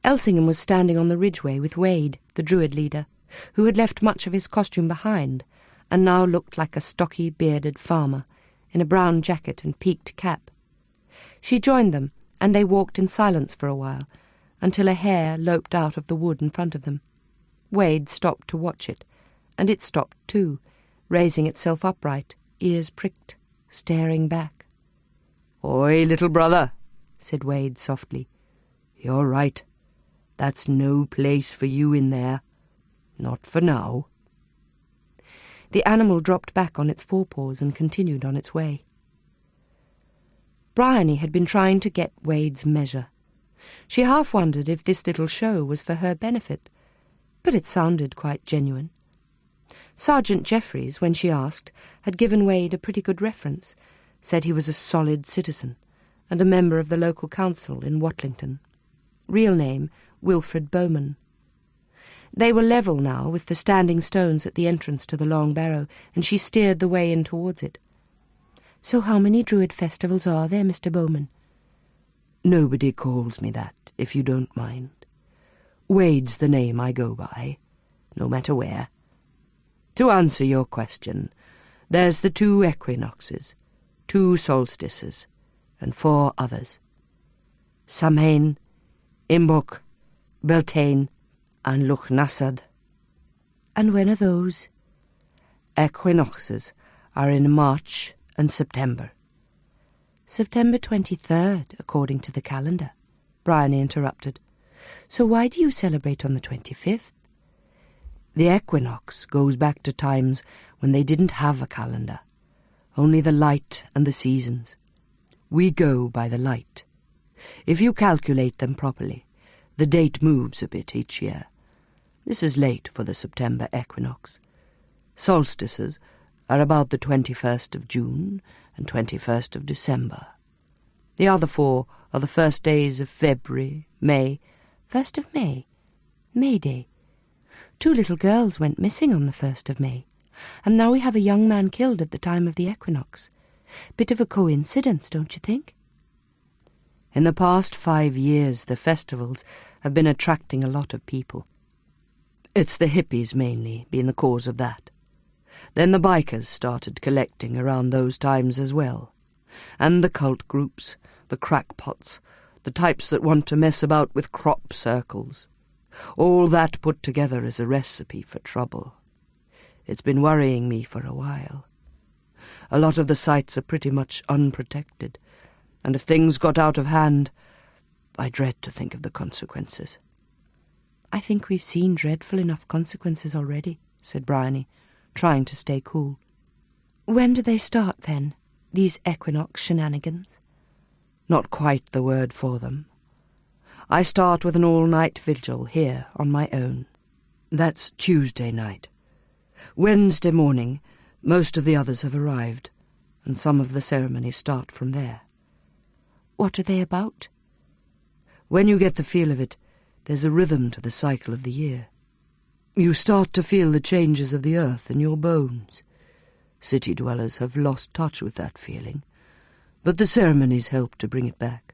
Elsingham was standing on the ridgeway with Wade, the Druid leader, who had left much of his costume behind, and now looked like a stocky, bearded farmer, in a brown jacket and peaked cap. She joined them, and they walked in silence for a while, until a hare loped out of the wood in front of them. Wade stopped to watch it, and it stopped too, raising itself upright, ears pricked, staring back. "Oi, little brother," said Wade softly. "You're right. That's no place for you in there. Not for now." The animal dropped back on its forepaws and continued on its way. Bryony had been trying to get Wade's measure. She half wondered if this little show was for her benefit, but it sounded quite genuine. Sergeant Jeffreys, when she asked, had given Wade a pretty good reference, said he was a solid citizen and a member of the local council in Watlington. Real name, Wilfred Bowman. They were level now with the standing stones at the entrance to the long barrow, and she steered the way in towards it. "So how many Druid festivals are there, Mr. Bowman?" "Nobody calls me that, if you don't mind. Wade's the name I go by, no matter where. To answer your question, there's the 2 equinoxes, 2 solstices, and 4 others. Samhain, Imbolc, Beltane, and Lughnasadh." "And when are those?" "Equinoxes are in March and September." "September 23rd, according to the calendar," Bryony interrupted. "So why do you celebrate on the 25th? The equinox goes back to times when they didn't have a calendar, only the light and the seasons. We go by the light. If you calculate them properly, the date moves a bit each year. This is late for the September equinox. Solstices are about the 21st of June and 21st of December. The other 4 are the first days of February, May. 1st of May? May Day. 2 little girls went missing on the 1st of May, and now we have a young man killed at the time of the equinox. Bit of a coincidence, don't you think? In the past 5 years, the festivals have been attracting a lot of people. It's the hippies mainly been the cause of that. Then the bikers started collecting around those times as well. And the cult groups, the crackpots, the types that want to mess about with crop circles. All that put together is a recipe for trouble. It's been worrying me for a while. A lot of the sites are pretty much unprotected, and if things got out of hand, I dread to think of the consequences. I think we've seen dreadful enough consequences already, said Bryony, trying to stay cool. When do they start, then, these equinox shenanigans? Not quite the word for them. I start with an all-night vigil here on my own. That's Tuesday night. Wednesday morning, most of the others have arrived, and some of the ceremonies start from there. What are they about? When you get the feel of it, there's a rhythm to the cycle of the year. You start to feel the changes of the earth in your bones. City dwellers have lost touch with that feeling, but the ceremonies help to bring it back.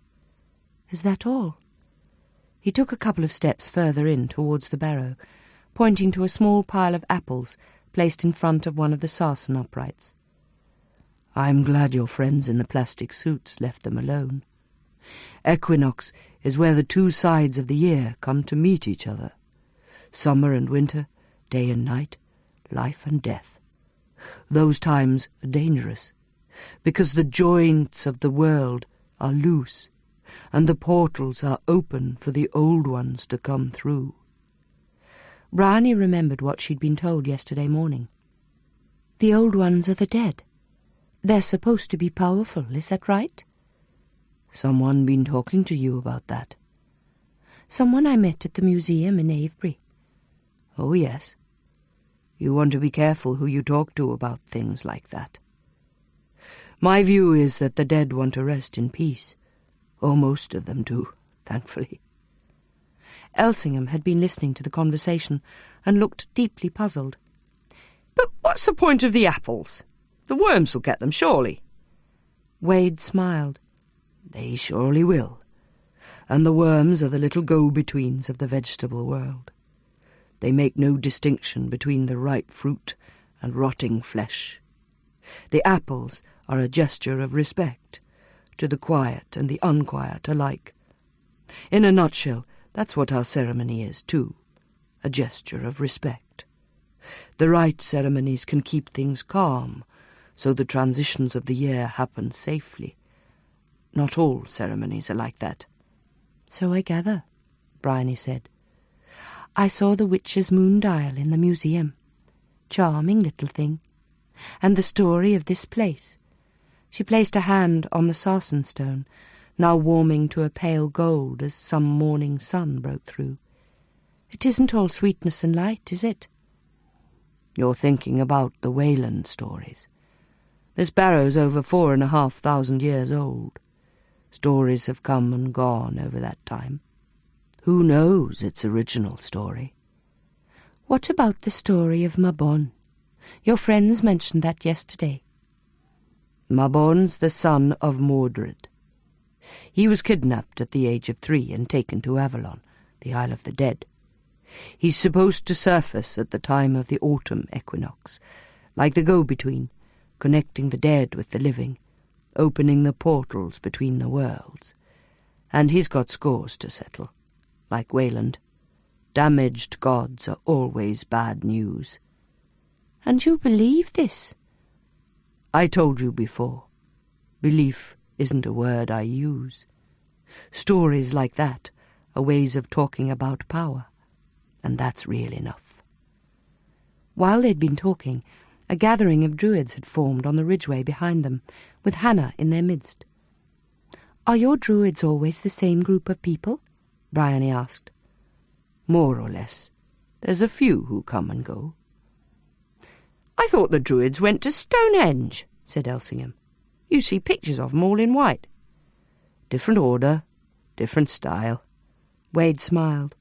Is that all? He took a couple of steps further in towards the barrow, pointing to a small pile of apples placed in front of one of the sarsen uprights. I'm glad your friends in the plastic suits left them alone. Equinox is where the 2 sides of the year come to meet each other. Summer and winter, day and night, life and death. Those times are dangerous, because the joints of the world are loose, and the portals are open for the old ones to come through. Bryony remembered what she'd been told yesterday morning. The old ones are the dead. They're supposed to be powerful, is that right? Someone been talking to you about that? Someone I met at the museum in Avebury. Oh, yes. You want to be careful who you talk to about things like that. My view is that the dead want to rest in peace. Or most of them do, thankfully. Elsingham had been listening to the conversation and looked deeply puzzled. But what's the point of the apples? The worms will get them, surely. Wade smiled. They surely will. And the worms are the little go-betweens of the vegetable world. They make no distinction between the ripe fruit and rotting flesh. The apples are a gesture of respect to the quiet and the unquiet alike. In a nutshell, that's what our ceremony is, too, a gesture of respect. The right ceremonies can keep things calm, so the transitions of the year happen safely. Not all ceremonies are like that. So I gather, Bryony said. I saw the witch's moon dial in the museum. Charming little thing. And the story of this place. She placed a hand on the sarsen stone, now warming to a pale gold as some morning sun broke through. It isn't all sweetness and light, is it? You're thinking about the Wayland stories. This barrow's over 4,500 years old. Stories have come and gone over that time. Who knows its original story? What about the story of Mabon? Your friends mentioned that yesterday. Mabon's the son of Mordred. He was kidnapped at the age of 3 and taken to Avalon, the Isle of the Dead. He's supposed to surface at the time of the autumn equinox, like the go-between, connecting the dead with the living, opening the portals between the worlds. And he's got scores to settle, like Wayland. Damaged gods are always bad news. And you believe this? I told you before. Belief isn't a word I use. Stories like that are ways of talking about power, and that's real enough. While they'd been talking, a gathering of druids had formed on the ridgeway behind them, with Hannah in their midst. Are your druids always the same group of people? Bryony asked. More or less. There's a few who come and go. I thought the druids went to Stonehenge, said Elsingham. You see pictures of them all in white. Different order, different style. Wade smiled.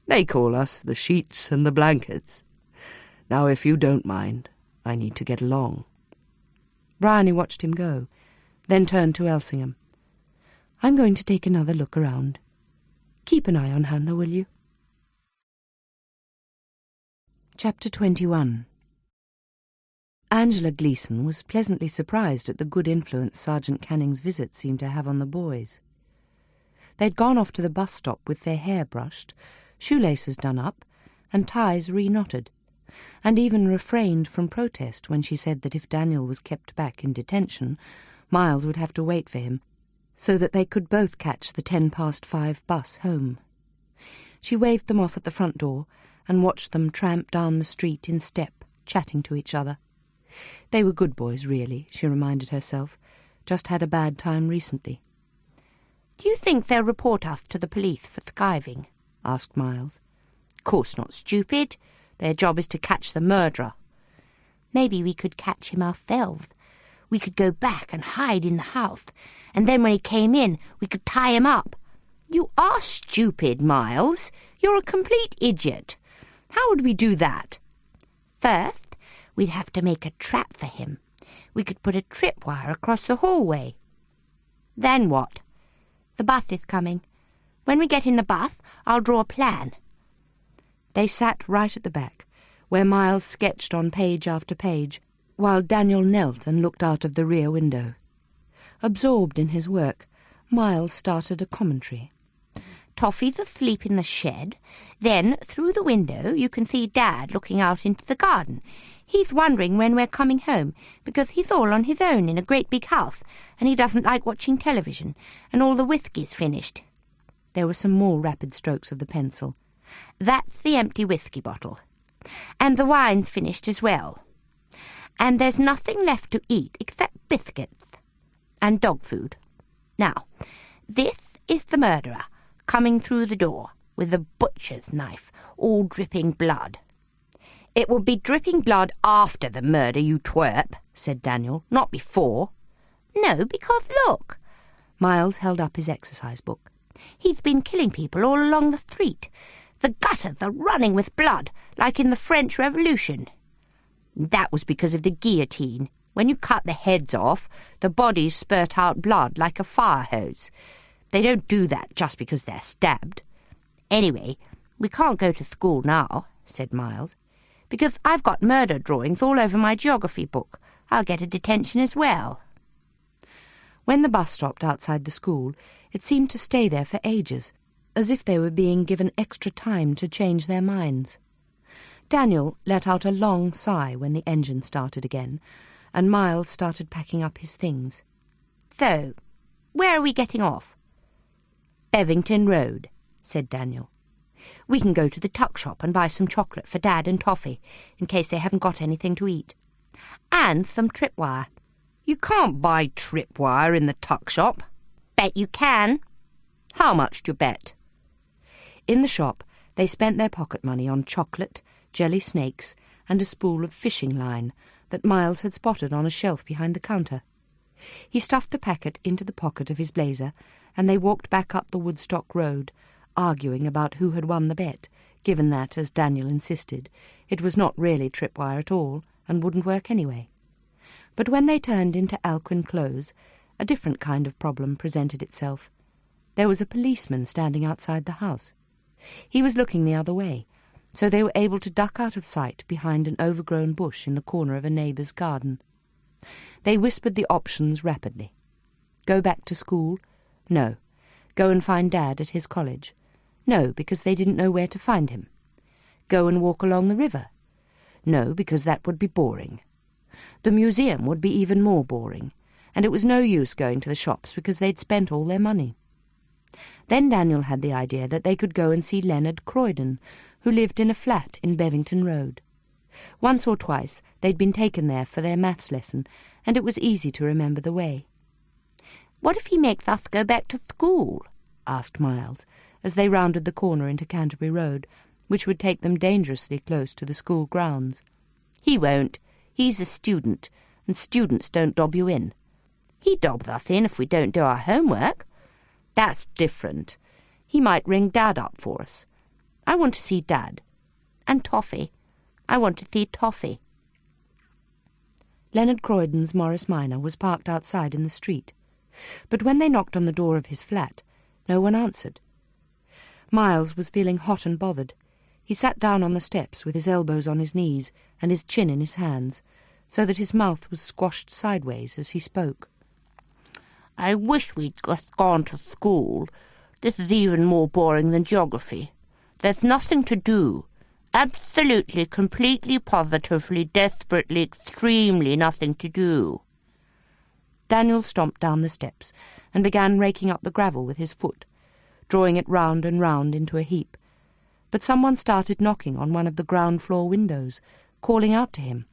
They call us the sheets and the blankets. Now, if you don't mind, I need to get along." Bryony watched him go, then turned to Elsingham. "I'm going to take another look around. Keep an eye on Hannah, will you?" Chapter 21. Angela Gleason was pleasantly surprised at the good influence Sergeant Canning's visit seemed to have on the boys. They'd gone off to the bus stop with their hair brushed, shoelaces done up, and ties reknotted, and even refrained from protest when she said that if Daniel was kept back in detention, Miles would have to wait for him, so that they could both catch the 5:10 bus home. She waved them off at the front door and watched them tramp down the street in step, chatting to each other. They were good boys, really, she reminded herself, just had a bad time recently. "Do you think they'll report us to the police for skiving?" asked Miles. "Course not, stupid. Their job is to catch the murderer." "Maybe we could catch him ourselves. We could go back and hide in the house, and then when he came in, we could tie him up." "You are stupid, Miles. You're a complete idiot. How would we do that?" "First, we'd have to make a trap for him. We could put a tripwire across the hallway." "Then what?" "The bus is coming. When we get in the bus, I'll draw a plan." They sat right at the back, where Miles sketched on page after page, while Daniel knelt and looked out of the rear window. Absorbed in his work, Miles started a commentary. "Toffee's asleep in the shed. Then, through the window, you can see Dad looking out into the garden. He's wondering when we're coming home, because he's all on his own in a great big house, and he doesn't like watching television, and all the whiskey's finished." There were some more rapid strokes of the pencil. "That's the empty whiskey bottle. And the wine's finished as well. And there's nothing left to eat except biscuits and dog food. Now, this is the murderer, coming through the door with a butcher's knife, all dripping blood." "It will be dripping blood after the murder, you twerp," said Daniel, "not before." "No, because look." Miles held up his exercise book. "He's been killing people all along the street. The gutters are running with blood, like in the French Revolution." "That was because of the guillotine. When you cut the heads off, the bodies spurt out blood like a fire hose. They don't do that just because they're stabbed." "Anyway, we can't go to school now," said Miles, "because I've got murder drawings all over my geography book. I'll get a detention as well." When the bus stopped outside the school, it seemed to stay there for ages, as if they were being given extra time to change their minds. Daniel let out a long sigh when the engine started again, and Miles started packing up his things. "So, where are we getting off?" "Bevington Road," said Daniel. "We can go to the tuck shop and buy some chocolate for Dad and Toffee, in case they haven't got anything to eat. And some tripwire." "You can't buy tripwire in the tuck shop." "Bet you can." "How much do you bet?" In the shop, they spent their pocket money on chocolate, jelly snakes, and a spool of fishing line that Miles had spotted on a shelf behind the counter. He stuffed the packet into the pocket of his blazer, and they walked back up the Woodstock Road, arguing about who had won the bet, given that, as Daniel insisted, it was not really tripwire at all and wouldn't work anyway. But when they turned into Alcuin Close, a different kind of problem presented itself. There was a policeman standing outside the house. He was looking the other way, so they were able to duck out of sight behind an overgrown bush in the corner of a neighbour's garden. They whispered the options rapidly. Go back to school? No. Go and find Dad at his college? No, because they didn't know where to find him. Go and walk along the river? No, because that would be boring. The museum would be even more boring, and it was no use going to the shops because they'd spent all their money. Then Daniel had the idea that they could go and see Leonard Croydon, who lived in a flat in Bevington Road. Once or twice they'd been taken there for their maths lesson, and it was easy to remember the way. "What if he makes us go back to school?" asked Miles, as they rounded the corner into Canterbury Road, which would take them dangerously close to the school grounds. "He won't. He's a student, and students don't dob you in." "He dobs us in if we don't do our homework." "That's different. He might ring Dad up for us. I want to see Dad. And Toffee. I want to see Toffee. Leonard Croydon's Morris Minor was parked outside in the street, but when they knocked on the door of his flat, no one answered. Miles was feeling hot and bothered. He sat down on the steps with his elbows on his knees and his chin in his hands, so that his mouth was squashed sideways as he spoke. I wish we'd just gone to school. This is even more boring than geography. There's nothing to do. Absolutely, completely, positively, desperately, extremely nothing to do. Daniel stomped down the steps and began raking up the gravel with his foot, drawing it round and round into a heap. But someone started knocking on one of the ground-floor windows, calling out to him,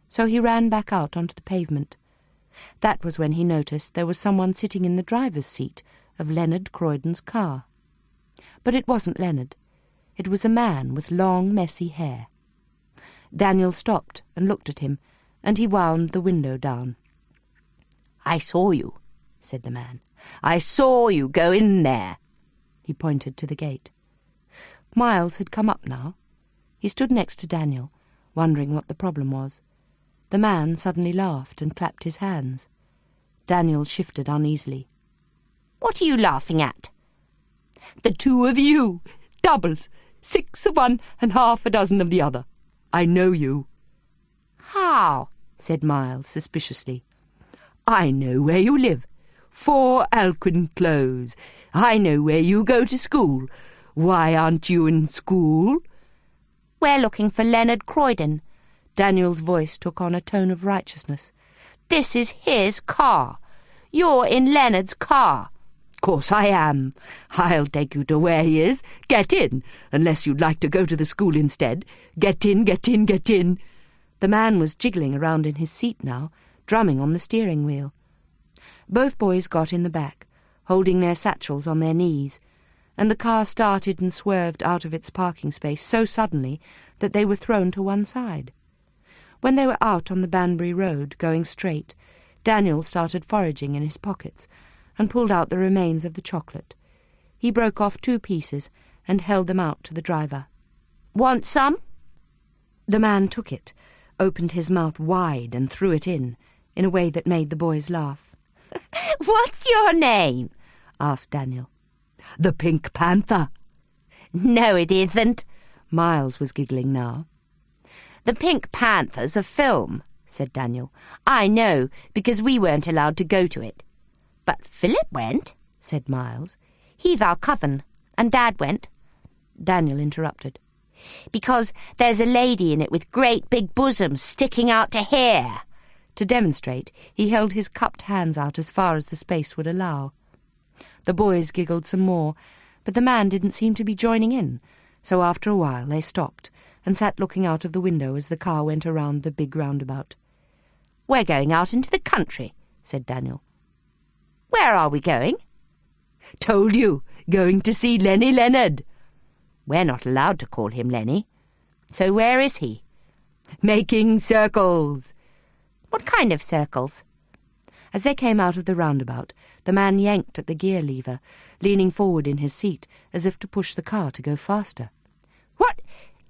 so he ran back out onto the pavement. That was when he noticed there was someone sitting in the driver's seat of Leonard Croydon's car. But it wasn't Leonard. It was a man with long, messy hair. Daniel stopped and looked at him, and he wound the window down. I saw you, said the man. I saw you go in there. He pointed to the gate. Miles had come up now. He stood next to Daniel, wondering what the problem was. The man suddenly laughed and clapped his hands. Daniel shifted uneasily. What are you laughing at? The two of you. Doubles. 6 of one and half a dozen of the other. I know you. How? Said Miles suspiciously. I know where you live. 4 Alcuin Close. I know where you go to school. Why aren't you in school? We're looking for Leonard Croydon. Daniel's voice took on a tone of righteousness. This is his car. You're in Leonard's car. Course I am. I'll take you to where he is. Get in, unless you'd like to go to the school instead. Get in, get in, get in. The man was jiggling around in his seat now, drumming on the steering wheel. Both boys got in the back, holding their satchels on their knees, and the car started and swerved out of its parking space so suddenly that they were thrown to one side. When they were out on the Banbury Road, going straight, Daniel started foraging in his pockets and pulled out the remains of the chocolate. He broke off 2 pieces and held them out to the driver. Want some? The man took it, opened his mouth wide and threw it in a way that made the boys laugh. What's your name? Asked Daniel. The Pink Panther. No, it isn't. Miles was giggling now. The Pink Panther's a film, said Daniel. I know, because we weren't allowed to go to it. But Philip went, said Miles. He's our cousin, and Dad went. Daniel interrupted. Because there's a lady in it with great big bosoms sticking out to here. To demonstrate, he held his cupped hands out as far as the space would allow. The boys giggled some more, but the man didn't seem to be joining in, so after a while they stopped and sat looking out of the window as the car went around the big roundabout. We're going out into the country, said Daniel. Where are we going? Told you, going to see Lenny Leonard. We're not allowed to call him Lenny. So where is he? Making circles. What kind of circles? As they came out of the roundabout, the man yanked at the gear lever, leaning forward in his seat as if to push the car to go faster. What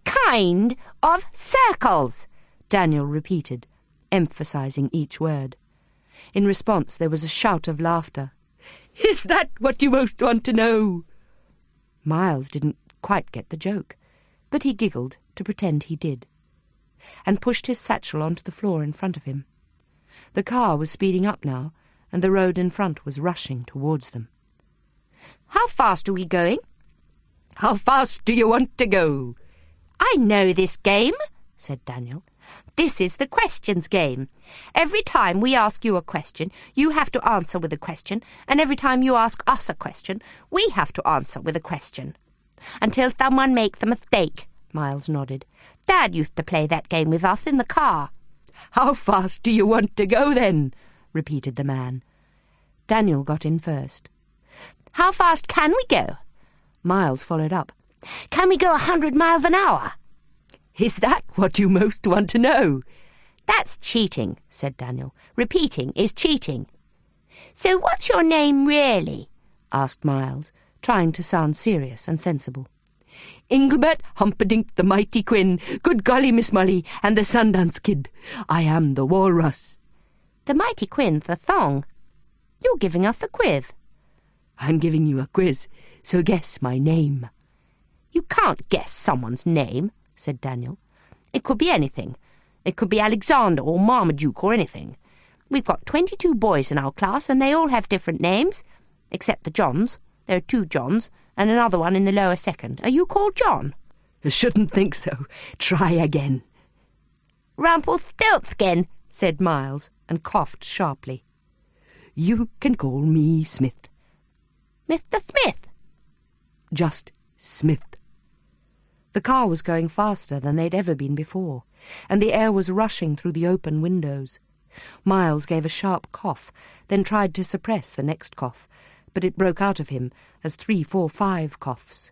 kind of circles? Daniel repeated, emphasizing each word. In response, there was a shout of laughter. Is that what you most want to know? Miles didn't quite get the joke, but he giggled to pretend he did, and pushed his satchel onto the floor in front of him. The car was speeding up now, and the road in front was rushing towards them. How fast are we going? How fast do you want to go? I know this game, said Daniel. This is the questions game. Every time we ask you a question, you have to answer with a question, and every time you ask us a question, we have to answer with a question. Until someone makes a mistake, Miles nodded. Dad used to play that game with us in the car. How fast do you want to go, then? Repeated the man. Daniel got in first. How fast can we go? Miles followed up. Can we go 100 miles an hour? Is that what you most want to know? That's cheating, said Daniel. Repeating is cheating. So what's your name really? Asked Miles, trying to sound serious and sensible. Inglebert Humperdinck the Mighty Quinn, good golly, Miss Molly, and the Sundance Kid. I am the Walrus. The Mighty Quinn's the thong. You're giving us a quiz. I'm giving you a quiz, so guess my name. You can't guess someone's name, said Daniel. It could be anything. It could be Alexander or Marmaduke or anything. We've got 22 boys in our class, and they all have different names, except the Johns. There are 2 Johns, and another one in the lower second. Are you called John? I shouldn't think so. Try again. Rumpelstiltskin, said Miles, and coughed sharply. You can call me Smith. Mr. Smith. Just Smith. The car was going faster than they'd ever been before, and the air was rushing through the open windows. Miles gave a sharp cough, then tried to suppress the next cough, but it broke out of him as 3, 4, 5 coughs.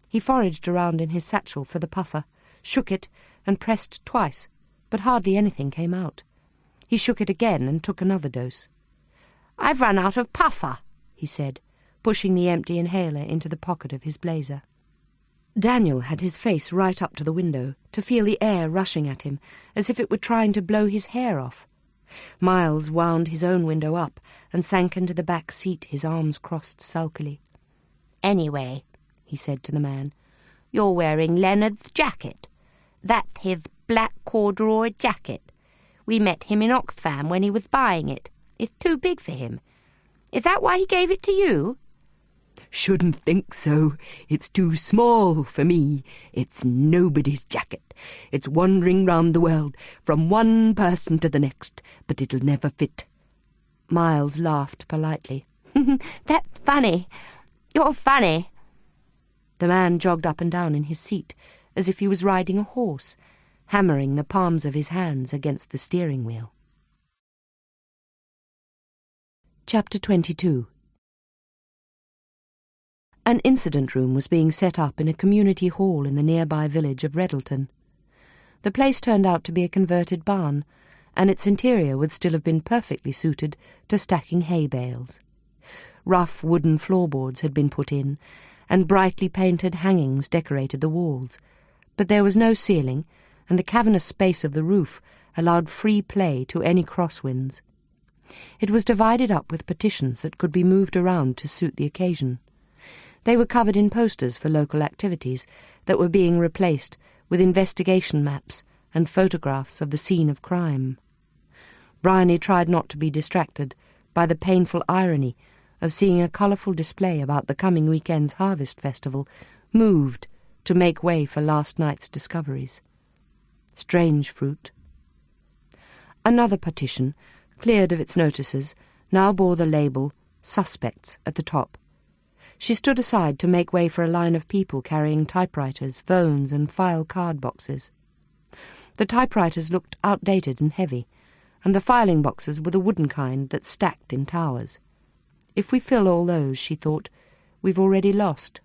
He foraged around in his satchel for the puffer, shook it, and pressed twice, but hardly anything came out. He shook it again and took another dose. "I've run out of puffer," he said, pushing the empty inhaler into the pocket of his blazer. Daniel had his face right up to the window, to feel the air rushing at him, as if it were trying to blow his hair off. Miles wound his own window up and sank into the back seat, his arms crossed sulkily. "Anyway," he said to the man, "you're wearing Leonard's jacket. That's his black corduroy jacket. We met him in Oxfam when he was buying it. It's too big for him. Is that why he gave it to you?" Shouldn't think so. It's too small for me. It's nobody's jacket. It's wandering round the world, from one person to the next, but it'll never fit. Miles laughed politely. "That's funny. You're funny." The man jogged up and down in his seat, as if he was riding a horse, hammering the palms of his hands against the steering wheel. Chapter 22. An incident room was being set up in a community hall in the nearby village of Reddleton. The place turned out to be a converted barn, and its interior would still have been perfectly suited to stacking hay bales. Rough wooden floorboards had been put in, and brightly painted hangings decorated the walls, but there was no ceiling, and the cavernous space of the roof allowed free play to any crosswinds. It was divided up with partitions that could be moved around to suit the occasion. They were covered in posters for local activities that were being replaced with investigation maps and photographs of the scene of crime. Bryony tried not to be distracted by the painful irony of seeing a colourful display about the coming weekend's harvest festival moved to make way for last night's discoveries. Strange fruit. Another partition, cleared of its notices, now bore the label "Suspects" at the top. She stood aside to make way for a line of people carrying typewriters, phones, and file card boxes. The typewriters looked outdated and heavy, and the filing boxes were the wooden kind that stacked in towers. If we fill all those, she thought, we've already lost.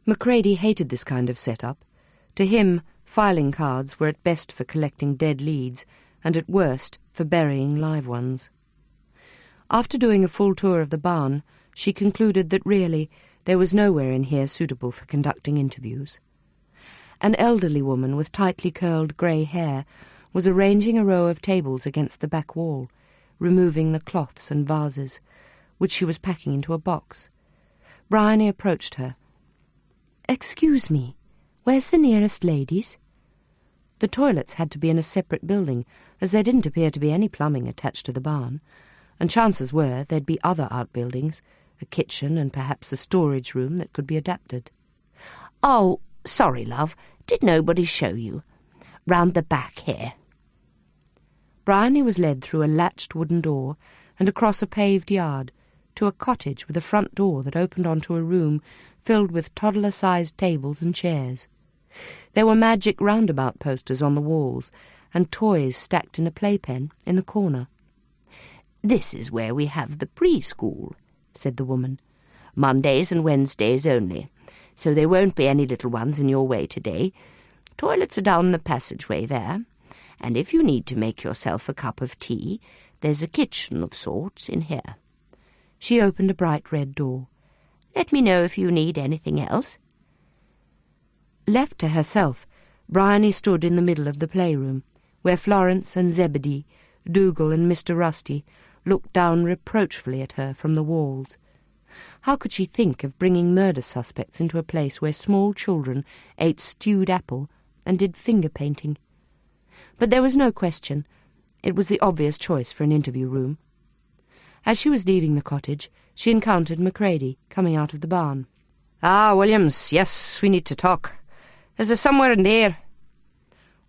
Macready hated this kind of setup. To him, filing cards were at best for collecting dead leads, and at worst for burying live ones. After doing a full tour of the barn, she concluded that really there was nowhere in here suitable for conducting interviews. An elderly woman with tightly curled grey hair was arranging a row of tables against the back wall, removing the cloths and vases, which she was packing into a box. Bryony approached her. "Excuse me, where's the nearest ladies?" The toilets had to be in a separate building, as there didn't appear to be any plumbing attached to the barn, and chances were there'd be other outbuildings, a kitchen and perhaps a storage room that could be adapted. "Oh, sorry, love. Did nobody show you? Round the back here." Bryony was led through a latched wooden door and across a paved yard to a cottage with a front door that opened onto a room filled with toddler-sized tables and chairs. There were magic roundabout posters on the walls and toys stacked in a playpen in the corner. "This is where we have the preschool," said the woman. "Mondays and Wednesdays only, so there won't be any little ones in your way today. Toilets are down the passageway there, and if you need to make yourself a cup of tea, there's a kitchen of sorts in here." She opened a bright red door. "Let me know if you need anything else." Left to herself, Bryony stood in the middle of the playroom, where Florence and Zebedee, Dougal and Mr. Rusty looked down reproachfully at her from the walls. How could she think of bringing murder suspects into a place where small children ate stewed apple and did finger-painting? But there was no question. It was the obvious choice for an interview room. As she was leaving the cottage, she encountered Macready coming out of the barn. "Ah, Williams, yes, we need to talk. Is there somewhere in there?"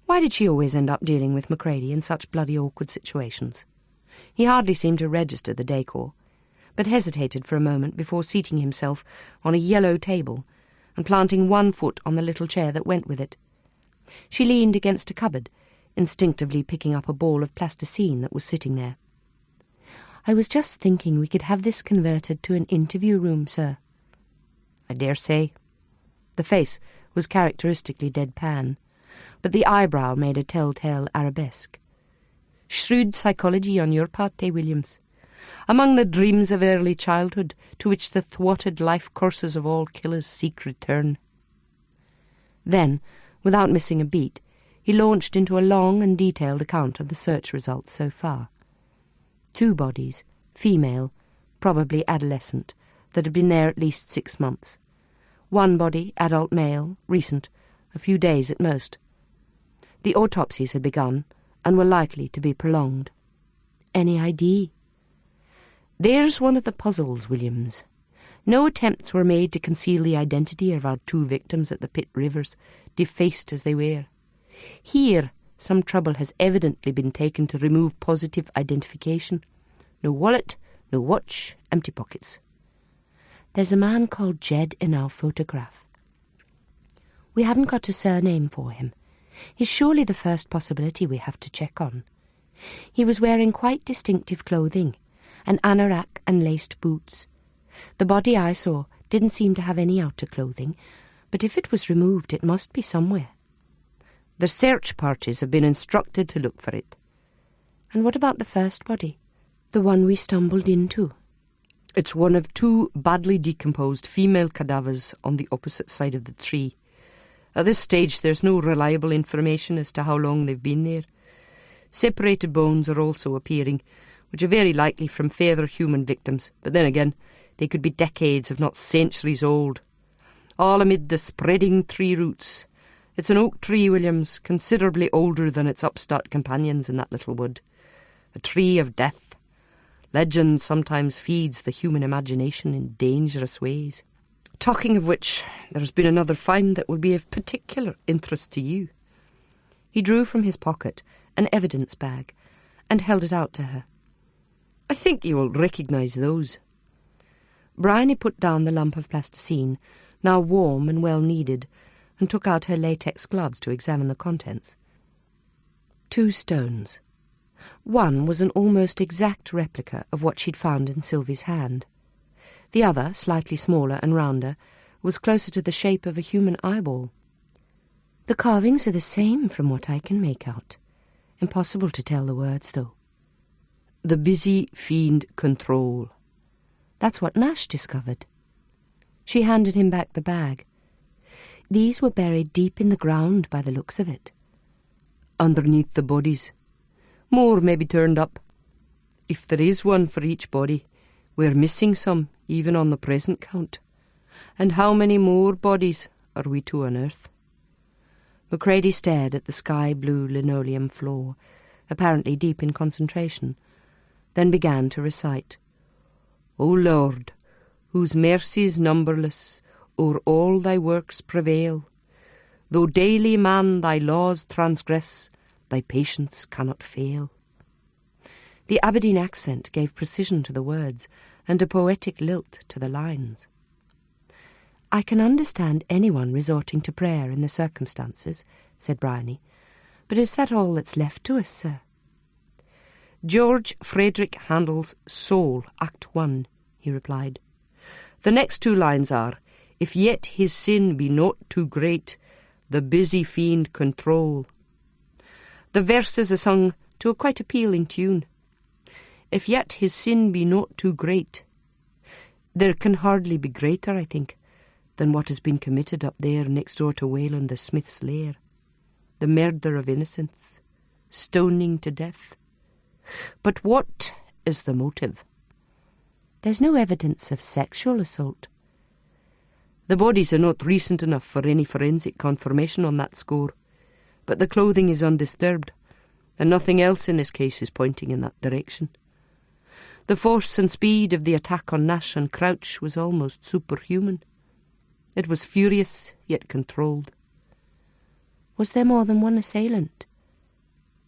Why did she always end up dealing with Macready in such bloody awkward situations? He hardly seemed to register the decor, but hesitated for a moment before seating himself on a yellow table and planting one foot on the little chair that went with it. She leaned against a cupboard, instinctively picking up a ball of plasticine that was sitting there. "I was just thinking we could have this converted to an interview room, sir." "I dare say." The face was characteristically deadpan, but the eyebrow made a telltale arabesque. "Shrewd psychology on your part, Williams. Among the dreams of early childhood to which the thwarted life courses of all killers seek return." Then, without missing a beat, he launched into a long and detailed account of the search results so far. 2 bodies, female, probably adolescent, that had been there at least 6 months. 1 body, adult male, recent, a few days at most. The autopsies had begun and were likely to be prolonged. Any ID? "There's one of the puzzles, Williams. No attempts were made to conceal the identity of our 2 victims at the Pit Rivers, defaced as they were. Here, some trouble has evidently been taken to remove positive identification. No wallet, no watch, empty pockets." "There's a man called Jed in our photograph. We haven't got a surname for him. He's surely the first possibility we have to check on. He was wearing quite distinctive clothing, an anorak and laced boots. The body I saw didn't seem to have any outer clothing, but if it was removed it must be somewhere." "The search parties have been instructed to look for it." "And what about the first body, the one we stumbled into?" "It's one of 2 badly decomposed female cadavers on the opposite side of the tree. At this stage there's no reliable information as to how long they've been there. Separated bones are also appearing, which are very likely from further human victims, but then again, they could be decades, if not centuries old. All amid the spreading tree roots. It's an oak tree, Williams, considerably older than its upstart companions in that little wood. A tree of death. Legend sometimes feeds the human imagination in dangerous ways. Talking of which, there's been another find that will be of particular interest to you." He drew from his pocket an evidence bag and held it out to her. "I think you will recognise those." Bryony put down the lump of plasticine, now warm and well kneaded, and took out her latex gloves to examine the contents. 2 stones. One was an almost exact replica of what she'd found in Sylvie's hand. The other, slightly smaller and rounder, was closer to the shape of a human eyeball. "The carvings are the same from what I can make out. Impossible to tell the words, though." "The busy fiend control." "That's what Nash discovered." She handed him back the bag. "These were buried deep in the ground by the looks of it." "Underneath the bodies. More may be turned up. If there is one for each body, we're missing some, even on the present count. And how many more bodies are we to unearth?" Macready stared at the sky-blue linoleum floor, apparently deep in concentration, then began to recite. "O Lord, whose mercies numberless o'er all thy works prevail, though daily man thy laws transgress, thy patience cannot fail." The Aberdeen accent gave precision to the words and a poetic lilt to the lines. "I can understand anyone resorting to prayer in the circumstances," said Bryony, "but is that all that's left to us, sir?" "George Frederick Handel's Soul, Act 1, he replied. "The next 2 lines are, if yet his sin be not too great, the busy fiend control." The verses are sung to a quite appealing tune. If yet his sin be not too great. There can hardly be greater, I think. than what has been committed up there next door to Wayland the Smith's lair. The murder of innocents, stoning to death. But what is the motive? There's no evidence of sexual assault. The bodies are not recent enough for any forensic confirmation on that score, but the clothing is undisturbed, and nothing else in this case is pointing in that direction. The force and speed of the attack on Nash and Crouch was almost superhuman. It was furious, yet controlled. Was there more than one assailant?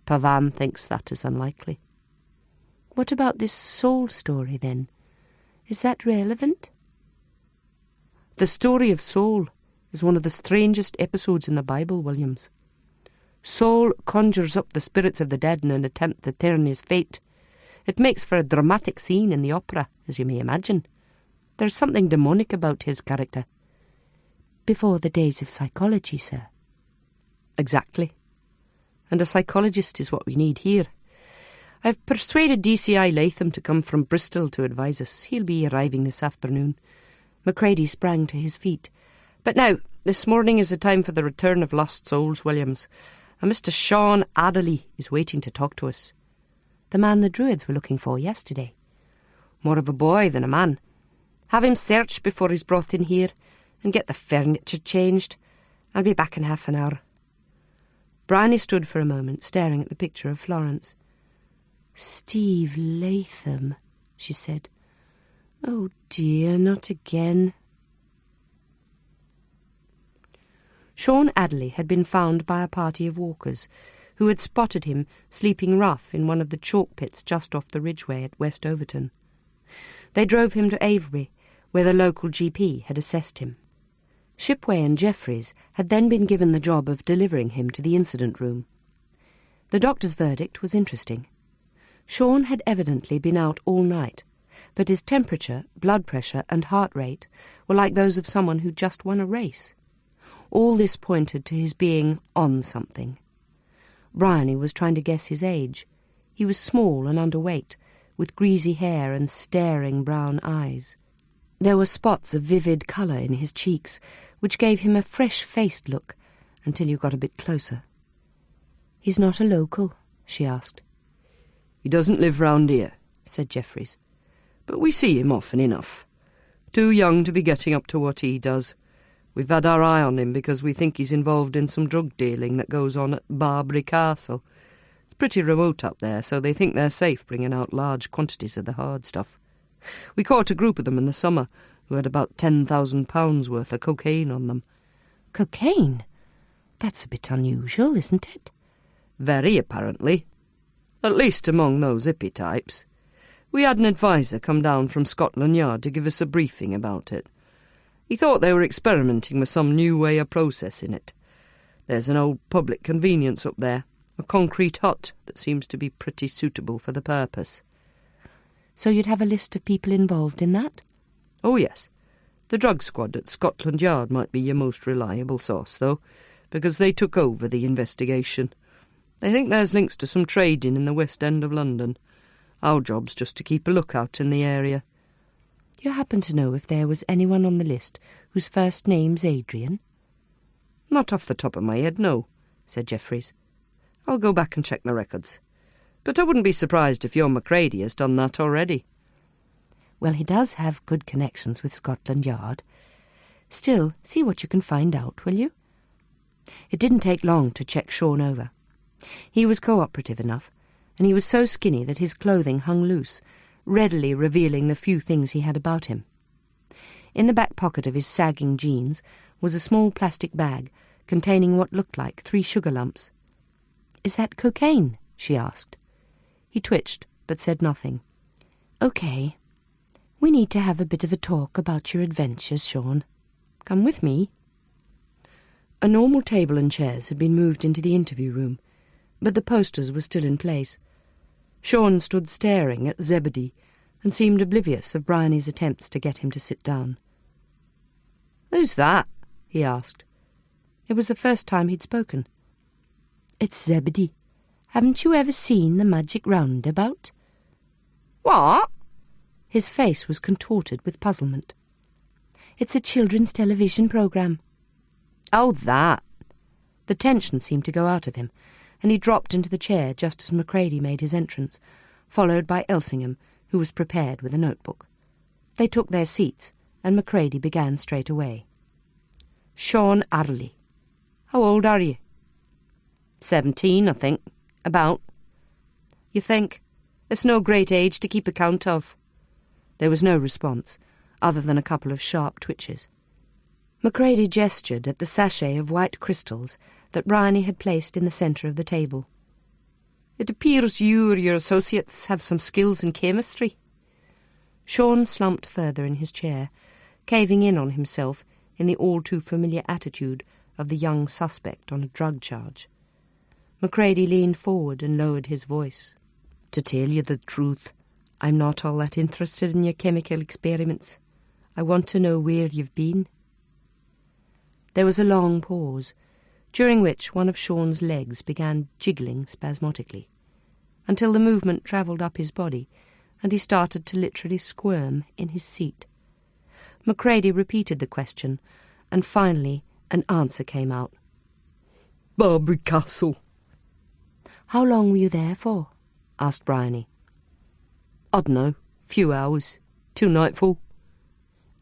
Pavan thinks that is unlikely. What about this Saul story, then? Is that relevant? The story of Saul is one of the strangest episodes in the Bible, Williams. Saul conjures up the spirits of the dead in an attempt to turn his fate. It makes for a dramatic scene in the opera, as you may imagine. There's something demonic about his character. Before the days of psychology, sir. Exactly. And a psychologist is what we need here. I've persuaded DCI Latham to come from Bristol to advise us. He'll be arriving this afternoon. Macready sprang to his feet. But now, this morning is the time for the return of lost souls, Williams. And Mr. Sean Adderley is waiting to talk to us. The man the Druids were looking for yesterday. More of a boy than a man. Have him searched before he's brought in here, and get the furniture changed. I'll be back in half an hour. Bryony stood for a moment, staring at the picture of Florence. "Steve Latham," she said. "Oh dear, not again." Sean Adderley had been found by a party of walkers who had spotted him sleeping rough in one of the chalk pits just off the Ridgeway at West Overton. They drove him to Avebury, where the local GP had assessed him. Shipway and Jeffries had then been given the job of delivering him to the incident room. The doctor's verdict was interesting. Sean had evidently been out all night, but his temperature, blood pressure and heart rate were like those of someone who just won a race. All this pointed to his being on something. Bryony was trying to guess his age. He was small and underweight, with greasy hair and staring brown eyes. There were spots of vivid colour in his cheeks, which gave him a fresh-faced look until you got a bit closer. "He's not a local?" she asked. "He doesn't live round here," said Jeffries, "but we see him often enough. Too young to be getting up to what he does. We've had our eye on him because we think he's involved in some drug dealing that goes on at Barbary Castle. It's pretty remote up there, so they think they're safe bringing out large quantities of the hard stuff. We caught a group of them in the summer who had about £10,000 worth of cocaine on them." "Cocaine? That's a bit unusual, isn't it?" "Very, apparently. At least among those hippie types. We had an advisor come down from Scotland Yard to give us a briefing about it. He thought they were experimenting with some new way of processing it. There's an old public convenience up there, a concrete hut that seems to be pretty suitable for the purpose." "So you'd have a list of people involved in that?" "Oh, yes. The drug squad at Scotland Yard might be your most reliable source, though, because they took over the investigation. They think there's links to some trading in the West End of London. Our job's just to keep a lookout in the area." "You happen to know if there was anyone on the list whose first name's Adrian?" "Not off the top of my head, no," said Jeffries. "I'll go back and check the records. But I wouldn't be surprised if your Macready has done that already." "Well, he does have good connections with Scotland Yard. Still, see what you can find out, will you?" It didn't take long to check Sean over. He was cooperative enough, and he was so skinny that his clothing hung loose, readily revealing the few things he had about him. In the back pocket of his sagging jeans was a small plastic bag containing what looked like 3 sugar lumps. "Is that cocaine?" she asked. He twitched, but said nothing. "OK. We need to have a bit of a talk about your adventures, Sean. Come with me." A normal table and chairs had been moved into the interview room, but the posters were still in place. Sean stood staring at Zebedee and seemed oblivious of Bryony's attempts to get him to sit down. "Who's that?" he asked. It was the first time he'd spoken. "It's Zebedee. Haven't you ever seen the magic roundabout?" "What?" His face was contorted with puzzlement. It's a children's television programme. Oh, that. The tension seemed to go out of him, and he dropped into the chair just as Macready made his entrance, followed by Elsingham, who was prepared with a notebook. They took their seats, and Macready began straight away. Sean Arley. How old are you? 17, I think. About. You think? It's no great age to keep account of. There was no response, other than a couple of sharp twitches. Macready gestured at the sachet of white crystals that Bryony had placed in the centre of the table. It appears you or your associates have some skills in chemistry. Sean slumped further in his chair, caving in on himself in the all-too-familiar attitude of the young suspect on a drug charge. Macready leaned forward and lowered his voice. To tell you the truth, I'm not all that interested in your chemical experiments. I want to know where you've been. There was a long pause, during which one of Sean's legs began jiggling spasmodically, until the movement travelled up his body, and he started to literally squirm in his seat. Macready repeated the question, and finally an answer came out. Barbary Castle. How long were you there for? Asked Bryony. I don't know, few hours, till nightfall.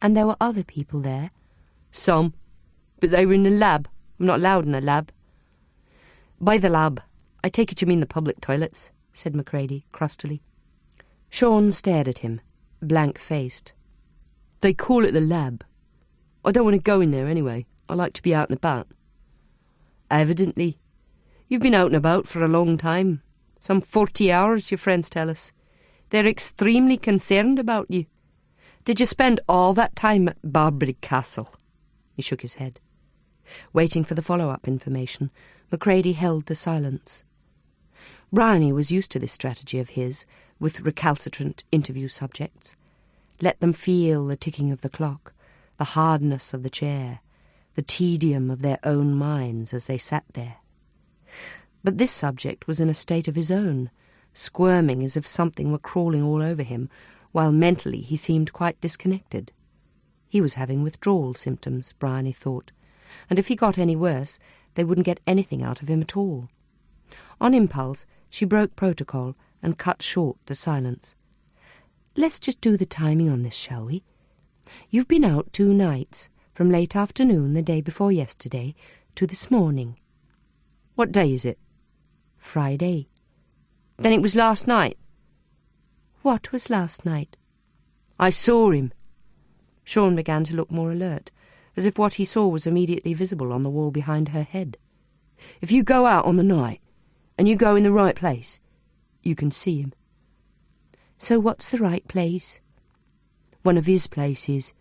And there were other people there? Some, but they were in the lab. I'm not allowed in the lab. By the lab, I take it you mean the public toilets, said Macready crustily. Sean stared at him, blank-faced. They call it the lab. I don't want to go in there anyway. I like to be out and about. Evidently. You've been out and about for a long time. Some 40 hours, your friends tell us. They're extremely concerned about you. Did you spend all that time at Barbary Castle? He shook his head. Waiting for the follow-up information, Macready held the silence. Bryony was used to this strategy of his with recalcitrant interview subjects. Let them feel the ticking of the clock, the hardness of the chair, the tedium of their own minds as they sat there. But this subject was in a state of his own, squirming as if something were crawling all over him, while mentally he seemed quite disconnected. He was having withdrawal symptoms, Bryony thought, and if he got any worse, they wouldn't get anything out of him at all. On impulse, she broke protocol and cut short the silence. Let's just do the timing on this, shall we? You've been out 2 nights, from late afternoon the day before yesterday to this morning. What day is it? Friday. Then it was last night. What was last night? I saw him. Sean began to look more alert, as if what he saw was immediately visible on the wall behind her head. If you go out on the night, and you go in the right place, you can see him. So what's the right place? One of his places.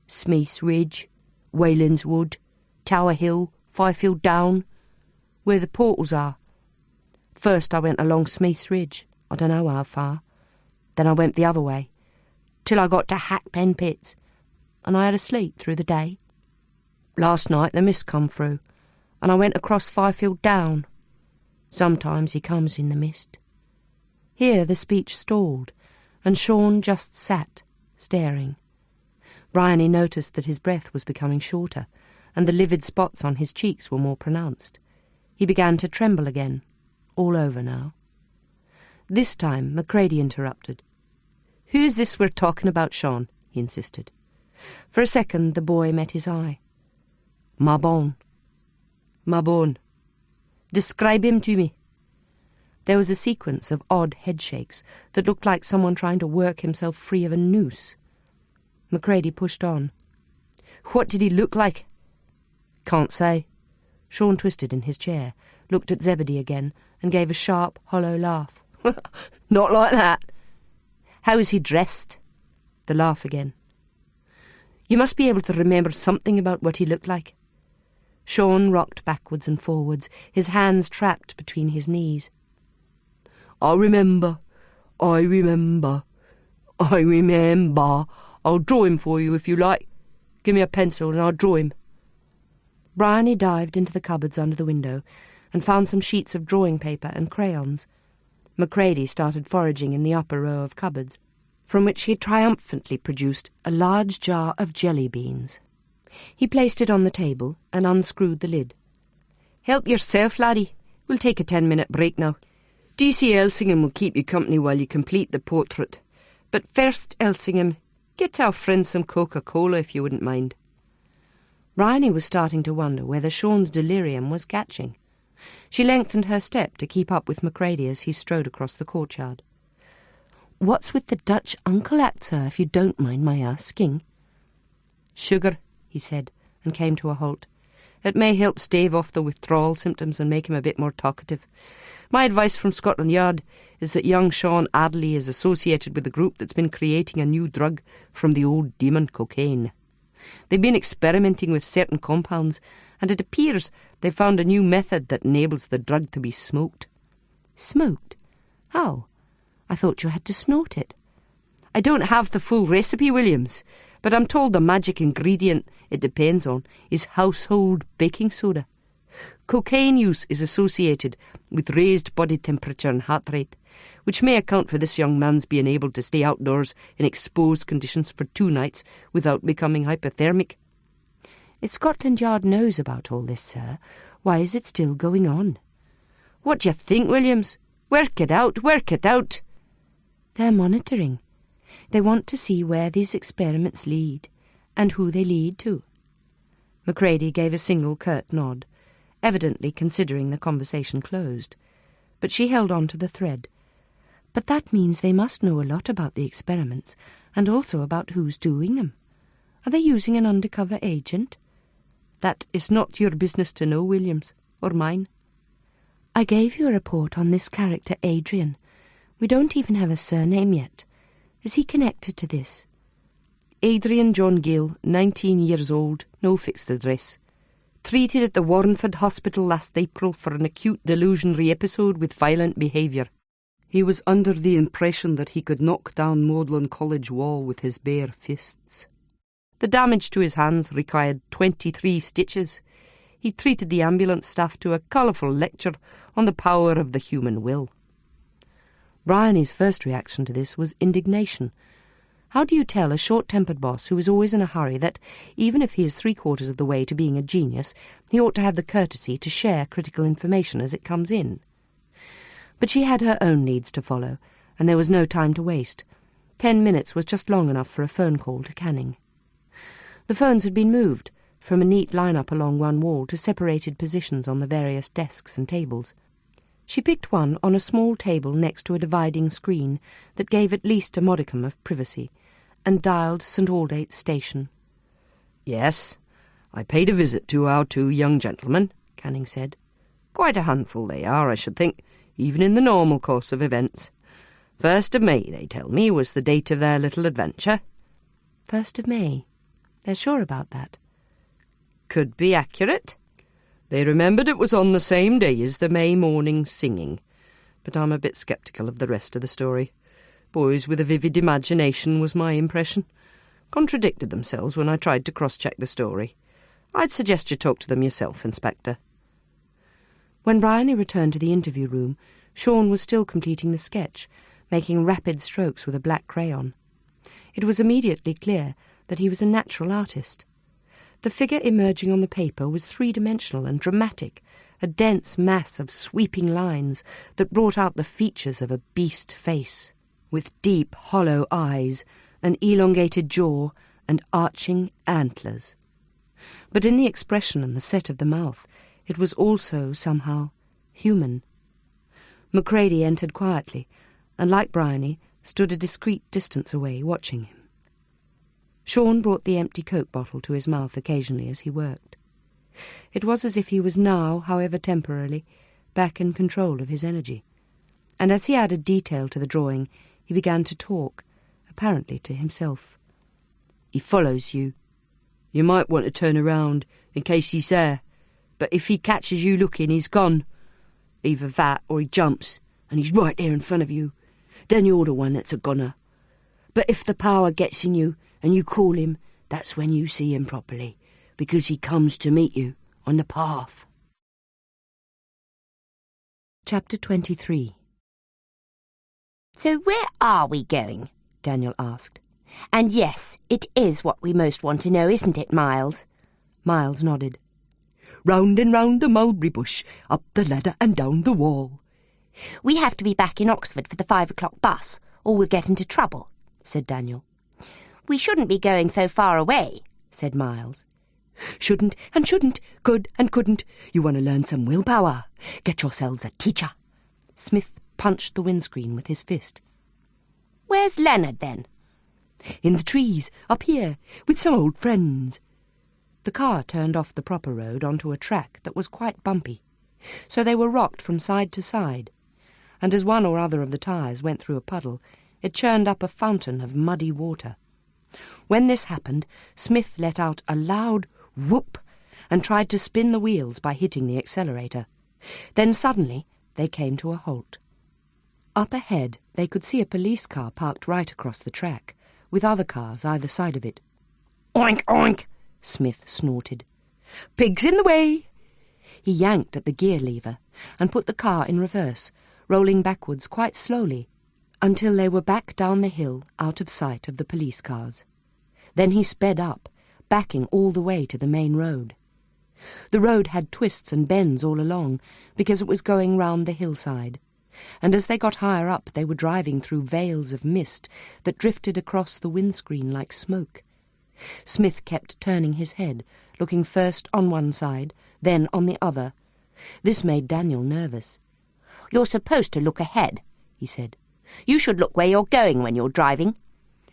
Smith's Ridge, Wayland's Wood, Tower Hill, Fifield Down, where the portals are. First I went along Smith's Ridge, I don't know how far. Then I went the other way, till I got to Hackpen Pits, and I had a sleep through the day. Last night the mist come through, and I went across Fifield Down. Sometimes he comes in the mist. Here the speech stalled, and Sean just sat, staring. Bryony noticed that his breath was becoming shorter, and the livid spots on his cheeks were more pronounced. He began to tremble again, all over now. This time Macready interrupted. "Who's this we're talking about, Sean?" he insisted. For a second the boy met his eye. "Mabon." "Mabon. Describe him to me." There was a sequence of odd headshakes that looked like someone trying to work himself free of a noose. Macready pushed on. "What did he look like?" "Can't say." Sean twisted in his chair, looked at Zebedee again, and gave a sharp, hollow laugh. "Not like that." "How was he dressed?" The laugh again. "You must be able to remember something about what he looked like." Sean rocked backwards and forwards, his hands trapped between his knees. I remember. I'll draw him for you if you like. Give me a pencil and I'll draw him." Bryony dived into the cupboards under the window and found some sheets of drawing paper and crayons. Macready started foraging in the upper row of cupboards. from which he triumphantly produced a large jar of jelly beans. He placed it on the table and unscrewed the lid. "Help yourself, laddie. We'll take a 10-minute break now. D.C. Elsingham will keep you company while you complete the portrait. But first, Elsingham, get our friend some Coca-Cola if you wouldn't mind." Bryony was starting to wonder whether Sean's delirium was catching. She lengthened her step to keep up with Macready as he strode across the courtyard. "What's with the Dutch uncle act, sir, if you don't mind my asking?" "Sugar," he said, and came to a halt. "It may help stave off the withdrawal symptoms and make him a bit more talkative. My advice from Scotland Yard is that young Sean Adderley is associated with a group that's been creating a new drug from the old demon cocaine. They've been experimenting with certain compounds, and it appears they've found a new method that enables the drug to be smoked." "Smoked? How? I thought you had to snort it." "I don't have the full recipe, Williams, but I'm told the magic ingredient it depends on is household baking soda. Cocaine use is associated with raised body temperature and heart rate, which may account for this young man's being able to stay outdoors in exposed conditions for 2 nights without becoming hypothermic." "If Scotland Yard knows about all this, sir, why is it still going on?" "What do you think, Williams? Work it out, work it out." "They're monitoring. They want to see where these experiments lead, and who they lead to." Macready gave a single curt nod, evidently considering the conversation closed, but she held on to the thread. "But that means they must know a lot about the experiments, and also about who's doing them. Are they using an undercover agent?" "That is not your business to know, Williams, or mine." "I gave you a report on this character, Adrian. We don't even have a surname yet. Is he connected to this?" "Adrian John Gill, 19 years old, no fixed address. Treated at the Warrenford Hospital last April for an acute delusionary episode with violent behaviour. He was under the impression that he could knock down Magdalen College wall with his bare fists. The damage to his hands required 23 stitches. He treated the ambulance staff to a colourful lecture on the power of the human will." Bryony's first reaction to this was indignation. How do you tell a short-tempered boss who is always in a hurry that, even if he is 3/4 of the way to being a genius, he ought to have the courtesy to share critical information as it comes in? But she had her own needs to follow, and there was no time to waste. 10 minutes was just long enough for a phone call to Canning. The phones had been moved from a neat line-up along one wall to separated positions on the various desks and tables. She picked one on a small table next to a dividing screen that gave at least a modicum of privacy, and dialed St Aldate's station. "Yes, I paid a visit to our 2 young gentlemen," Canning said. "Quite a handful they are, I should think, even in the normal course of events. 1st of May, they tell me, was the date of their little adventure." 1st of May? They're sure about that? "Could be accurate. They remembered it was on the same day as the May morning singing, but I'm a bit sceptical of the rest of the story. Boys with a vivid imagination was my impression. Contradicted themselves when I tried to cross-check the story. I'd suggest you talk to them yourself, Inspector." When Bryony returned to the interview room, Sean was still completing the sketch, making rapid strokes with a black crayon. It was immediately clear that he was a natural artist. The figure emerging on the paper was 3-dimensional and dramatic, a dense mass of sweeping lines that brought out the features of a beast face, with deep, hollow eyes, an elongated jaw, and arching antlers. But in the expression and the set of the mouth, it was also, somehow, human. Macready entered quietly, and, like Bryony, stood a discreet distance away, watching him. Sean brought the empty Coke bottle to his mouth occasionally as he worked. It was as if he was now, however temporarily, back in control of his energy, and as he added detail to the drawing, he began to talk, apparently to himself. "He follows you. You might want to turn around in case he's there, but if he catches you looking, he's gone. Either that or he jumps, and he's right there in front of you. Then you're the one that's a goner. But if the power gets in you, and you call him, that's when you see him properly, because he comes to meet you on the path." Chapter 23. "So where are we going?" Daniel asked. And yes, it is what we most want to know, isn't it, Miles? Miles nodded. Round and round the mulberry bush, up the ladder and down the wall. We have to be back in Oxford for the 5 o'clock bus, or we'll get into trouble, said Daniel. We shouldn't be going so far away, said Miles. Shouldn't and shouldn't, could and couldn't. You want to learn some willpower. Get yourselves a teacher. Smith punched the windscreen with his fist. Where's Leonard, then? In the trees, up here, with some old friends. The car turned off the proper road onto a track that was quite bumpy, so they were rocked from side to side, and as one or other of the tyres went through a puddle, it churned up a fountain of muddy water. When this happened, Smith let out a loud whoop and tried to spin the wheels by hitting the accelerator. Then suddenly they came to a halt. Up ahead they could see a police car parked right across the track, with other cars either side of it. Oink, oink, Smith snorted. Pigs in the way! He yanked at the gear lever and put the car in reverse, rolling backwards quite slowly, until they were back down the hill out of sight of the police cars. Then he sped up, backing all the way to the main road. The road had twists and bends all along, because it was going round the hillside, and as they got higher up they were driving through veils of mist that drifted across the windscreen like smoke. Smith kept turning his head, looking first on one side, then on the other. This made Daniel nervous. You're supposed to look ahead, he said. You should look where you're going when you're driving.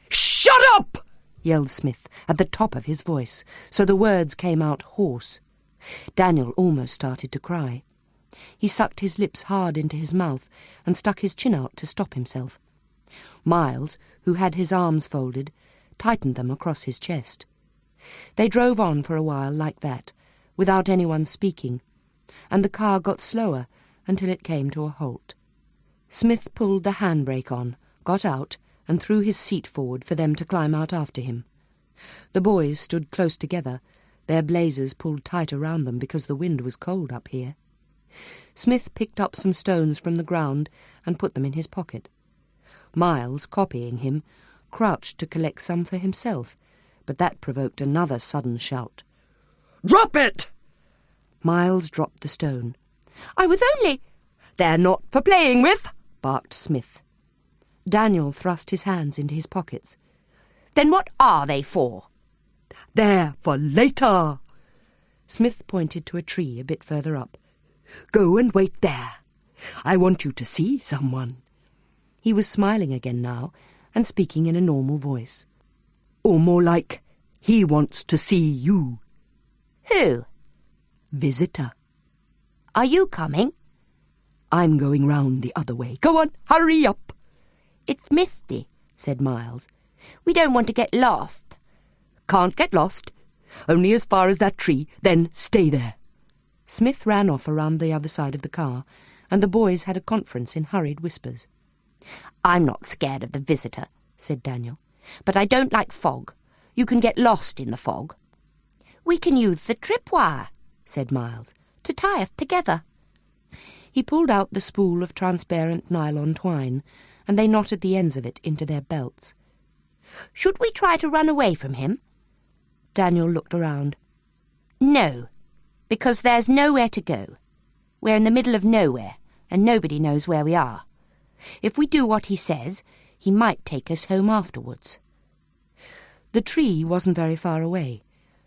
Shut up! Yelled Smith at the top of his voice, so the words came out hoarse. Daniel almost started to cry. He sucked his lips hard into his mouth and stuck his chin out to stop himself. Miles, who had his arms folded, tightened them across his chest. They drove on for a while like that, without anyone speaking, and the car got slower until it came to a halt. Smith pulled the handbrake on, got out, and threw his seat forward for them to climb out after him. The boys stood close together, their blazers pulled tight around them because the wind was cold up here. Smith picked up some stones from the ground and put them in his pocket. Miles, copying him, crouched to collect some for himself, but that provoked another sudden shout. Drop it! Miles dropped the stone. I was only... They're not for playing with, barked Smith. Daniel thrust his hands into his pockets. Then what are they for? They're for later. Smith pointed to a tree a bit further up. Go and wait there. I want you to see someone. He was smiling again now and speaking in a normal voice. Or more like, he wants to see you. Who? Visitor. Are you coming? I'm going round the other way. Go on, hurry up. It's misty, said Miles. We don't want to get lost. Can't get lost. Only as far as that tree, then stay there. Smith ran off around the other side of the car, and the boys had a conference in hurried whispers. I'm not scared of the visitor, said Daniel, but I don't like fog. You can get lost in the fog. We can use the tripwire, said Miles, to tie us together. He pulled out the spool of transparent nylon twine, and they knotted the ends of it into their belts. Should we try to run away from him? Daniel looked around. No, because there's nowhere to go. We're in the middle of nowhere, and nobody knows where we are. If we do what he says, he might take us home afterwards. The tree wasn't very far away,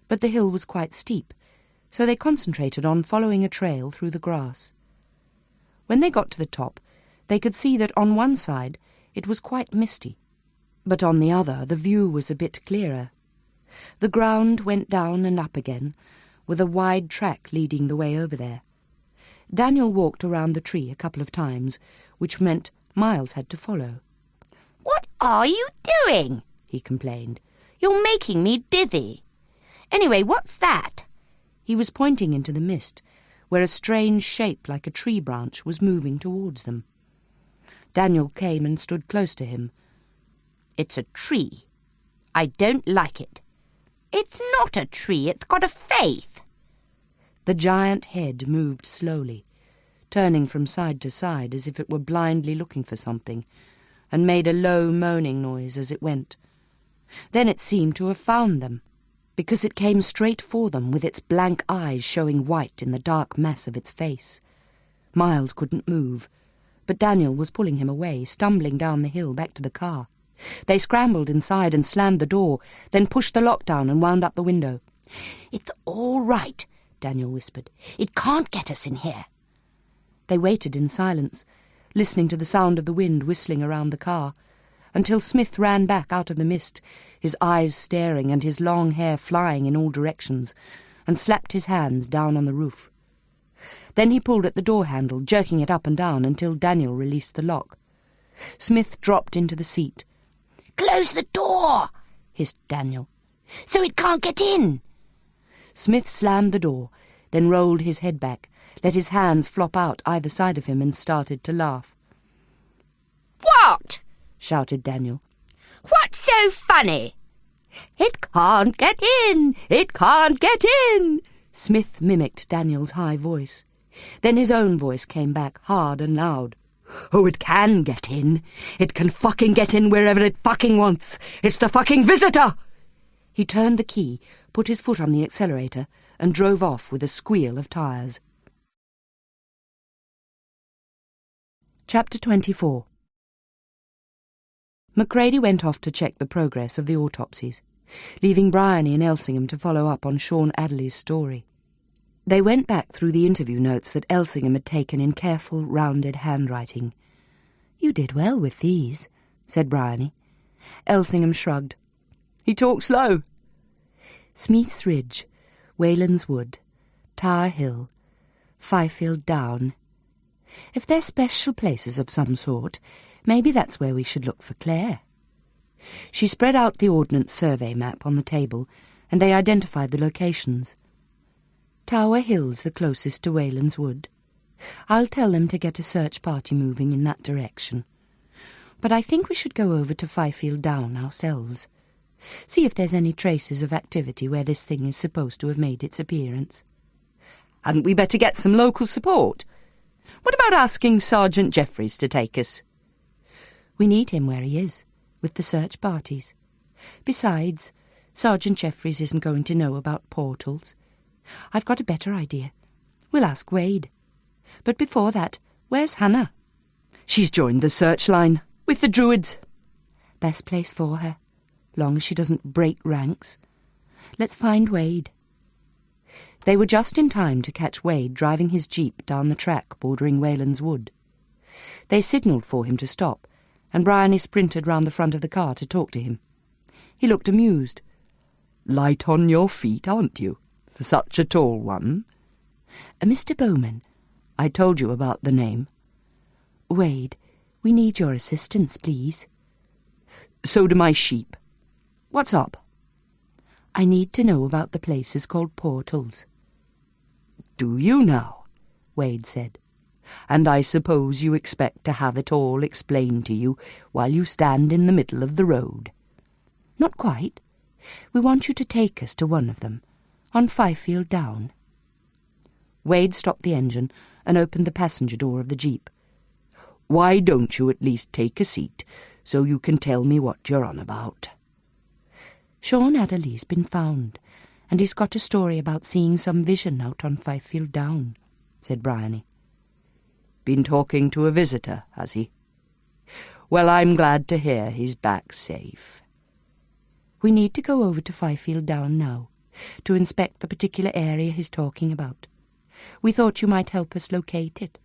but the hill was quite steep, so they concentrated on following a trail through the grass. When they got to the top, they could see that on one side it was quite misty, but on the other the view was a bit clearer. The ground went down and up again, with a wide track leading the way over there. Daniel walked around the tree a couple of times, which meant Miles had to follow. "What are you doing?" he complained. "You're making me dizzy. Anyway, what's that?" He was pointing into the mist, where a strange shape like a tree branch was moving towards them. Daniel came and stood close to him. "It's a tree. I don't like it." "It's not a tree, it's got a face." The giant head moved slowly, turning from side to side as if it were blindly looking for something, and made a low moaning noise as it went. Then it seemed to have found them, because it came straight for them with its blank eyes showing white in the dark mass of its face. Miles couldn't move, but Daniel was pulling him away, stumbling down the hill back to the car. They scrambled inside and slammed the door, then pushed the lock down and wound up the window. "It's all right," Daniel whispered. "It can't get us in here." They waited in silence, listening to the sound of the wind whistling around the car, until Smith ran back out of the mist, his eyes staring and his long hair flying in all directions, and slapped his hands down on the roof. Then he pulled at the door handle, jerking it up and down until Daniel released the lock. Smith dropped into the seat. "Close the door," hissed Daniel, "so it can't get in." Smith slammed the door, then rolled his head back, let his hands flop out either side of him and started to laugh. "What?" shouted Daniel. "What's so funny?" "It can't get in! It can't get in!" Smith mimicked Daniel's high voice. Then his own voice came back, hard and loud. "Oh, it can get in. It can fucking get in wherever it fucking wants. It's the fucking visitor!" He turned the key, put his foot on the accelerator, and drove off with a squeal of tires. Chapter 24. Macready went off to check the progress of the autopsies, leaving Bryony and Elsingham to follow up on Sean Adderley's story. They went back through the interview notes that Elsingham had taken in careful, rounded handwriting. "You did well with these," said Bryony. Elsingham shrugged. "He talked slow." Smith's Ridge, Wayland's Wood, Tower Hill, Fifield Down. If they're special places of some sort, maybe that's where we should look for Claire. She spread out the Ordnance Survey map on the table, and they identified the locations. Tower Hill's the closest to Wayland's Wood. I'll tell them to get a search party moving in that direction. But I think we should go over to Fifield Down ourselves. See if there's any traces of activity where this thing is supposed to have made its appearance. Hadn't we better get some local support? What about asking Sergeant Jeffries to take us? We need him where he is, with the search parties. Besides, Sergeant Jeffries isn't going to know about portals. I've got a better idea. We'll ask Wade. But before that, where's Hannah? She's joined the search line, with the Druids. Best place for her, long as she doesn't break ranks. Let's find Wade. They were just in time to catch Wade driving his jeep down the track bordering Wayland's Wood. They signalled for him to stop, and Bryony sprinted round the front of the car to talk to him. He looked amused. "Light on your feet, aren't you, for such a tall one?" "Mr. Bowman, I told you about the name." "Wade, we need your assistance, please." "So do my sheep. What's up?" "I need to know about the places called portals." "Do you now?" Wade said. "And I suppose you expect to have it all explained to you while you stand in the middle of the road." "Not quite. We want you to take us to one of them, on Fifield Down." Wade stopped the engine and opened the passenger door of the jeep. "Why don't you at least take a seat so you can tell me what you're on about?" "Sean Adderley's been found, and he's got a story about seeing some vision out on Fifield Down," said Bryony. "Been talking to a visitor, has he? Well, I'm glad to hear he's back safe." "We need to go over to Fifield Down now, to inspect the particular area he's talking about. We thought you might help us locate it."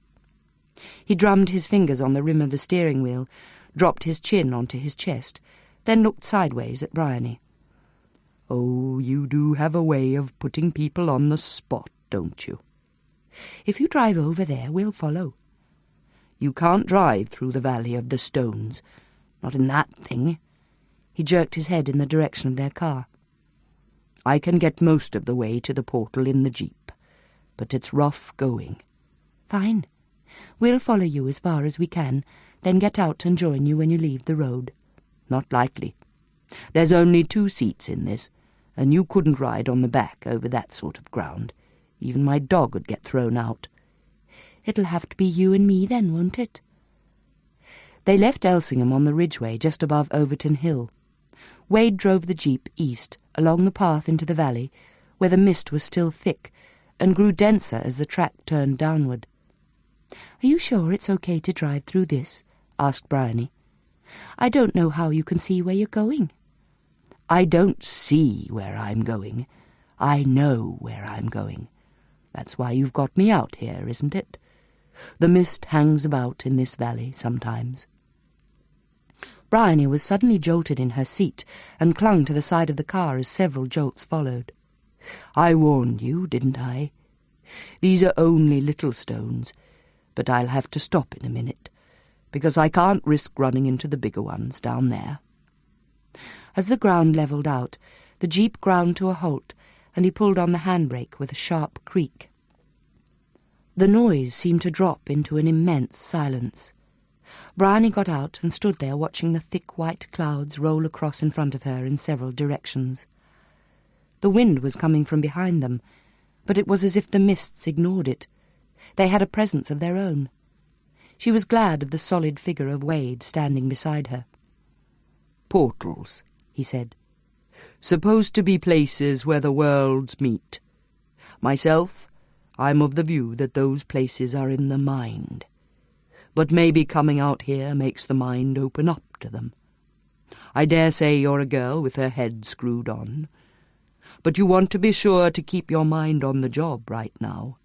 He drummed his fingers on the rim of the steering wheel, dropped his chin onto his chest, then looked sideways at Bryony. "Oh, you do have a way of putting people on the spot, don't you? If you drive over there, we'll follow. You can't drive through the Valley of the Stones, not in that thing." He jerked his head in the direction of their car. "I can get most of the way to the portal in the jeep, but it's rough going." "Fine. We'll follow you as far as we can, then get out and join you when you leave the road." "Not likely. There's only 2 seats in this, and you couldn't ride on the back over that sort of ground. Even my dog would get thrown out." "It'll have to be you and me then, won't it?" They left Elsingham on the ridgeway just above Overton Hill. Wade drove the jeep east, along the path into the valley, where the mist was still thick and grew denser as the track turned downward. "Are you sure it's okay to drive through this?" asked Bryony. "I don't know how you can see where you're going." "I don't see where I'm going. I know where I'm going. That's why you've got me out here, isn't it? The mist hangs about in this valley sometimes." Bryony was suddenly jolted in her seat and clung to the side of the car as several jolts followed. "I warned you, didn't I? These are only little stones, but I'll have to stop in a minute, because I can't risk running into the bigger ones down there." As the ground levelled out, the jeep ground to a halt, and he pulled on the handbrake with a sharp creak. The noise seemed to drop into an immense silence. Bryony got out and stood there watching the thick white clouds roll across in front of her in several directions. The wind was coming from behind them, but it was as if the mists ignored it. They had a presence of their own. She was glad of the solid figure of Wade standing beside her. "Portals," he said. "Supposed to be places where the worlds meet. Myself, I'm of the view that those places are in the mind. But maybe coming out here makes the mind open up to them. I dare say you're a girl with her head screwed on. But you want to be sure to keep your mind on the job right now.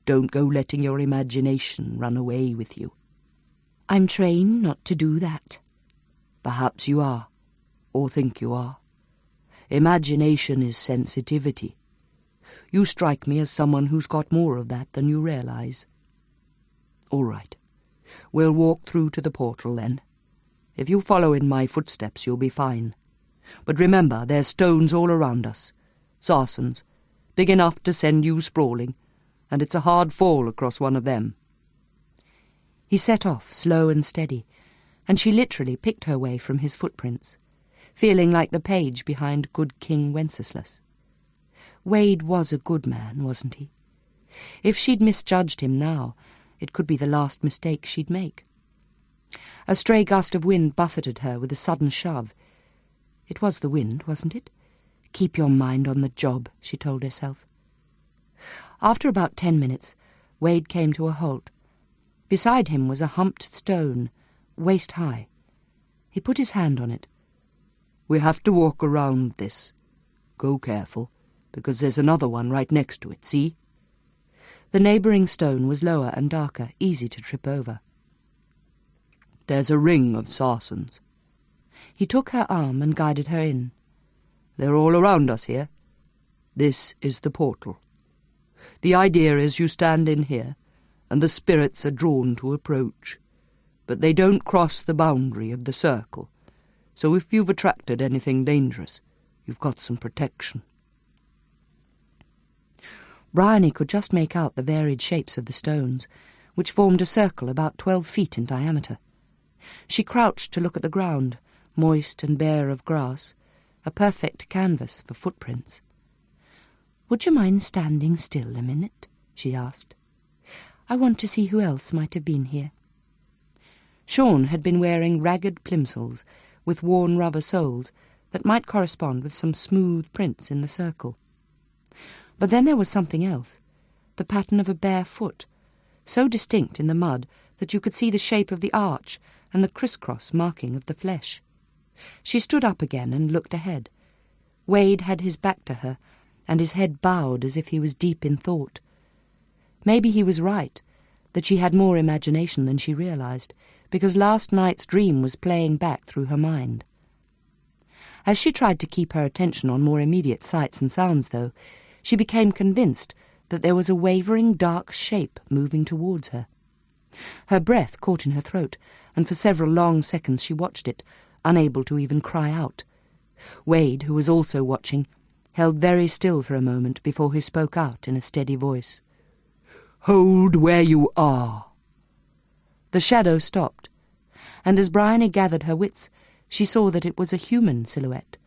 Don't go letting your imagination run away with you." "I'm trained not to do that." "Perhaps you are, or think you are. Imagination is sensitivity. You strike me as someone who's got more of that than you realize. All right. We'll walk through to the portal, then. If you follow in my footsteps, you'll be fine. But remember, there's stones all around us. Sarsens, big enough to send you sprawling, and it's a hard fall across one of them." He set off, slow and steady, and she literally picked her way from his footprints, feeling like the page behind good King Wenceslas. Wade was a good man, wasn't he? If she'd misjudged him now, it could be the last mistake she'd make. A stray gust of wind buffeted her with a sudden shove. It was the wind, wasn't it? Keep your mind on the job, she told herself. After about 10 minutes, Wade came to a halt. Beside him was a humped stone, waist-high. He put his hand on it. "We have to walk around this. Go careful, because there's another one right next to it, see?" The neighbouring stone was lower and darker, easy to trip over. "There's a ring of Sarsens." He took her arm and guided her in. "They're all around us here. This is the portal. The idea is you stand in here, and the spirits are drawn to approach. But they don't cross the boundary of the circle, so if you've attracted anything dangerous, you've got some protection." Bryony could just make out the varied shapes of the stones, which formed a circle about 12 feet in diameter. She crouched to look at the ground, moist and bare of grass, a perfect canvas for footprints. "Would you mind standing still a minute?" she asked. "I want to see who else might have been here." Sean had been wearing ragged plimsolls with worn rubber soles that might correspond with some smooth prints in the circle. But then there was something else, the pattern of a bare foot, so distinct in the mud that you could see the shape of the arch and the criss-cross marking of the flesh. She stood up again and looked ahead. Wade had his back to her, and his head bowed as if he was deep in thought. Maybe he was right, that she had more imagination than she realized, because last night's dream was playing back through her mind. As she tried to keep her attention on more immediate sights and sounds, though, she became convinced that there was a wavering dark shape moving towards her. Her breath caught in her throat, and for several long seconds she watched it, unable to even cry out. Wade, who was also watching, held very still for a moment before he spoke out in a steady voice. "Hold where you are." The shadow stopped, and as Bryony gathered her wits, she saw that it was a human silhouette.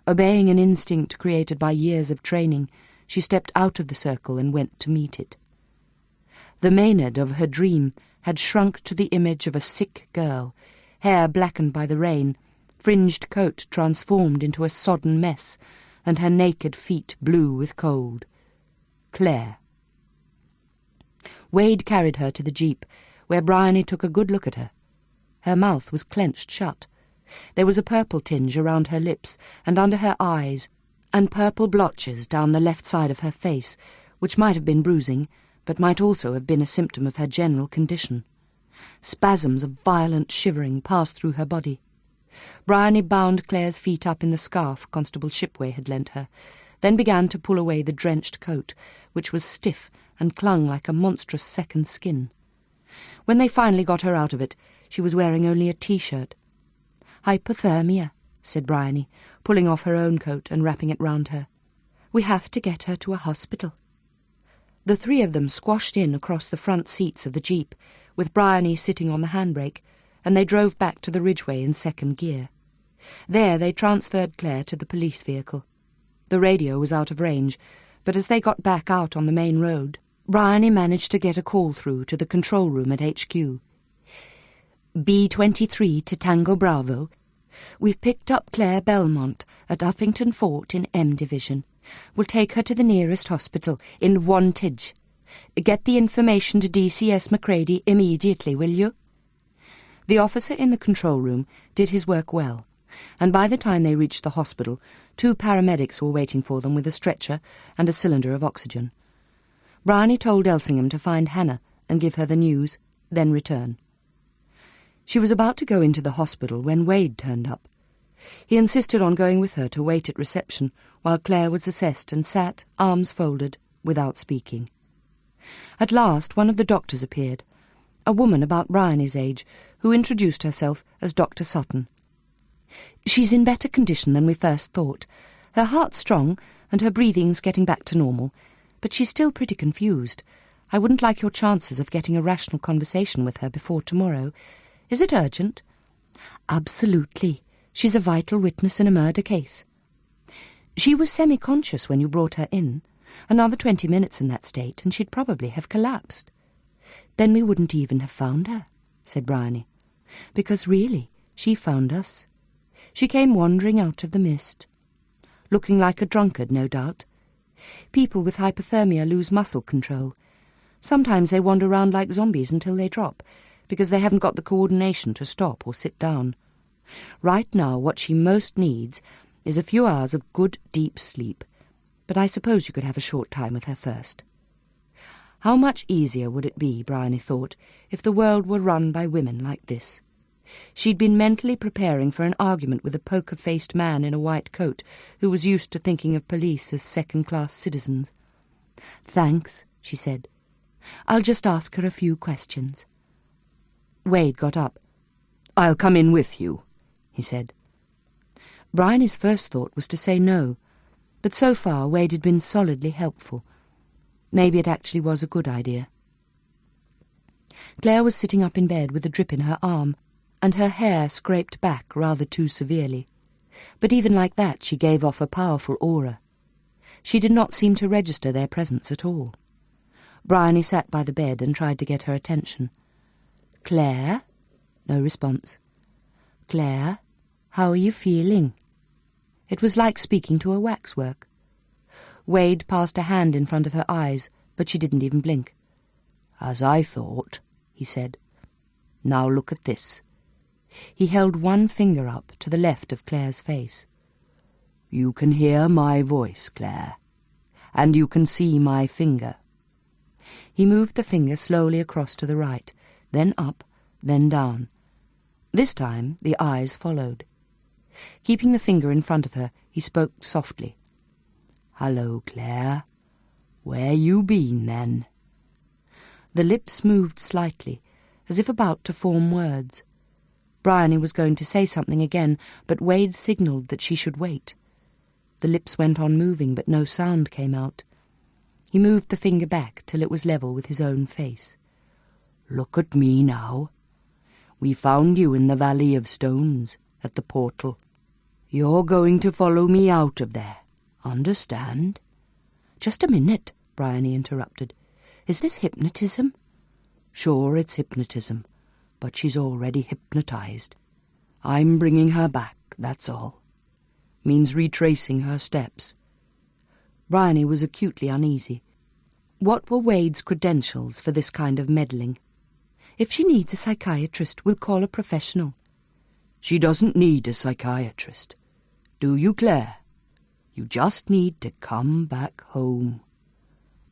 Obeying an instinct created by years of training, she stepped out of the circle and went to meet it. The Maynard of her dream had shrunk to the image of a sick girl, hair blackened by the rain, fringed coat transformed into a sodden mess, and her naked feet blue with cold. Claire. Wade carried her to the jeep, where Bryony took a good look at her. Her mouth was clenched shut. There was a purple tinge around her lips and under her eyes, and purple blotches down the left side of her face, which might have been bruising, but might also have been a symptom of her general condition. Spasms of violent shivering passed through her body. Bryony bound Claire's feet up in the scarf Constable Shipway had lent her, then began to pull away the drenched coat, which was stiff and clung like a monstrous second skin. When they finally got her out of it, she was wearing only a T-shirt. "Hypothermia," said Bryony, pulling off her own coat and wrapping it round her. "We have to get her to a hospital." The three of them squashed in across the front seats of the jeep, with Bryony sitting on the handbrake, and they drove back to the Ridgeway in second gear. There they transferred Claire to the police vehicle. The radio was out of range, but as they got back out on the main road, Bryony managed to get a call through to the control room at HQ. "B-23 to Tango Bravo. We've picked up Claire Belmont at Uffington Fort in M Division. We'll take her to the nearest hospital in Wantage. Get the information to DCS McCready immediately, will you?" The officer in the control room did his work well, and by the time they reached the hospital, 2 paramedics were waiting for them with a stretcher and a cylinder of oxygen. Bryony told Elsingham to find Hannah and give her the news, then return. She was about to go into the hospital when Wade turned up. He insisted on going with her to wait at reception while Claire was assessed and sat, arms folded, without speaking. At last one of the doctors appeared, a woman about Bryony's age, who introduced herself as Dr. Sutton. "She's in better condition than we first thought. Her heart's strong and her breathing's getting back to normal, but she's still pretty confused. I wouldn't like your chances of getting a rational conversation with her before tomorrow. Is it urgent?" "Absolutely. She's a vital witness in a murder case." "She was semi-conscious when you brought her in. Another 20 minutes in that state and she'd probably have collapsed." "Then we wouldn't even have found her," said Bryony, "because really she found us. She came wandering out of the mist. Looking like a drunkard, no doubt. People with hypothermia lose muscle control. Sometimes they wander around like zombies until they drop, because they haven't got the coordination to stop or sit down. Right now what she most needs is a few hours of good deep sleep, but I suppose you could have a short time with her first." How much easier would it be, Bryony thought, if the world were run by women like this? She'd been mentally preparing for an argument with a poker-faced man in a white coat who was used to thinking of police as second-class citizens. "Thanks," she said. "I'll just ask her a few questions." Wade got up. "I'll come in with you," he said. Bryony's first thought was to say no, but so far Wade had been solidly helpful. Maybe it actually was a good idea. Claire was sitting up in bed with a drip in her arm, and her hair scraped back rather too severely. But even like that she gave off a powerful aura. She did not seem to register their presence at all. Bryony sat by the bed and tried to get her attention. "Claire?" No response. "Claire, how are you feeling?" It was like speaking to a waxwork. Wade passed a hand in front of her eyes, but she didn't even blink. "As I thought," he said. "Now look at this." He held one finger up to the left of Claire's face. "You can hear my voice, Claire, and you can see my finger." He moved the finger slowly across to the right, then up, then down. This time the eyes followed. Keeping the finger in front of her, he spoke softly. "Hello, Claire. Where you been, then?" The lips moved slightly, as if about to form words. Bryony was going to say something again, but Wade signalled that she should wait. The lips went on moving, but no sound came out. He moved the finger back till it was level with his own face. "Look at me now. We found you in the Valley of Stones, at the portal. You're going to follow me out of there. Understand?" "Just a minute," Bryony interrupted. "Is this hypnotism?" Sure, it's hypnotism, but she's already hypnotized. I'm bringing her back, that's all. Means retracing her steps." Bryony was acutely uneasy. What were Wade's credentials for this kind of meddling? "If she needs a psychiatrist, we'll call a professional." "She doesn't need a psychiatrist. Do you, Claire? You just need to come back home.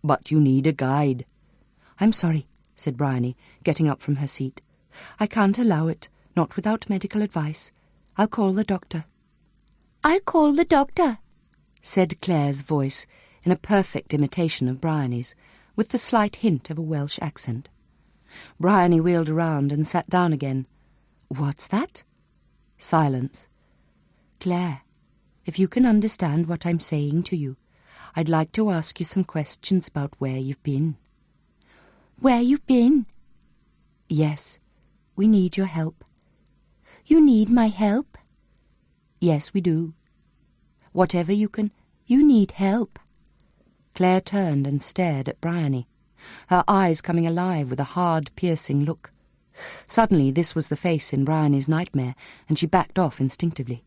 But you need a guide." "I'm sorry," said Bryony, getting up from her seat. "I can't allow it, not without medical advice. I'll call the doctor." "I'll call the doctor," said Claire's voice, in a perfect imitation of Bryony's, with the slight hint of a Welsh accent. Bryony wheeled around and sat down again. "What's that?" Silence. "Claire, if you can understand what I'm saying to you, I'd like to ask you some questions about where you've been." "Where you've been?" "Yes, we need your help." "You need my help?" "Yes, we do. Whatever you can..." "You need help?" Claire turned and stared at Bryony, her eyes coming alive with a hard, piercing look. Suddenly this was the face in Bryony's nightmare, and she backed off instinctively.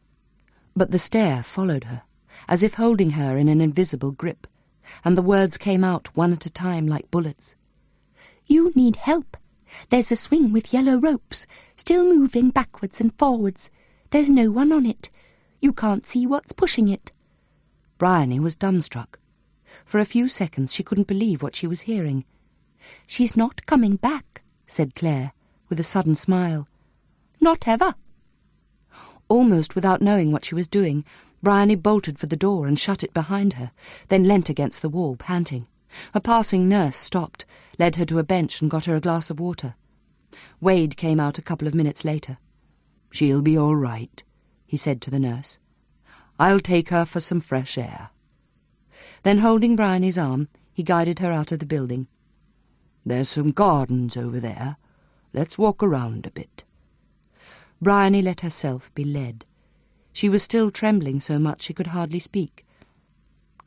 But the stare followed her, as if holding her in an invisible grip, and the words came out one at a time like bullets. "You need help. There's a swing with yellow ropes, still moving backwards and forwards. There's no one on it. You can't see what's pushing it." Bryony was dumbstruck. For a few seconds she couldn't believe what she was hearing. "She's not coming back," said Claire, with a sudden smile. "Not ever." Almost without knowing what she was doing, Bryony bolted for the door and shut it behind her, then leant against the wall, panting. A passing nurse stopped, led her to a bench and got her a glass of water. Wade came out a couple of minutes later. "She'll be all right," he said to the nurse. "I'll take her for some fresh air." Then, holding Bryony's arm, he guided her out of the building. "There's some gardens over there. Let's walk around a bit." Bryony let herself be led. She was still trembling so much she could hardly speak.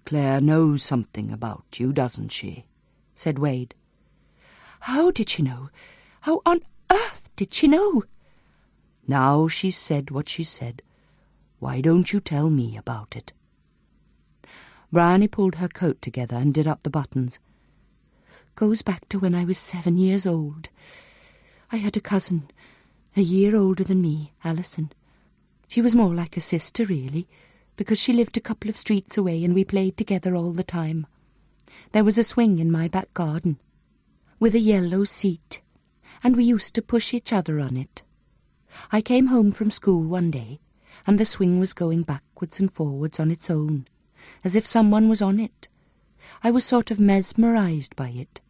"Claire knows something about you, doesn't she?" said Wade. "How did she know? How on earth did she know?" "Now she's said what she said, why don't you tell me about it?" Bryony pulled her coat together and did up the buttons. "Goes back to when I was 7 years old. I had a cousin, a year older than me, Alison. She was more like a sister, really, because she lived a couple of streets away and we played together all the time. There was a swing in my back garden, with a yellow seat, and we used to push each other on it. I came home from school one day, and the swing was going backwards and forwards on its own, as if someone was on it. I was sort of mesmerized by it,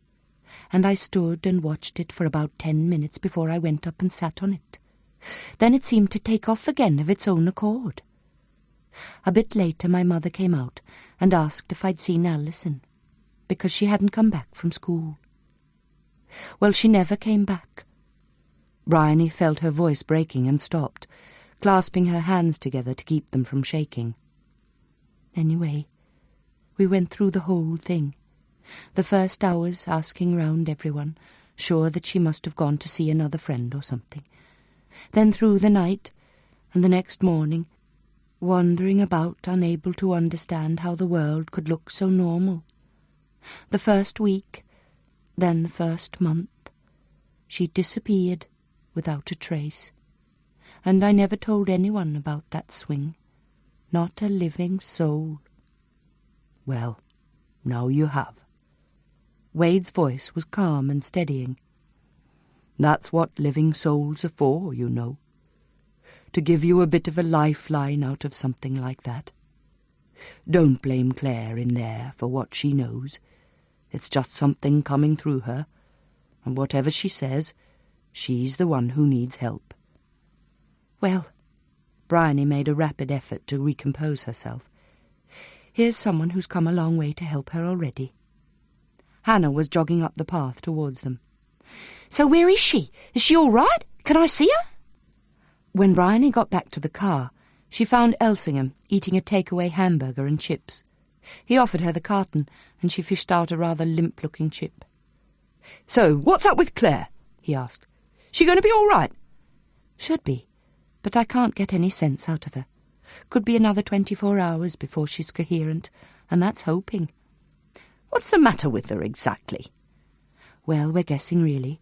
and I stood and watched it for about 10 minutes before I went up and sat on it. Then it seemed to take off again of its own accord. A bit later my mother came out and asked if I'd seen Alison, because she hadn't come back from school. Well, she never came back." Bryony felt her voice breaking and stopped, clasping her hands together to keep them from shaking. "Anyway, we went through the whole thing. The first hours asking round everyone, sure that she must have gone to see another friend or something. Then through the night, and the next morning, wandering about, unable to understand how the world could look so normal. The first week, then the first month, she disappeared without a trace. And I never told anyone about that swing. Not a living soul." "Well, now you have." Wade's voice was calm and steadying. "That's what living souls are for, you know. To give you a bit of a lifeline out of something like that. Don't blame Claire in there for what she knows. It's just something coming through her, and whatever she says, she's the one who needs help." "Well," Bryony made a rapid effort to recompose herself, "here's someone who's come a long way to help her already." Hannah was jogging up the path towards them. "So where is she? Is she all right? Can I see her?" When Bryony got back to the car, she found Elsingham eating a takeaway hamburger and chips. He offered her the carton, and she fished out a rather limp-looking chip. "So, what's up with Claire? he asked. "She going to be all right?" "Should be, but I can't get any sense out of her. Could be another 24 hours before she's coherent, and that's hoping." "What's the matter with her exactly?" "Well, we're guessing really.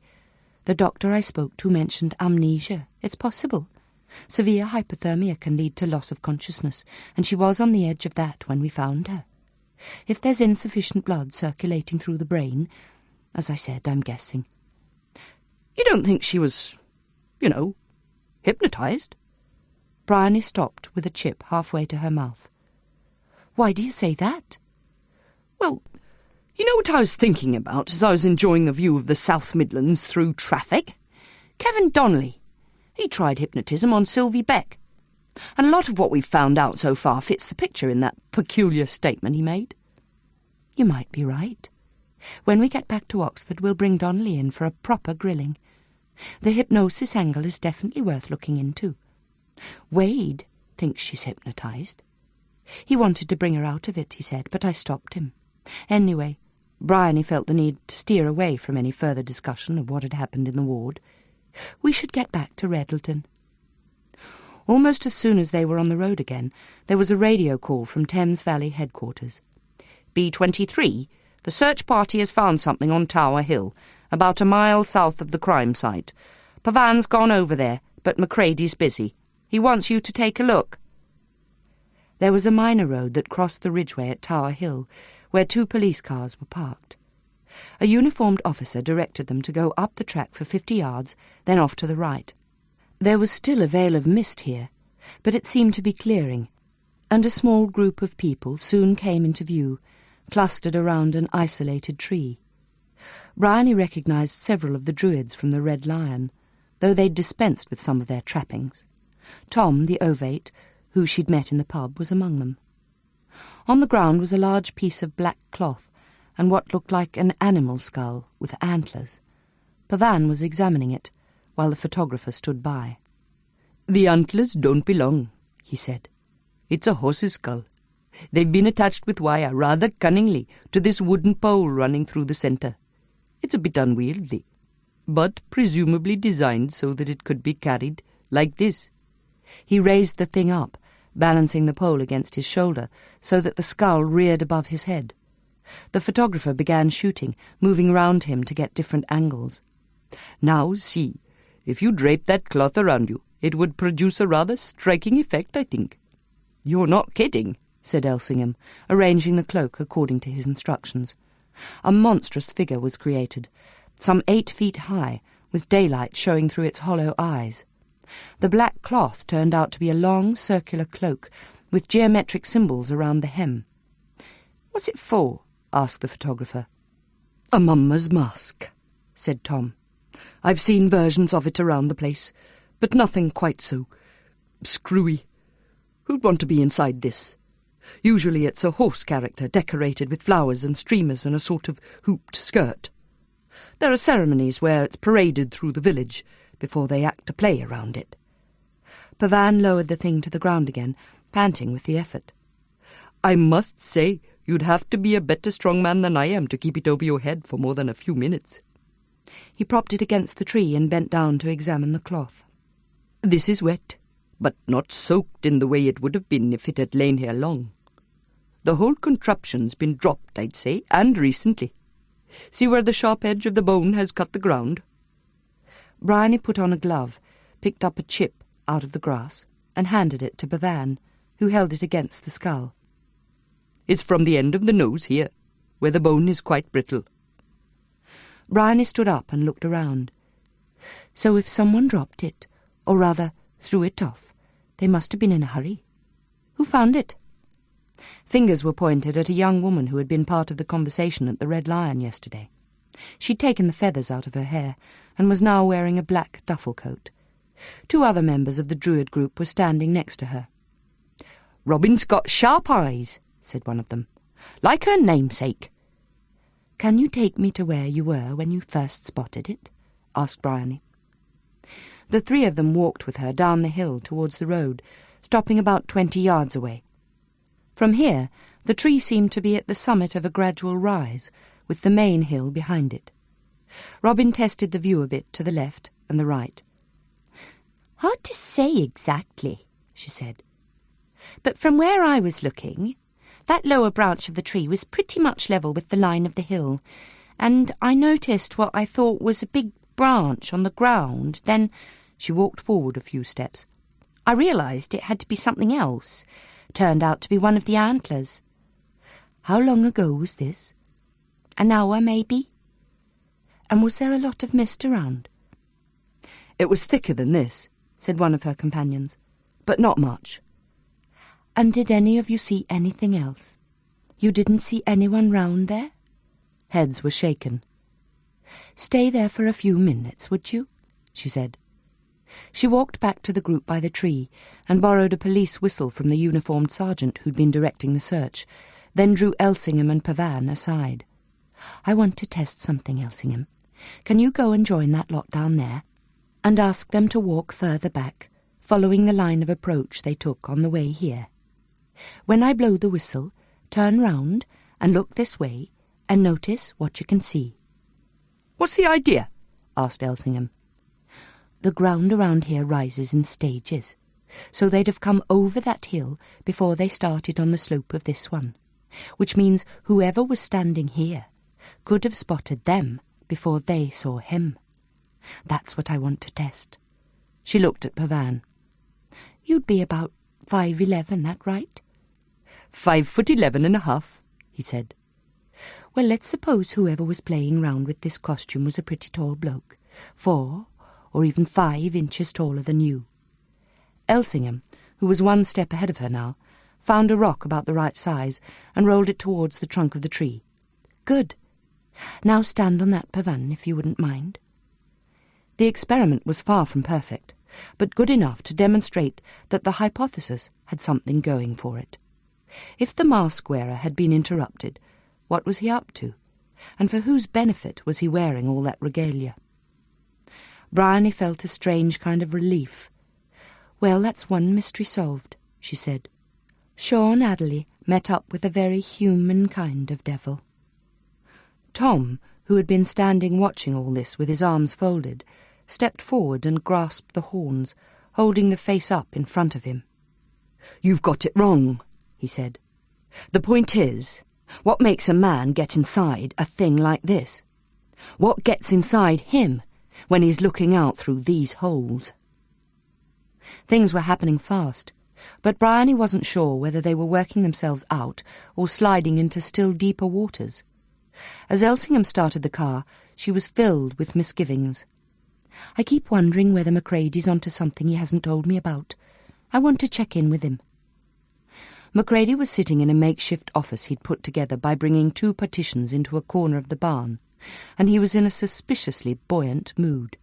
The doctor I spoke to mentioned amnesia. It's possible. Severe hypothermia can lead to loss of consciousness, and she was on the edge of that when we found her. If there's insufficient blood circulating through the brain, as I said, I'm guessing." "You don't think she was, hypnotised?" Bryony stopped with a chip halfway to her mouth. "Why do you say that?" "Well, you know what I was thinking about as I was enjoying the view of the South Midlands through traffic? Kevin Donnelly. He tried hypnotism on Sylvie Beck. And a lot of what we've found out so far fits the picture in that peculiar statement he made." "You might be right. When we get back to Oxford, we'll bring Donnelly in for a proper grilling. The hypnosis angle is definitely worth looking into. Wade thinks she's hypnotised. He wanted to bring her out of it, he said, but I stopped him. Anyway, Bryony felt the need to steer away from any further discussion of what had happened in the ward. We should get back to Reddleton." Almost as soon as they were on the road again, there was a radio call from Thames Valley headquarters. "B23, the search party has found something on Tower Hill, about a mile south of the crime site. Pavan's gone over there, but Macready's busy. He wants you to take a look." There was a minor road that crossed the ridgeway at Tower Hill, where 2 police cars were parked. A uniformed officer directed them to go up the track for 50 yards, then off to the right. There was still a veil of mist here, but it seemed to be clearing, and a small group of people soon came into view, clustered around an isolated tree. Bryony recognised several of the Druids from the Red Lion, though they'd dispensed with some of their trappings. Tom, the ovate, who she'd met in the pub, was among them. On the ground was a large piece of black cloth, and what looked like an animal skull with antlers. Pavan was examining it, while the photographer stood by. "The antlers don't belong," he said. "It's a horse's skull. They've been attached with wire rather cunningly to this wooden pole running through the centre. It's a bit unwieldy, but presumably designed so that it could be carried like this." He raised the thing up, balancing the pole against his shoulder so that the skull reared above his head. The photographer began shooting, moving round him to get different angles. "Now see, if you drape that cloth around you, it would produce a rather striking effect, I think." "You're not kidding," said Elsingham, arranging the cloak according to his instructions. A monstrous figure was created, some 8 feet high, with daylight showing through its hollow eyes. The black cloth turned out to be a long circular cloak with geometric symbols around the hem. "What's it for?" asked the photographer. "A mummer's mask," said Tom. "I've seen versions of it around the place, but nothing quite so screwy. Who'd want to be inside this? Usually it's a horse character decorated with flowers and streamers and a sort of hooped skirt. There are ceremonies where it's paraded through the village before they act a play around it." Pavan lowered the thing to the ground again, panting with the effort. "I must say you'd have to be a better strongman than I am to keep it over your head for more than a few minutes." He propped it against the tree and bent down to examine the cloth. "This is wet, but not soaked in the way it would have been if it had lain here long. The whole contraption's been dropped, I'd say, and recently. See where the sharp edge of the bone has cut the ground?" Bryony put on a glove, picked up a chip out of the grass, and handed it to Pavan, who held it against the skull. "It's from the end of the nose here, where the bone is quite brittle." Bryony stood up and looked around. So if someone dropped it, or rather threw it off, they must have been in a hurry. Who found it? Fingers were pointed at a young woman who had been part of the conversation at the Red Lion yesterday. She'd taken the feathers out of her hair and was now wearing a black duffel coat. 2 other members of the Druid group were standing next to her. "Robin's got sharp eyes," said one of them, "like her namesake." "Can you take me to where you were when you first spotted it?" asked Bryony. The 3 of them walked with her down the hill towards the road, stopping about 20 yards away. From here, the tree seemed to be at the summit of a gradual rise, with the main hill behind it. Robin tested the view a bit to the left and the right. "Hard to say exactly," she said. "But from where I was looking, that lower branch of the tree was pretty much level with the line of the hill, and I noticed what I thought was a big branch on the ground. Then—" She walked forward a few steps. "I realised it had to be something else. Turned out to be one of the antlers." "How long ago was this?" "An hour, maybe." "And was there a lot of mist around?" "It was thicker than this," said one of her companions, "but not much." "And did any of you see anything else? You didn't see anyone round there?" Heads were shaken. "Stay there for a few minutes, would you?" she said. She walked back to the group by the tree and borrowed a police whistle from the uniformed sergeant who'd been directing the search, then drew Elsingham and Pavan aside. "I want to test something, Elsingham. Can you go and join that lot down there and ask them to walk further back, following the line of approach they took on the way here? When I blow the whistle, turn round and look this way and notice what you can see." "What's the idea?" asked Elsingham. "The ground around here rises in stages, so they'd have come over that hill before they started on the slope of this one, which means whoever was standing here could have spotted them before they saw him. That's what I want to test." She looked at Pavan. "You'd be about 5'11", that right?" 5'11.5", he said. "Well, let's suppose whoever was playing round with this costume was a pretty tall bloke, 4 or even 5 inches taller than you." Elsingham, who was one step ahead of her now, found a rock about the right size and rolled it towards the trunk of the tree. "Good. Now stand on that, Pavan, if you wouldn't mind." The experiment was far from perfect, but good enough to demonstrate that the hypothesis had something going for it. If the mask-wearer had been interrupted, what was he up to? And for whose benefit was he wearing all that regalia? Bryony felt a strange kind of relief. "Well, that's one mystery solved," she said. "Sean Adderley met up with a very human kind of devil." Tom, who had been standing watching all this with his arms folded, stepped forward and grasped the horns, holding the face up in front of him. "You've got it wrong," he said. "The point is, what makes a man get inside a thing like this? What gets inside him when he's looking out through these holes?" Things were happening fast, but Bryony wasn't sure whether they were working themselves out or sliding into still deeper waters. As Elsingham started the car, she was filled with misgivings. "I keep wondering whether Macready's onto something he hasn't told me about. I want to check in with him." Macready was sitting in a makeshift office he'd put together by bringing 2 partitions into a corner of the barn, and he was in a suspiciously buoyant mood.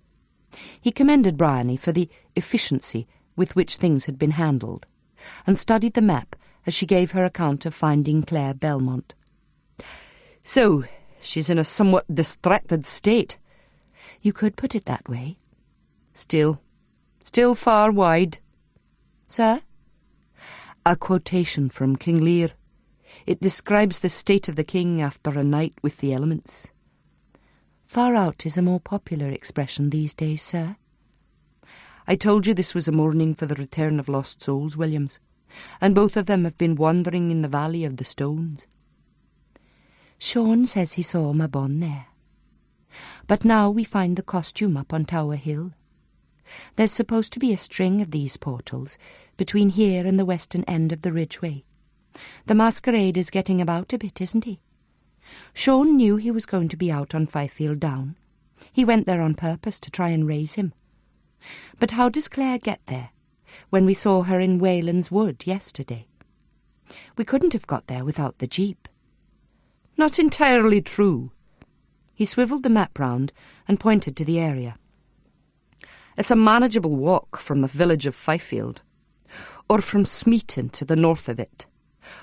He commended Bryony for the efficiency with which things had been handled, and studied the map as she gave her account of finding Claire Belmont. "So, she's in a somewhat distracted state." "You could put it that way." Still far wide." "Sir?" "A quotation from King Lear. It describes the state of the king after a night with the elements." "Far out is a more popular expression these days, sir." "I told you this was a morning for the return of lost souls, Williams, and both of them have been wandering in the Valley of the Stones." "Sean says he saw Mabon there. But now we find the costume up on Tower Hill. There's supposed to be a string of these portals between here and the western end of the Ridgeway. The masquerade is getting about a bit, isn't he? Sean knew he was going to be out on Fifield Down. He went there on purpose to try and raise him. But how does Claire get there, when we saw her in Wayland's Wood yesterday? We couldn't have got there without the jeep." "Not entirely true." He swivelled the map round and pointed to the area. "It's a manageable walk from the village of Fifield, or from Smeaton to the north of it,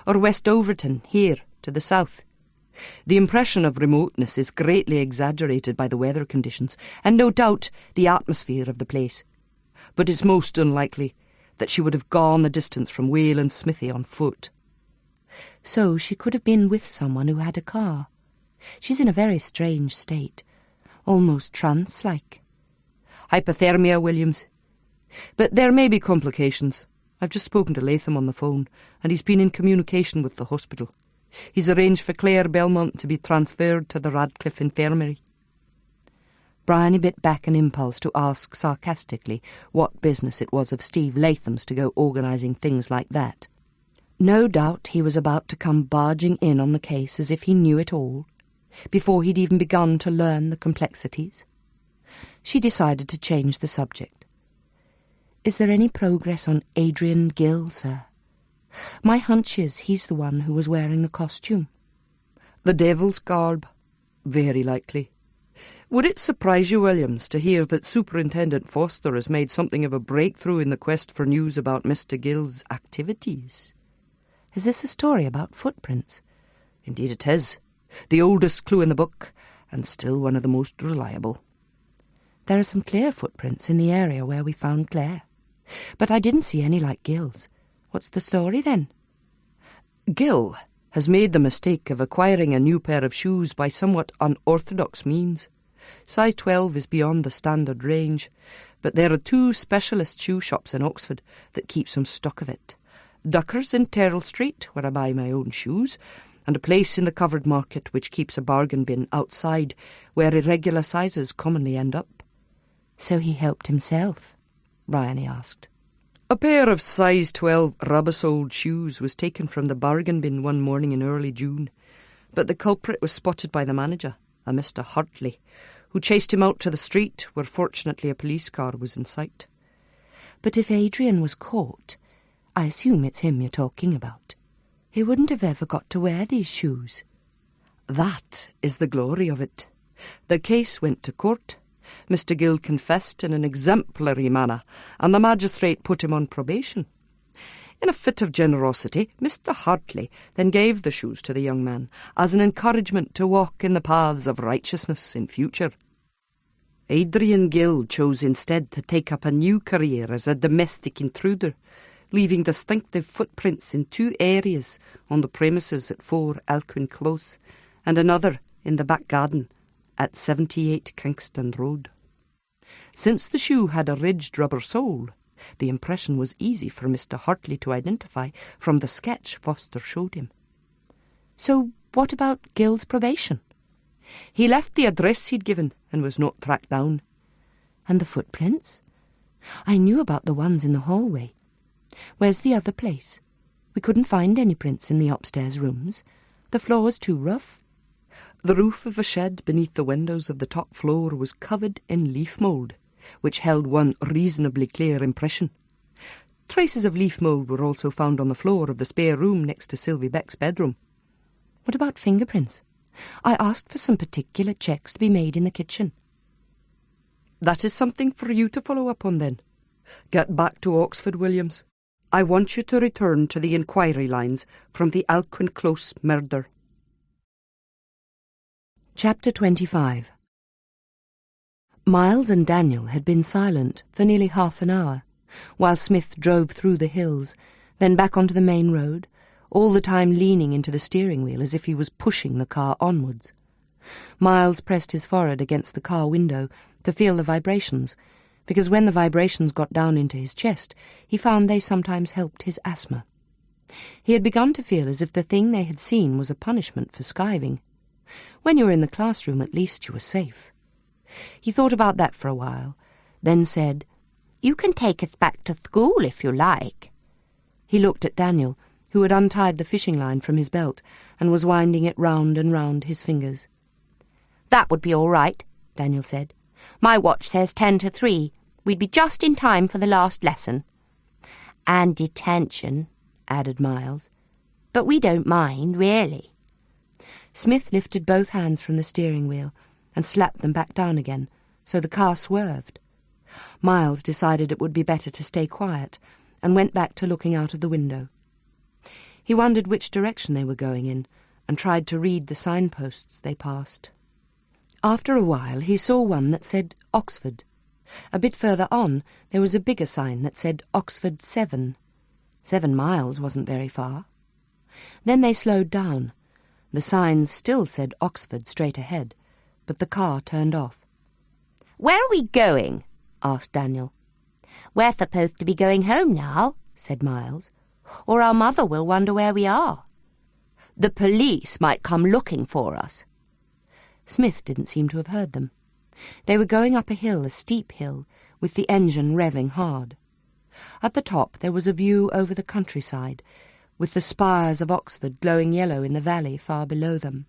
or West Overton here to the south. The impression of remoteness is greatly exaggerated by the weather conditions, and no doubt the atmosphere of the place. But it's most unlikely that she would have gone the distance from Wayland Smithy on foot." "So she could have been with someone who had a car. She's in a very strange state. almost trance-like. Hypothermia, Williams. But there may be complications. I've just spoken to Latham on the phone, and he's been in communication with the hospital. He's arranged for Claire Belmont to be transferred to the Radcliffe Infirmary. Bryony bit back an impulse to ask sarcastically what business it was of Steve Latham's to go organising things like that. No doubt he was about to come barging in on the case as if he knew it all, before he'd even begun to learn the complexities. She decided to change the subject. "Is there any progress on Adrian Gill, sir? My hunch is he's the one who was wearing the costume." The devil's garb. Very likely. Would it surprise you, Williams, to hear that Superintendent Foster has made something of a breakthrough in the quest for news about Mr. Gill's activities? Is this a story about footprints? Indeed it is. The oldest clue in the book, and still one of the most reliable. There are some clear footprints in the area where we found Claire, but I didn't see any like Gill's. What's the story, then? Gill has made the mistake of acquiring a new pair of shoes by somewhat unorthodox means. Size 12 is beyond the standard range, but there are 2 specialist shoe shops in Oxford that keep some stock of it. Ducker's in Terrell Street, where I buy my own shoes, and a place in the covered market which keeps a bargain bin outside, where irregular sizes commonly end up. So he helped himself? Bryony asked. A pair of size 12 rubber-soled shoes was taken from the bargain bin one morning in early June, but the culprit was spotted by the manager, a Mr. Hartley, who chased him out to the street, where fortunately a police car was in sight. But if Adrian was caught, I assume it's him you're talking about. He wouldn't have ever got to wear these shoes. That is the glory of it. The case went to court. Mr. Gill confessed in an exemplary manner, and the magistrate put him on probation. In a fit of generosity, Mr. Hartley then gave the shoes to the young man as an encouragement to walk in the paths of righteousness in future. Adrian Gill chose instead to take up a new career as a domestic intruder, leaving distinctive footprints in 2 areas on the premises at 4 Alcuin Close and another in the back garden at 78 Kingston Road. Since the shoe had a ridged rubber sole, the impression was easy for Mr. Hartley to identify from the sketch Foster showed him. So what about Gill's probation? He left the address he'd given and was not tracked down. And the footprints? I knew about the ones in the hallway. Where's the other place? We couldn't find any prints in the upstairs rooms. The floor was too rough. The roof of a shed beneath the windows of the top floor was covered in leaf mould, which held one reasonably clear impression. Traces of leaf mould were also found on the floor of the spare room next to Sylvie Beck's bedroom. What about fingerprints? I asked for some particular checks to be made in the kitchen. That is something for you to follow up on then. Get back to Oxford, Williams. I want you to return to the inquiry lines from the Alcuin Close murder. Chapter 25. Miles and Daniel had been silent for nearly half an hour, while Smith drove through the hills, then back onto the main road, all the time leaning into the steering wheel as if he was pushing the car onwards. Miles pressed his forehead against the car window to feel the vibrations, because when the vibrations got down into his chest, he found they sometimes helped his asthma. He had begun to feel as if the thing they had seen was a punishment for skiving. When you were in the classroom, at least you were safe. He thought about that for a while, then said, "You can take us back to school if you like." He looked at Daniel, who had untied the fishing line from his belt and was winding it round and round his fingers. "That would be all right," Daniel said. "My watch says 10 to 3. We'd be just in time for the last lesson." "And detention," added Miles. "But we don't mind, really." Smith lifted both hands from the steering wheel and slapped them back down again, so the car swerved. Miles decided it would be better to stay quiet and went back to looking out of the window. He wondered which direction they were going in and tried to read the signposts they passed. After a while he saw one that said Oxford. A bit further on there was a bigger sign that said Oxford 7. 7 miles wasn't very far. Then they slowed down. The signs still said Oxford straight ahead, but the car turned off. Where are we going? Asked Daniel. We're supposed to be going home now, said Miles, or our mother will wonder where we are. The police might come looking for us. Smith didn't seem to have heard them. They were going up a hill, a steep hill, with the engine revving hard. At the top there was a view over the countryside, with the spires of Oxford glowing yellow in the valley far below them.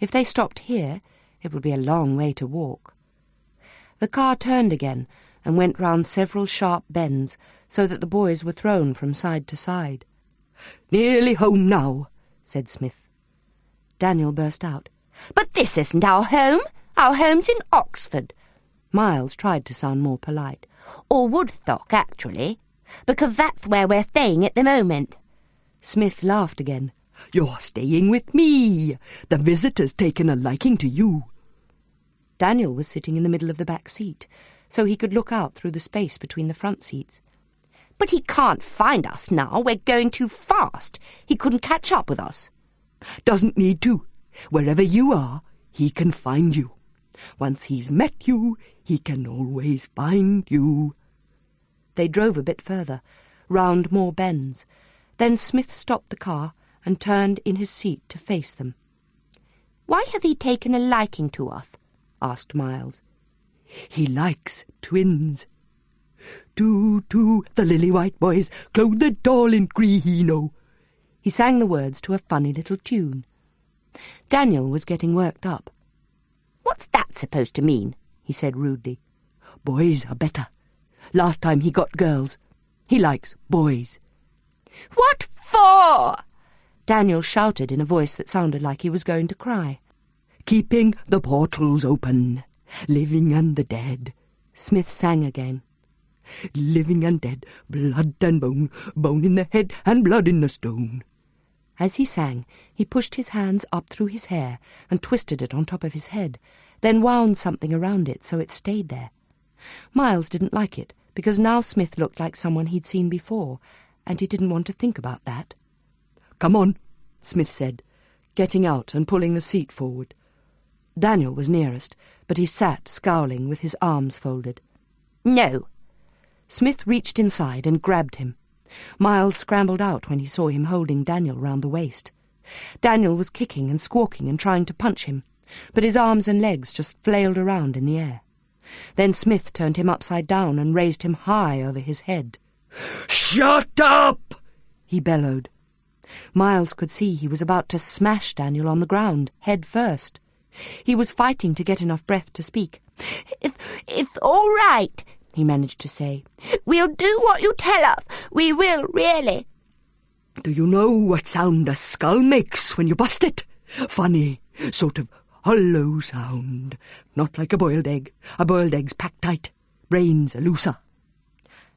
If they stopped here, it would be a long way to walk. The car turned again and went round several sharp bends, so that the boys were thrown from side to side. "Nearly home now," said Smith. Daniel burst out. "But this isn't our home. Our home's in Oxford." Miles tried to sound more polite. "Or Woodstock, actually, because that's where we're staying at the moment." Smith laughed again. "You're staying with me. The visitor's taken a liking to you." Daniel was sitting in the middle of the back seat, so he could look out through the space between the front seats. "But he can't find us now. We're going too fast. He couldn't catch up with us." "Doesn't need to. Wherever you are, he can find you. Once he's met you, he can always find you." They drove a bit further, round more bends. Then Smith stopped the car and turned in his seat to face them. "Why has he taken a liking to us?" asked Miles. "He likes twins. Do, the lily-white boys, clothed all in green, oh." He sang the words to a funny little tune. Daniel was getting worked up. "What's that supposed to mean?" he said rudely. "Boys are better. Last time he got girls. He likes boys." "What for?" Daniel shouted in a voice that sounded like he was going to cry. "Keeping the portals open. Living and the dead." Smith sang again. "Living and dead, blood and bone, bone in the head and blood in the stone." As he sang, he pushed his hands up through his hair and twisted it on top of his head, then wound something around it so it stayed there. Miles didn't like it, because now Smith looked like someone he'd seen before, and he didn't want to think about that. "Come on," Smith said, getting out and pulling the seat forward. Daniel was nearest, but he sat scowling with his arms folded. "No." Smith reached inside and grabbed him. Miles scrambled out when he saw him holding Daniel round the waist. Daniel was kicking and squawking and trying to punch him, but his arms and legs just flailed around in the air. Then Smith turned him upside down and raised him high over his head. "Shut up!" he bellowed. Miles could see he was about to smash Daniel on the ground, head first. He was fighting to get enough breath to speak. It's all right," he managed to say. "We'll do what you tell us. We will, really." "Do you know what sound a skull makes when you bust it? Funny, sort of hollow sound. Not like a boiled egg. A boiled egg's packed tight. Brains are looser."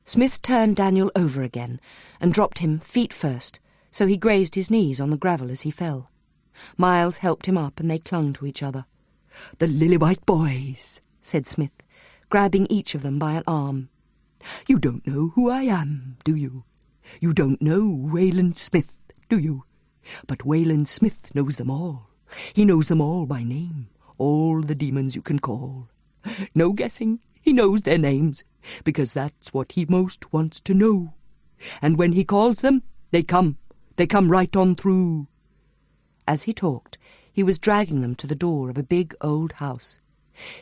Smith turned Daniel over again and dropped him feet first, so he grazed his knees on the gravel as he fell. Miles helped him up and they clung to each other. "The lily-white boys," said Smith, grabbing each of them by an arm. "You don't know who I am, do you? You don't know Wayland Smith, do you? But Wayland Smith knows them all. He knows them all by name, all the demons you can call. No guessing, he knows their names, because that's what he most wants to know. And when he calls them, they come right on through." As he talked, he was dragging them to the door of a big old house.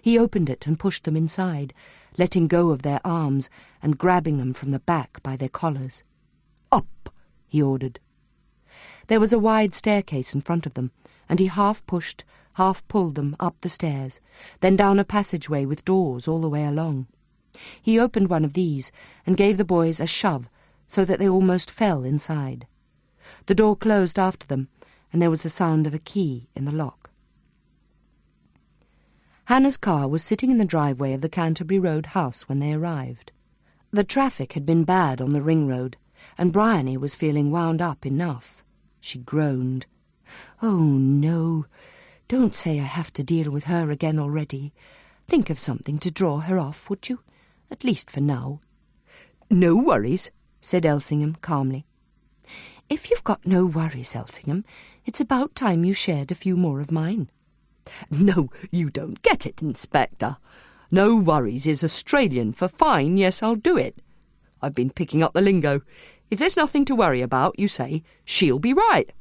He opened it and pushed them inside, letting go of their arms and grabbing them from the back by their collars. "Up," he ordered. There was a wide staircase in front of them, and he half pushed, half pulled them up the stairs, then down a passageway with doors all the way along. He opened one of these and gave the boys a shove so that they almost fell inside. The door closed after them, and there was the sound of a key in the lock. Hannah's car was sitting in the driveway of the Canterbury Road house when they arrived. The traffic had been bad on the ring road, and Bryony was feeling wound up enough. She groaned. "Oh, no, don't say I have to deal with her again already. Think of something to draw her off, would you? At least for now." "No worries," said Elsingham calmly. "If you've got no worries, Elsingham, it's about time you shared a few more of mine." "No, you don't get it, Inspector. No worries is Australian for fine, yes, I'll do it. I've been picking up the lingo. If there's nothing to worry about, you say, she'll be right.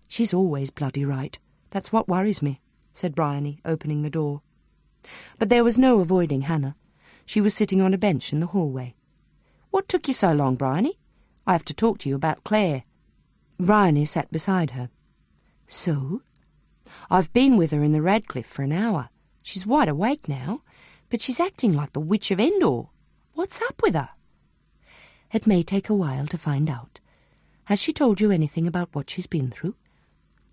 She's always bloody right. That's what worries me, said Bryony, opening the door. But there was no avoiding Hannah. She was sitting on a bench in the hallway. What took you so long, Bryony? I have to talk to you about Claire. Bryony sat beside her. So? I've been with her in the Radcliffe for an hour. She's wide awake now, but she's acting like the Witch of Endor. What's up with her? It may take a while to find out. Has she told you anything about what she's been through?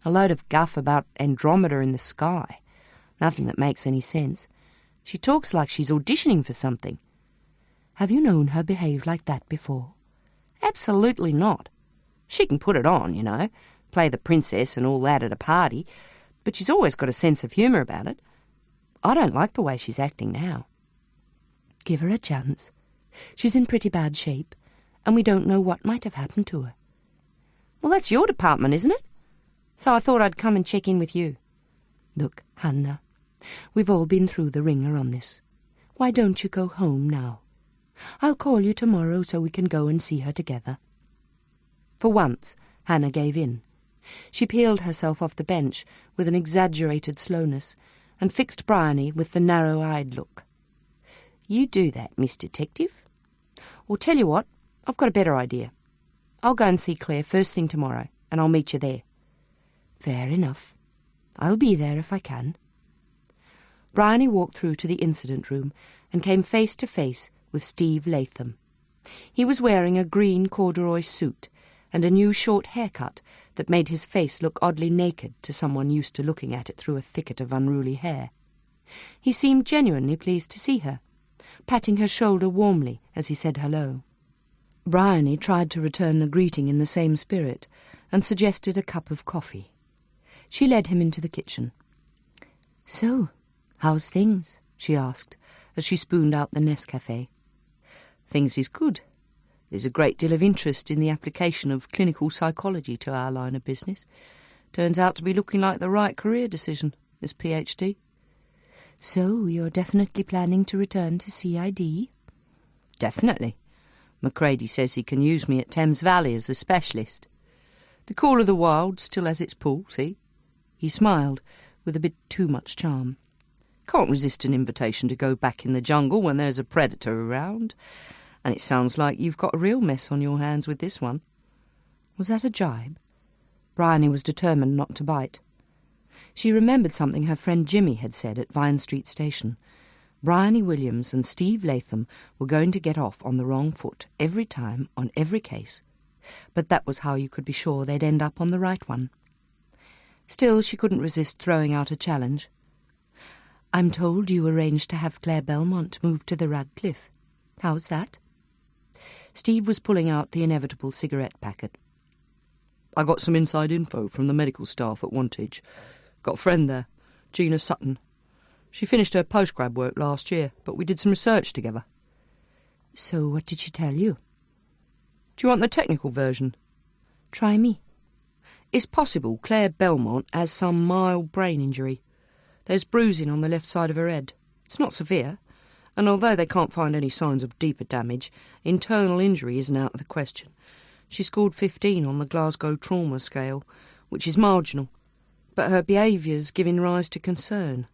A load of guff about Andromeda in the sky. Nothing that makes any sense. She talks like she's auditioning for something. Have you known her behave like that before? Absolutely not. She can put it on, you know, play the princess and all that at a party, but she's always got a sense of humour about it. I don't like the way she's acting now. Give her a chance. She's in pretty bad shape, and we don't know what might have happened to her. Well, that's your department, isn't it? So I thought I'd come and check in with you. Look, Hannah, we've all been through the ringer on this. Why don't you go home now? I'll call you tomorrow so we can go and see her together. For once, Hannah gave in. She peeled herself off the bench with an exaggerated slowness and fixed Bryony with the narrow-eyed look. You do that, Miss Detective. Or tell you what, I've got a better idea. I'll go and see Claire first thing tomorrow, and I'll meet you there. Fair enough. I'll be there if I can. Bryony walked through to the incident room and came face to face with Steve Latham. He was wearing a green corduroy suit and a new short haircut that made his face look oddly naked to someone used to looking at it through a thicket of unruly hair. He seemed genuinely pleased to see her, patting her shoulder warmly as he said hello. Bryony tried to return the greeting in the same spirit and suggested a cup of coffee. She led him into the kitchen. So, how's things? She asked as she spooned out the Nescafé. Things is good. There's a great deal of interest in the application of clinical psychology to our line of business. Turns out to be looking like the right career decision, this PhD. So, you're definitely planning to return to CID? Definitely. Macready says he can use me at Thames Valley as a specialist. The call of the wild still has its pull, see? He smiled, with a bit too much charm. Can't resist an invitation to go back in the jungle when there's a predator around. And it sounds like you've got a real mess on your hands with this one. Was that a jibe? Bryony was determined not to bite. She remembered something her friend Jimmy had said at Vine Street Station. Bryony Williams and Steve Latham were going to get off on the wrong foot every time on every case, but that was how you could be sure they'd end up on the right one. Still, she couldn't resist throwing out a challenge. I'm told you arranged to have Claire Belmont moved to the Radcliffe. How's that? Steve was pulling out the inevitable cigarette packet. I got some inside info from the medical staff at Wantage. Got a friend there, Gina Sutton. She finished her postgrad work last year, but we did some research together. So what did she tell you? Do you want the technical version? Try me. It's possible Claire Belmont has some mild brain injury. There's bruising on the left side of her head. It's not severe, and although they can't find any signs of deeper damage, internal injury isn't out of the question. She scored 15 on the Glasgow trauma scale, which is marginal, but her behaviour's giving rise to concern.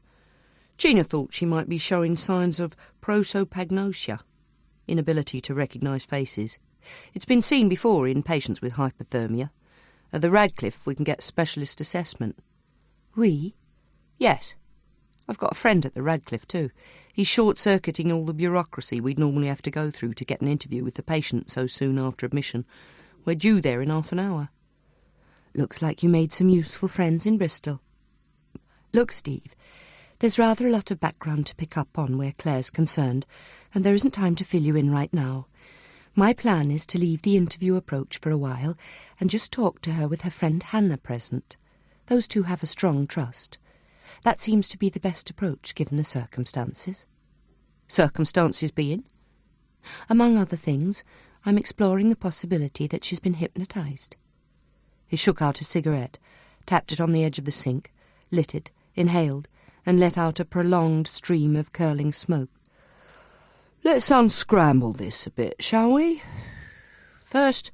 Gina thought she might be showing signs of prosopagnosia, inability to recognise faces. It's been seen before in patients with hypothermia. At the Radcliffe we can get specialist assessment. We? Yes. I've got a friend at the Radcliffe too. He's short-circuiting all the bureaucracy we'd normally have to go through to get an interview with the patient so soon after admission. We're due there in half an hour. Looks like you made some useful friends in Bristol. Look, Steve, there's rather a lot of background to pick up on where Claire's concerned, and there isn't time to fill you in right now. My plan is to leave the interview approach for a while and just talk to her with her friend Hannah present. Those two have a strong trust. That seems to be the best approach given the circumstances. Circumstances being? Among other things, I'm exploring the possibility that she's been hypnotised. He shook out a cigarette, tapped it on the edge of the sink, lit it, inhaled, and let out a prolonged stream of curling smoke. Let's unscramble this a bit, shall we? First,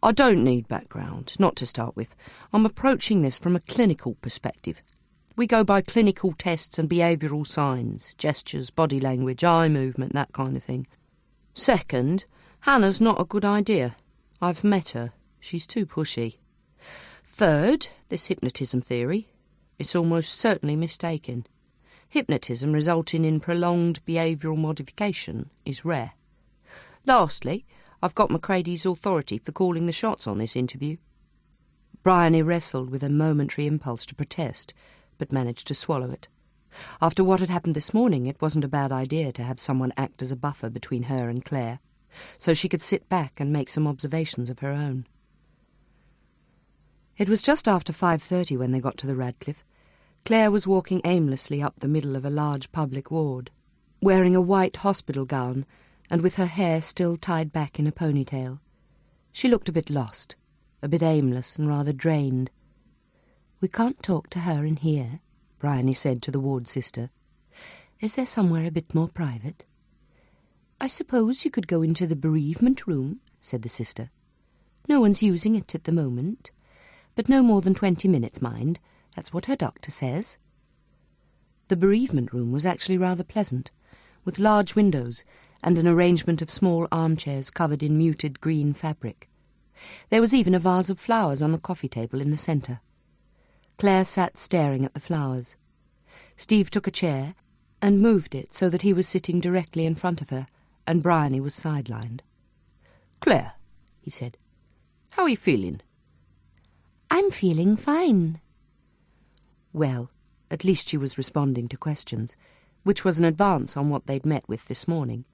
I don't need background, not to start with. I'm approaching this from a clinical perspective. We go by clinical tests and behavioural signs, gestures, body language, eye movement, that kind of thing. Second, Hannah's not a good idea. I've met her. She's too pushy. Third, this hypnotism theory. It's almost certainly mistaken. Hypnotism resulting in prolonged behavioural modification is rare. Lastly, I've got Macready's authority for calling the shots on this interview. Bryony wrestled with a momentary impulse to protest, but managed to swallow it. After what had happened this morning, it wasn't a bad idea to have someone act as a buffer between her and Claire, so she could sit back and make some observations of her own. It was just after 5:30 when they got to the Radcliffe. Claire was walking aimlessly up the middle of a large public ward, wearing a white hospital gown and with her hair still tied back in a ponytail. She looked a bit lost, a bit aimless and rather drained. "We can't talk to her in here," Bryony said to the ward sister. "Is there somewhere a bit more private?" "I suppose you could go into the bereavement room," said the sister. "No one's using it at the moment. But no more than 20 minutes, mind. That's what her doctor says." The bereavement room was actually rather pleasant, with large windows and an arrangement of small armchairs covered in muted green fabric. There was even a vase of flowers on the coffee table in the centre. Claire sat staring at the flowers. Steve took a chair and moved it so that he was sitting directly in front of her, and Bryony was sidelined. "Claire," he said, "how are you feeling?" "I'm feeling fine." Well, at least she was responding to questions, which was an advance on what they'd met with this morning.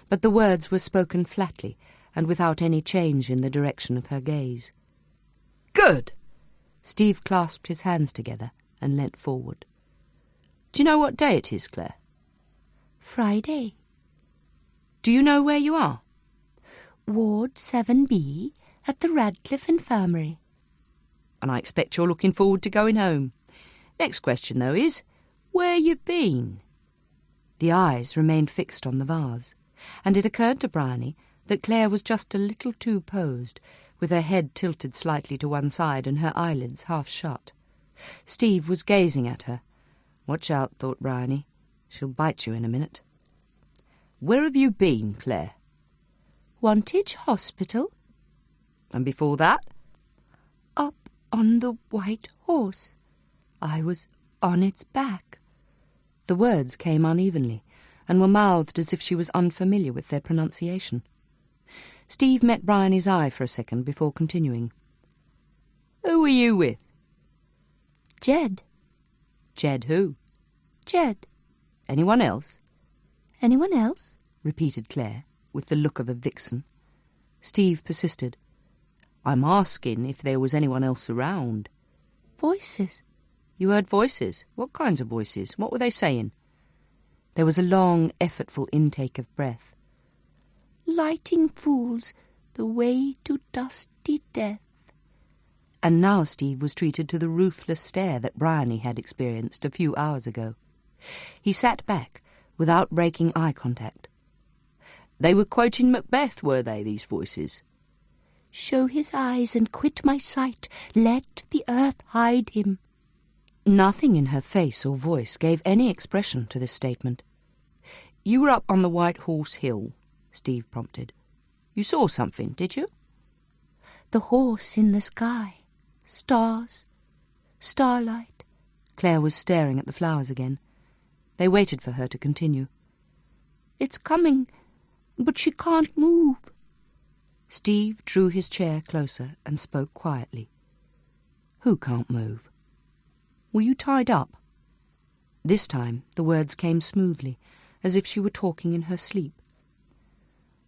But the words were spoken flatly and without any change in the direction of her gaze. "Good!" Steve clasped his hands together and leant forward. "Do you know what day it is, Claire?" "Friday." "Do you know where you are?" "Ward 7B at the Radcliffe Infirmary." "And I expect you're looking forward to going home. Next question, though, is where you've been." The eyes remained fixed on the vase, and it occurred to Bryony that Claire was just a little too posed, with her head tilted slightly to one side and her eyelids half shut. Steve was gazing at her. "Watch out," thought Bryony. "She'll bite you in a minute." "Where have you been, Claire?" "Wantage Hospital." "And before that?" "Up on the white horse. I was on its back." The words came unevenly, and were mouthed as if she was unfamiliar with their pronunciation. Steve met Bryony's eye for a second before continuing. "Who were you with?" "Jed." "Jed who?" "Jed." "Anyone else?" "Anyone else?" repeated Claire, with the look of a vixen. Steve persisted. "I'm asking if there was anyone else around." "Voices." "You heard voices? What kinds of voices? What were they saying?" There was a long, effortful intake of breath. "Lighting fools the way to dusty death." And now Steve was treated to the ruthless stare that Bryony had experienced a few hours ago. He sat back, without breaking eye contact. "They were quoting Macbeth, were they, these voices?" "Show his eyes and quit my sight. Let the earth hide him." Nothing in her face or voice gave any expression to this statement. "You were up on the White Horse Hill," Steve prompted. "You saw something, did you?" "The horse in the sky. Stars. Starlight." Claire was staring at the flowers again. They waited for her to continue. "It's coming, but she can't move." Steve drew his chair closer and spoke quietly. "Who can't move?" "Were you tied up?" This time the words came smoothly, as if she were talking in her sleep.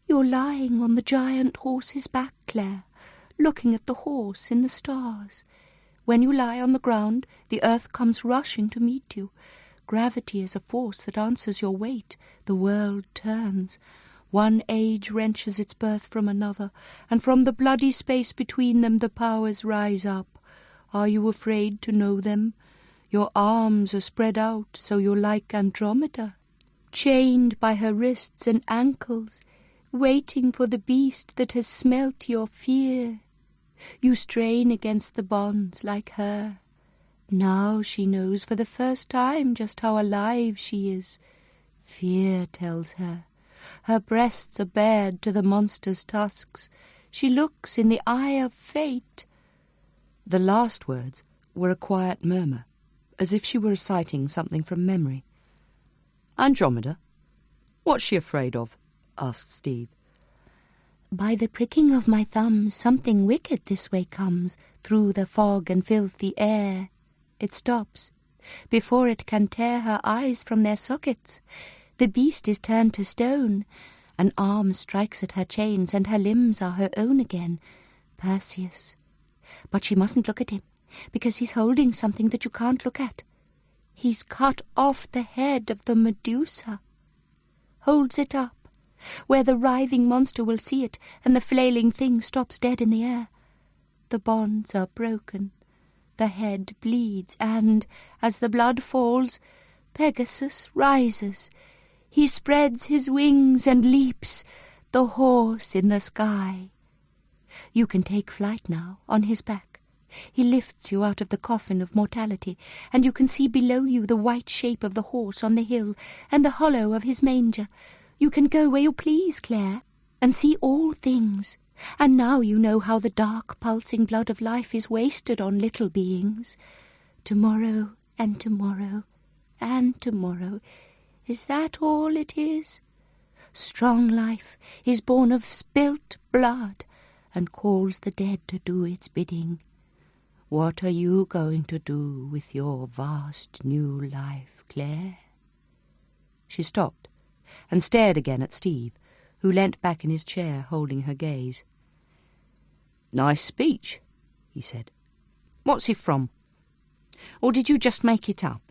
"You're lying on the giant horse's back, Claire, looking at the horse in the stars. When you lie on the ground, the earth comes rushing to meet you. Gravity is a force that answers your weight. The world turns. One age wrenches its birth from another, and from the bloody space between them the powers rise up. Are you afraid to know them? Your arms are spread out, so you're like Andromeda." chained by her wrists and ankles, waiting for the beast that has smelt your fear. You strain against the bonds like her. Now she knows for the first time just how alive she is. Fear tells her. Her breasts are bared to the monster's tusks. She looks in the eye of fate. The last words were a quiet murmur, as if she were reciting something from memory. Andromeda? What's she afraid of? Asked Steve. By the pricking of my thumbs, something wicked this way comes, through the fog and filthy air. It stops. Before it can tear her eyes from their sockets, the beast is turned to stone. An arm strikes at her chains, and her limbs are her own again. Perseus. But she mustn't look at him, because he's holding something that you can't look at. He's cut off the head of the Medusa. Holds it up, where the writhing monster will see it, and the flailing thing stops dead in the air. The bonds are broken. The head bleeds, and, as the blood falls, Pegasus rises. He spreads his wings and leaps, the horse in the sky. You can take flight now, on his back. He lifts you out of the coffin of mortality, and you can see below you the white shape of the horse on the hill, and the hollow of his manger. You can go where you please, Claire, and see all things. And now you know how the dark, pulsing blood of life is wasted on little beings. Tomorrow, and tomorrow, and tomorrow. Is that all it is? Strong life is born of spilt blood, and calls the dead to do its bidding. What are you going to do with your vast new life, Claire? She stopped, and stared again at Steve, who leant back in his chair, holding her gaze. Nice speech, he said. What's it from? Or did you just make it up?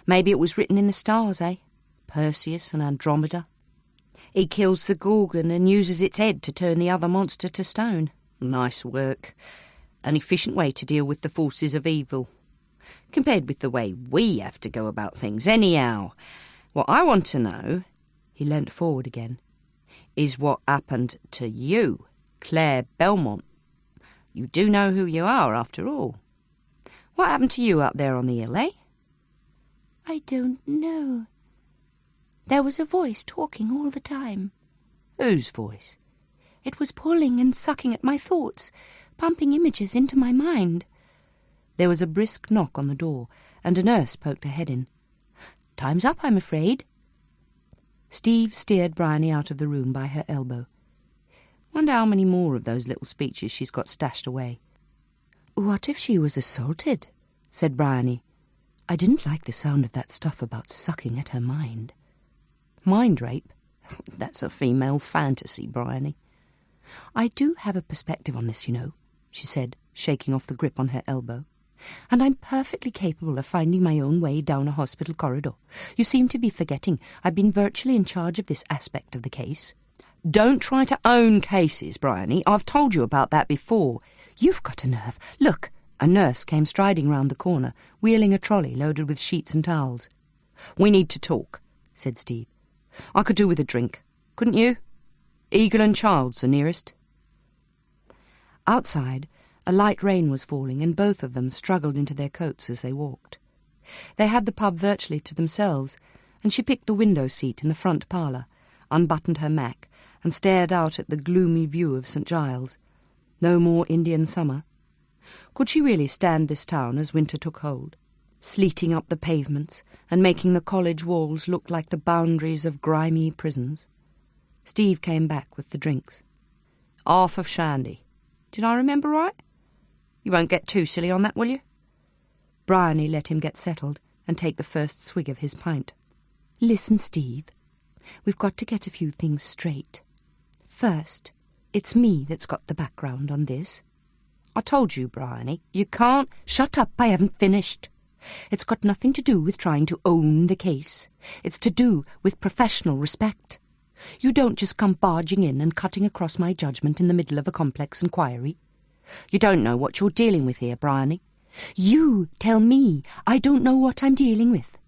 Maybe it was written in the stars, eh? Perseus and Andromeda. He kills the Gorgon and uses its head to turn the other monster to stone. Nice work. An efficient way to deal with the forces of evil. Compared with the way we have to go about things. Anyhow, what I want to know, he leant forward again, is what happened to you, Claire Belmont. You do know who you are, after all. What happened to you up there on the hill, eh? I don't know. There was a voice talking all the time. Whose voice? It was pulling and sucking at my thoughts, pumping images into my mind. There was a brisk knock on the door, and a nurse poked her head in. Time's up, I'm afraid. Steve steered Bryony out of the room by her elbow. Wonder how many more of those little speeches she's got stashed away. What if she was assaulted? Said Bryony. I didn't like the sound of that stuff about sucking at her mind. Mind rape? That's a female fantasy, Bryony. I do have a perspective on this, you know, she said, shaking off the grip on her elbow. And I'm perfectly capable of finding my own way down a hospital corridor. You seem to be forgetting I've been virtually in charge of this aspect of the case. Don't try to own cases, Bryony. I've told you about that before. You've got a nerve. Look, a nurse came striding round the corner, wheeling a trolley loaded with sheets and towels. We need to talk, said Steve. I could do with a drink, couldn't you? Eagle and Child's the nearest. Outside, a light rain was falling, and both of them struggled into their coats as they walked. They had the pub virtually to themselves, and she picked the window seat in the front parlour, unbuttoned her mac, and stared out at the gloomy view of St. Giles. No more Indian summer. Could she really stand this town as winter took hold, sleeting up the pavements and making the college walls look like the boundaries of grimy prisons? Steve came back with the drinks. Half of shandy. Did I remember right? You won't get too silly on that, will you? Bryony let him get settled and take the first swig of his pint. Listen, Steve, we've got to get a few things straight. First, it's me that's got the background on this. I told you, Bryony, you can't... Shut up, I haven't finished. It's got nothing to do with trying to own the case. It's to do with professional respect. You don't just come barging in and cutting across my judgment in the middle of a complex inquiry. You don't know what you're dealing with here, Bryony. You tell me I don't know what I'm dealing with.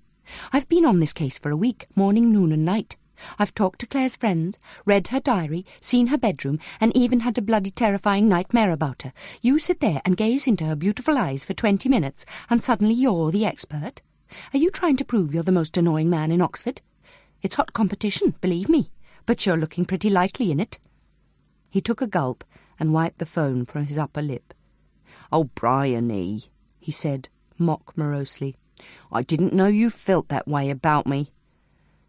I've been on this case for a week, morning, noon and night. I've talked to Claire's friends, read her diary, seen her bedroom, and even had a bloody terrifying nightmare about her. You sit there and gaze into her beautiful eyes for 20 minutes, and suddenly you're the expert? Are you trying to prove you're the most annoying man in Oxford? It's hot competition, believe me, but you're looking pretty likely in it. He took a gulp and wiped the foam from his upper lip. "Oh, Bryony," he said, mock morosely. "I didn't know you felt that way about me."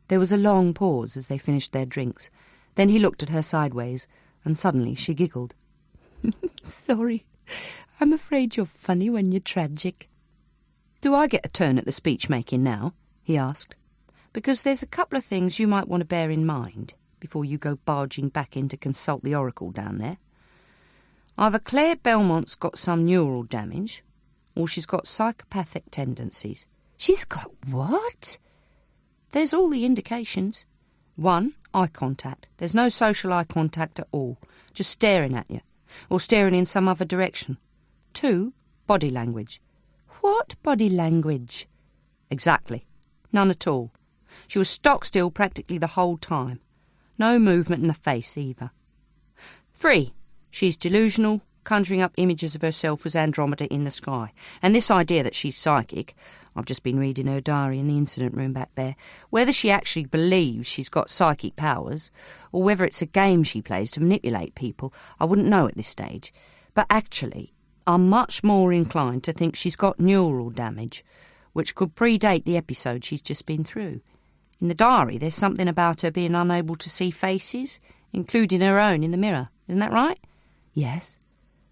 There was a long pause as they finished their drinks. Then he looked at her sideways, and suddenly she giggled. "Sorry, I'm afraid you're funny when you're tragic." "Do I get a turn at the speech-making now?" he asked. "Because there's a couple of things you might want to bear in mind before you go barging back in to consult the oracle down there. Either Claire Belmont's got some neural damage, or she's got psychopathic tendencies." "She's got what?" "There's all the indications. 1, eye contact. There's no social eye contact at all, just staring at you, or staring in some other direction. 2, body language." "What body language?" "Exactly. None at all. She was stock still practically the whole time. No movement in the face either. 3, she's delusional, conjuring up images of herself as Andromeda in the sky. And this idea that she's psychic, I've just been reading her diary in the incident room back there, whether she actually believes she's got psychic powers, or whether it's a game she plays to manipulate people, I wouldn't know at this stage. But actually, I'm much more inclined to think she's got neural damage, which could predate the episode she's just been through. In the diary, there's something about her being unable to see faces, including her own in the mirror. Isn't that right?" "Yes."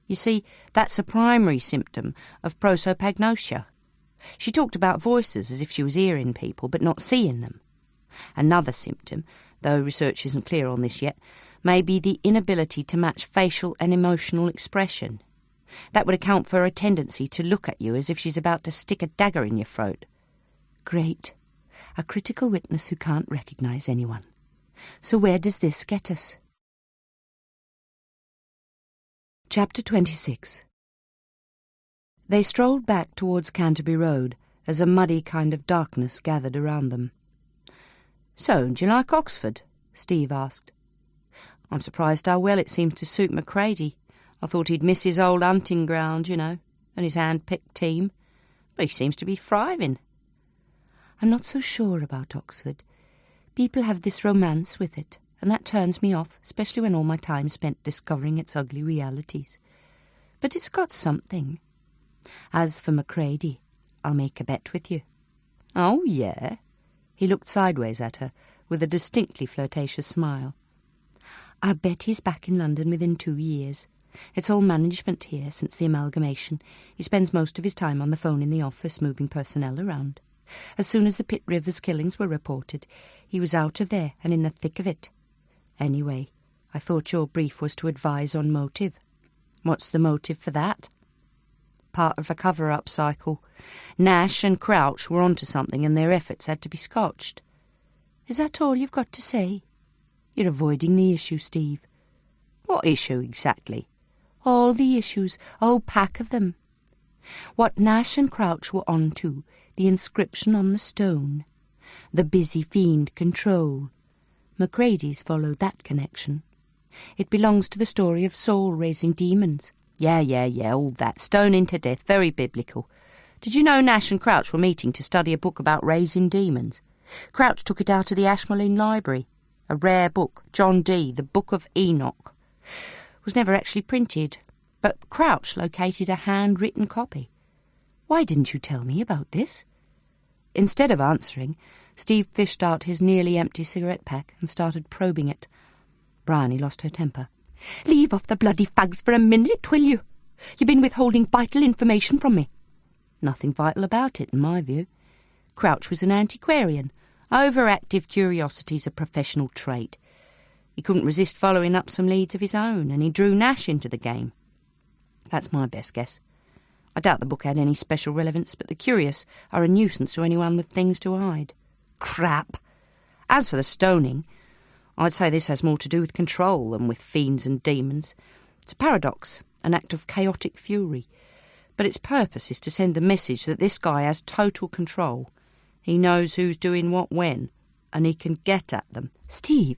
"You see, that's a primary symptom of prosopagnosia. She talked about voices as if she was hearing people but not seeing them. Another symptom, though research isn't clear on this yet, may be the inability to match facial and emotional expression. That would account for her tendency to look at you as if she's about to stick a dagger in your throat." "Great. A critical witness who can't recognise anyone. So where does this get us?" Chapter 26. They strolled back towards Canterbury Road as a muddy kind of darkness gathered around them. "So, do you like Oxford?" Steve asked. "I'm surprised how well it seems to suit Macready. I thought he'd miss his old hunting ground, you know, and his hand-picked team. But he seems to be thriving." "I'm not so sure about Oxford. People have this romance with it, and that turns me off, especially when all my time spent discovering its ugly realities. But it's got something. As for Macready, I'll make a bet with you." "Oh, yeah?" He looked sideways at her, with a distinctly flirtatious smile. "I bet he's back in London within 2 years. It's all management here since the amalgamation. He spends most of his time on the phone in the office, moving personnel around. As soon as the Pitt Rivers killings were reported, he was out of there and in the thick of it. Anyway, I thought your brief was to advise on motive." "What's the motive for that?" "Part of a cover-up cycle. Nash and Crouch were onto something and their efforts had to be scotched." "Is that all you've got to say? You're avoiding the issue, Steve." "What issue exactly?" "All the issues, a whole pack of them. What Nash and Crouch were onto, the inscription on the stone, the busy fiend control. Macready's followed that connection. It belongs to the story of Saul raising demons." Yeah, all that. Stoning to death, very biblical. Did you know Nash and Crouch were meeting to study a book about raising demons? Crouch took it out of the Ashmolean Library. A rare book, John Dee, the Book of Enoch. Was never actually printed, but Crouch located a handwritten copy. "Why didn't you tell me about this?" Instead of answering, Steve fished out his nearly empty cigarette pack and started probing it. Bryony lost her temper. "Leave off the bloody fags for a minute, will you? You've been withholding vital information from me." Nothing vital about it, in my view. Crouch was an antiquarian. Overactive curiosity's a professional trait. He couldn't resist following up some leads of his own, and he drew Nash into the game. That's my best guess. I doubt the book had any special relevance, but the curious are a nuisance to anyone with things to hide. Crap! As for the stoning, I'd say this has more to do with control than with fiends and demons. It's a paradox, an act of chaotic fury. But its purpose is to send the message that this guy has total control, He knows who's doing what when, and he can get at them. Steve,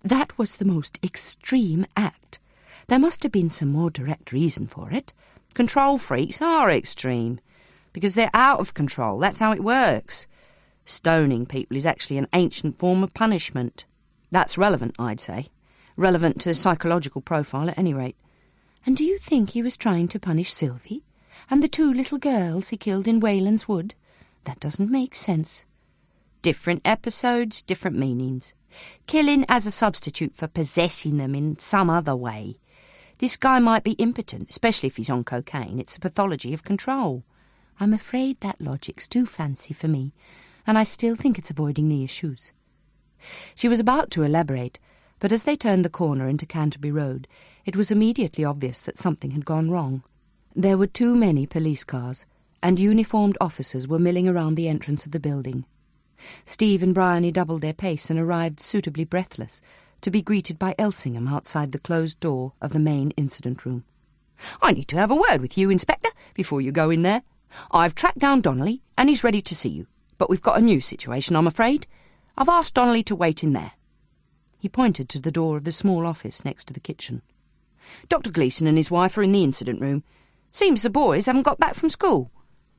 that was the most extreme act. There must have been some more direct reason for it. Control freaks are extreme, because they're out of control. That's how it works. Stoning people is actually an ancient form of punishment. That's relevant, I'd say. Relevant to the psychological profile at any rate. And do you think he was trying to punish Sylvie and the 2 little girls he killed in Wayland's Wood? That doesn't make sense. Different episodes, different meanings. Killing as a substitute for possessing them in some other way. This guy might be impotent, especially if he's on cocaine. It's a pathology of control. I'm afraid that logic's too fancy for me, and I still think it's avoiding the issues. She was about to elaborate, but as they turned the corner into Canterbury Road, it was immediately obvious that something had gone wrong. There were too many police cars, and uniformed officers were milling around the entrance of the building. Steve and Bryony doubled their pace and arrived suitably breathless, to be greeted by Elsingham outside the closed door of the main incident room. "I need to have a word with you, Inspector, before you go in there. I've tracked down Donnelly, and he's ready to see you. But we've got a new situation, I'm afraid. I've asked Donnelly to wait in there." He pointed to the door of the small office next to the kitchen. "Dr. Gleeson and his wife are in the incident room. Seems the boys haven't got back from school.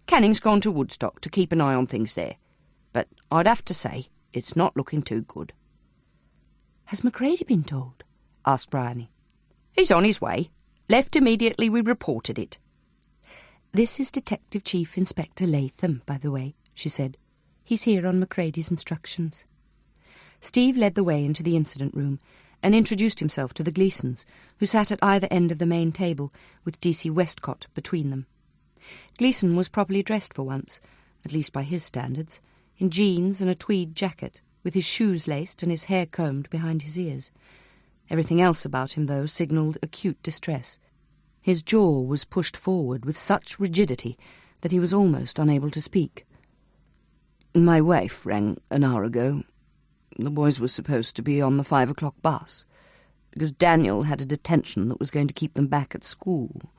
Canning's gone to Woodstock to keep an eye on things there. But I'd have to say it's not looking too good." "Has Macready been told?" asked Bryony. "He's on his way. Left immediately we reported it." "This is Detective Chief Inspector Latham, by the way," she said. "He's here on Macready's instructions." Steve led the way into the incident room and introduced himself to the Gleesons, who sat at either end of the main table, with D.C. Westcott between them. Gleeson was properly dressed for once, at least by his standards, in jeans and a tweed jacket, with his shoes laced and his hair combed behind his ears. Everything else about him, though, signalled acute distress. His jaw was pushed forward with such rigidity that he was almost unable to speak. "My wife rang an hour ago. The boys were supposed to be on the 5 o'clock bus, because Daniel had a detention that was going to keep them back at school.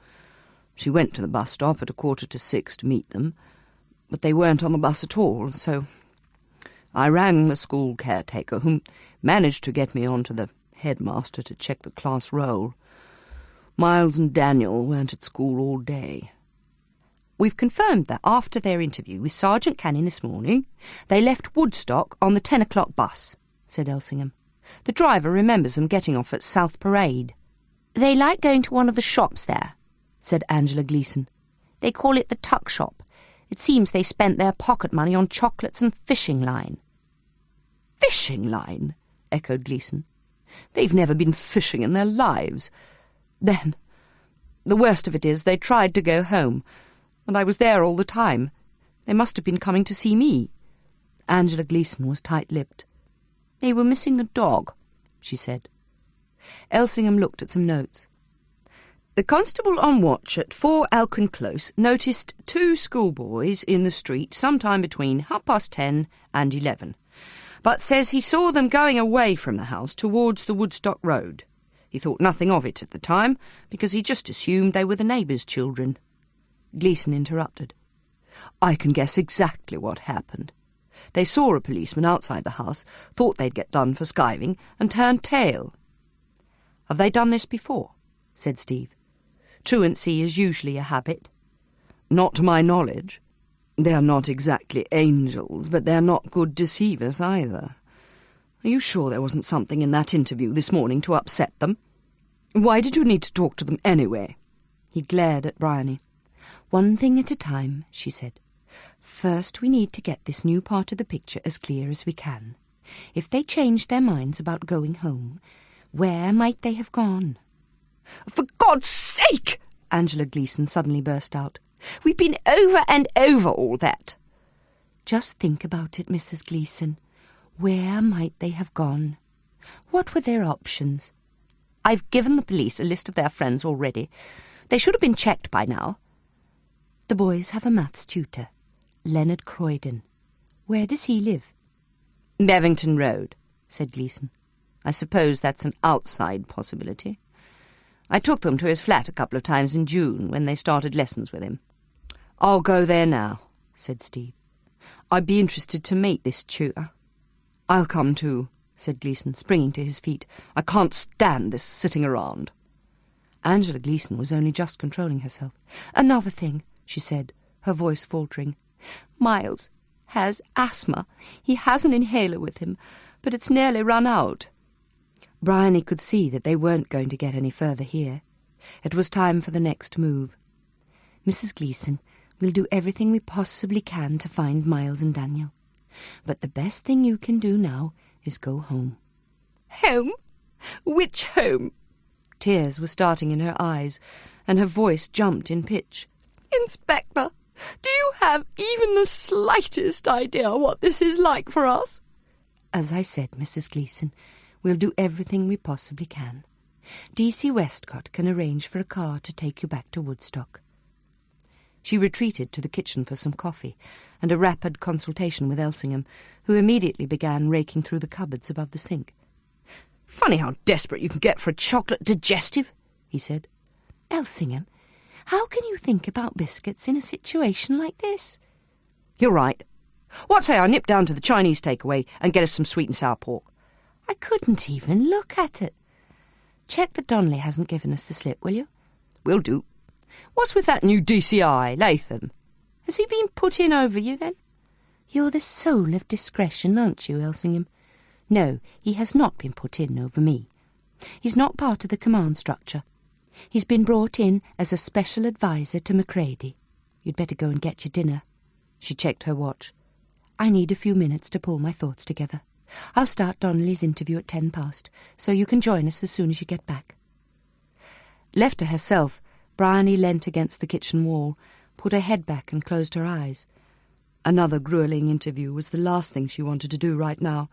She went to the bus stop at 5:45 to meet them, but they weren't on the bus at all, so I rang the school caretaker, who managed to get me on to the headmaster to check the class roll. Miles and Daniel weren't at school all day." "We've confirmed that after their interview with Sergeant Canning this morning, they left Woodstock on the 10 o'clock bus," said Elsingham. "The driver remembers them getting off at South Parade." "They like going to one of the shops there," said Angela Gleeson. "They call it the Tuck Shop. It seems they spent their pocket money on chocolates and fishing line." "Fishing line?" echoed Gleeson. "They've never been fishing in their lives. Then, the worst of it is, they tried to go home, and I was there all the time. They must have been coming to see me." Angela Gleeson was tight-lipped. "They were missing the dog," she said. Elsingham looked at some notes. "The constable on watch at 4 Alquin Close noticed 2 schoolboys in the street sometime between 10:30 and 11, but says he saw them going away from the house towards the Woodstock Road. He thought nothing of it at the time, because he just assumed they were the neighbours' children." Gleeson interrupted. "I can guess exactly what happened. They saw a policeman outside the house, thought they'd get done for skiving, and turned tail." "Have they done this before?" said Steve. "Truancy is usually a habit." "Not to my knowledge. They're not exactly angels, but they're not good deceivers either. Are you sure there wasn't something in that interview this morning to upset them? Why did you need to talk to them anyway?" He glared at Bryony. "One thing at a time," she said. "First we need to get this new part of the picture as clear as we can. If they changed their minds about going home, where might they have gone?" "For God's sake!" Angela Gleeson suddenly burst out. "We've been over and over all that." "Just think about it, Mrs. Gleeson. Where might they have gone? What were their options?" "I've given the police a list of their friends already. They should have been checked by now." "The boys have a maths tutor, Leonard Croydon. Where does he live?" "Bevington Road," said Gleeson. "I suppose that's an outside possibility. I took them to his flat a couple of times in June when they started lessons with him." "I'll go there now," said Steve. I'd be interested to meet this tutor. I'll come too, said Gleeson, springing to his feet. I can't stand this sitting around. Angela Gleeson was only just controlling herself. Another thing, she said, her voice faltering. Miles has asthma. He has an inhaler with him, but it's nearly run out. Bryony could see that they weren't going to get any further here. It was time for the next move. Mrs. Gleeson, we'll do everything we possibly can to find Miles and Daniel. But the best thing you can do now is go home. Home? Which home? Tears were starting in her eyes, and her voice jumped in pitch. Inspector, do you have even the slightest idea what this is like for us? As I said, Mrs. Gleeson, we'll do everything we possibly can. D.C. Westcott can arrange for a car to take you back to Woodstock. She retreated to the kitchen for some coffee and a rapid consultation with Elsingham, who immediately began raking through the cupboards above the sink. Funny how desperate you can get for a chocolate digestive, he said. Elsingham, how can you think about biscuits in a situation like this? You're right. What say I nip down to the Chinese takeaway and get us some sweet and sour pork? I couldn't even look at it. Check that Donnelly hasn't given us the slip, will you? Will do. What's with that new DCI, Latham? Has he been put in over you, then? You're the soul of discretion, aren't you, Elsingham? No, he has not been put in over me. He's not part of the command structure. He's been brought in as a special advisor to Macready. You'd better go and get your dinner. She checked her watch. I need a few minutes to pull my thoughts together. I'll start Donnelly's interview at 10 past, so you can join us as soon as you get back. Left to herself, Bryony leant against the kitchen wall, put her head back and closed her eyes. Another gruelling interview was the last thing she wanted to do right now,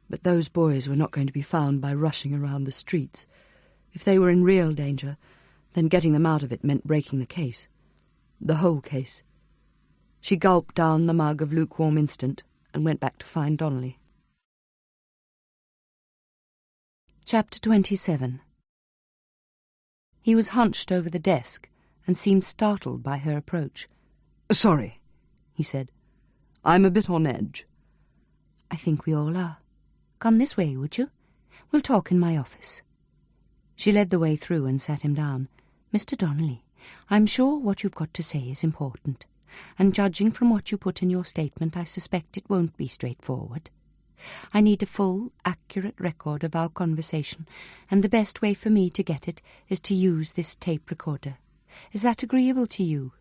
but those boys were not going to be found by rushing around the streets. If they were in real danger, then getting them out of it meant breaking the case. The whole case. She gulped down the mug of lukewarm instant and went back to find Donnelly. Chapter 27. He was hunched over the desk and seemed startled by her approach. Sorry, he said. I'm a bit on edge. I think we all are. Come this way, would you? We'll talk in my office. She led the way through and sat him down. Mr. Donnelly, I'm sure what you've got to say is important, and judging from what you put in your statement, I suspect it won't be straightforward. I need a full, accurate record of our conversation, and the best way for me to get it is to use this tape recorder. Is that agreeable to you?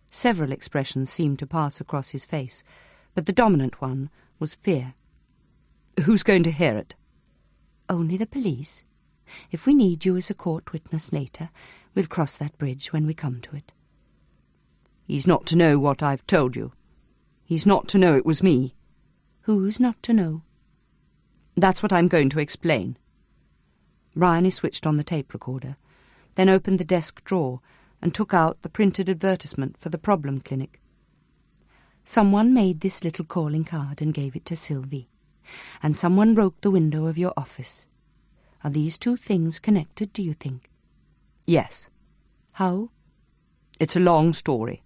Several expressions seemed to pass across his face, but the dominant one was fear. Who's going to hear it? Only the police. If we need you as a court witness later, we'll cross that bridge when we come to it. He's not to know what I've told you. He's not to know it was me. Who's not to know? That's what I'm going to explain. Bryony switched on the tape recorder, then opened the desk drawer and took out the printed advertisement for the problem clinic. Someone made this little calling card and gave it to Sylvie, and someone broke the window of your office. Are these two things connected, do you think? Yes. How? It's a long story.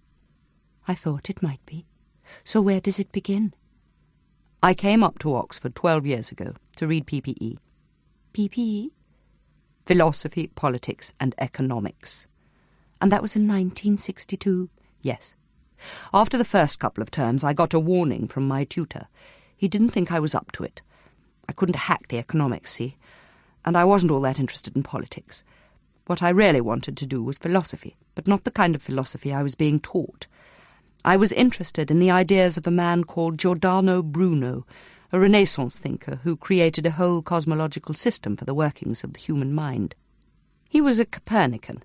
I thought it might be. So where does it begin? I came up to Oxford 12 years ago to read PPE. PPE? Philosophy, Politics and Economics. And that was in 1962? Yes. After the first couple of terms, I got a warning from my tutor. He didn't think I was up to it. I couldn't hack the economics, see? And I wasn't all that interested in politics. What I really wanted to do was philosophy, but not the kind of philosophy I was being taught. I was interested in the ideas of a man called Giordano Bruno, a Renaissance thinker who created a whole cosmological system for the workings of the human mind. He was a Copernican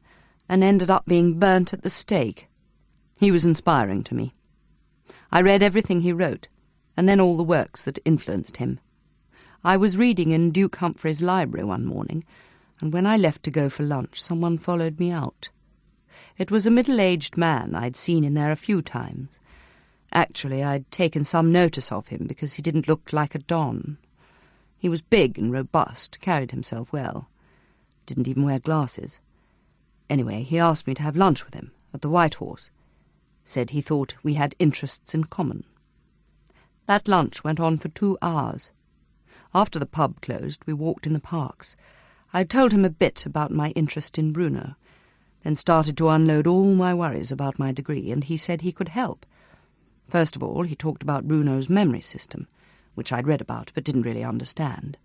and ended up being burnt at the stake. He was inspiring to me. I read everything he wrote, and then all the works that influenced him. I was reading in Duke Humphrey's library one morning, and when I left to go for lunch, someone followed me out. It was a middle-aged man I'd seen in there a few times. Actually, I'd taken some notice of him because he didn't look like a don. He was big and robust, carried himself well. Didn't even wear glasses. Anyway, he asked me to have lunch with him at the White Horse. Said he thought we had interests in common. That lunch went on for 2 hours. After the pub closed, we walked in the parks. I told him a bit about my interest in Bruno, then started to unload all my worries about my degree, and he said he could help. First of all, he talked about Bruno's memory system, which I'd read about but didn't really understand.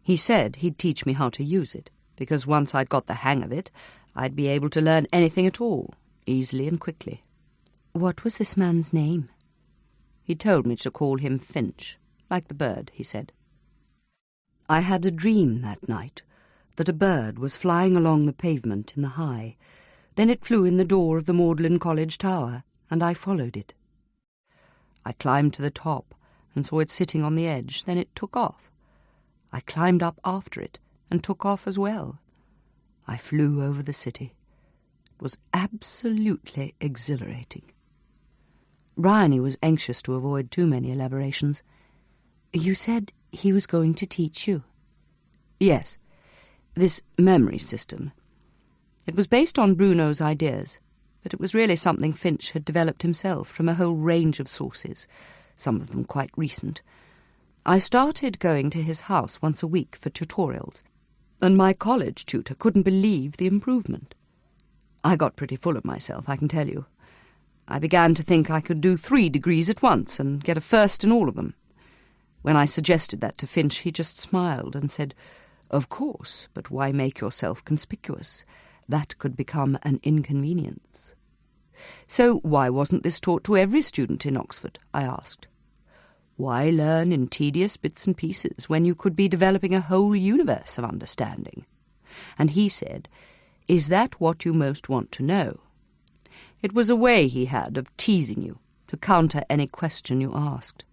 He said he'd teach me how to use it, because once I'd got the hang of it, I'd be able to learn anything at all, easily and quickly. What was this man's name? He told me to call him Finch, like the bird, he said. I had a dream that night that a bird was flying along the pavement in the high. Then it flew in the door of the Magdalen College tower, and I followed it. I climbed to the top and saw it sitting on the edge. Then it took off. I climbed up after it and took off as well. I flew over the city. It was absolutely exhilarating. Bryony was anxious to avoid too many elaborations. You said he was going to teach you? Yes, this memory system. It was based on Bruno's ideas, but it was really something Finch had developed himself from a whole range of sources, some of them quite recent. I started going to his house once a week for tutorials, and my college tutor couldn't believe the improvement. I got pretty full of myself, I can tell you. I began to think I could do 3 degrees at once and get a first in all of them. When I suggested that to Finch, he just smiled and said, "Of course, but why make yourself conspicuous? That could become an inconvenience." So why wasn't this taught to every student in Oxford? I asked. Why learn in tedious bits and pieces when you could be developing a whole universe of understanding? And he said, "Is that what you most want to know?" It was a way he had of teasing you, to counter any question you asked.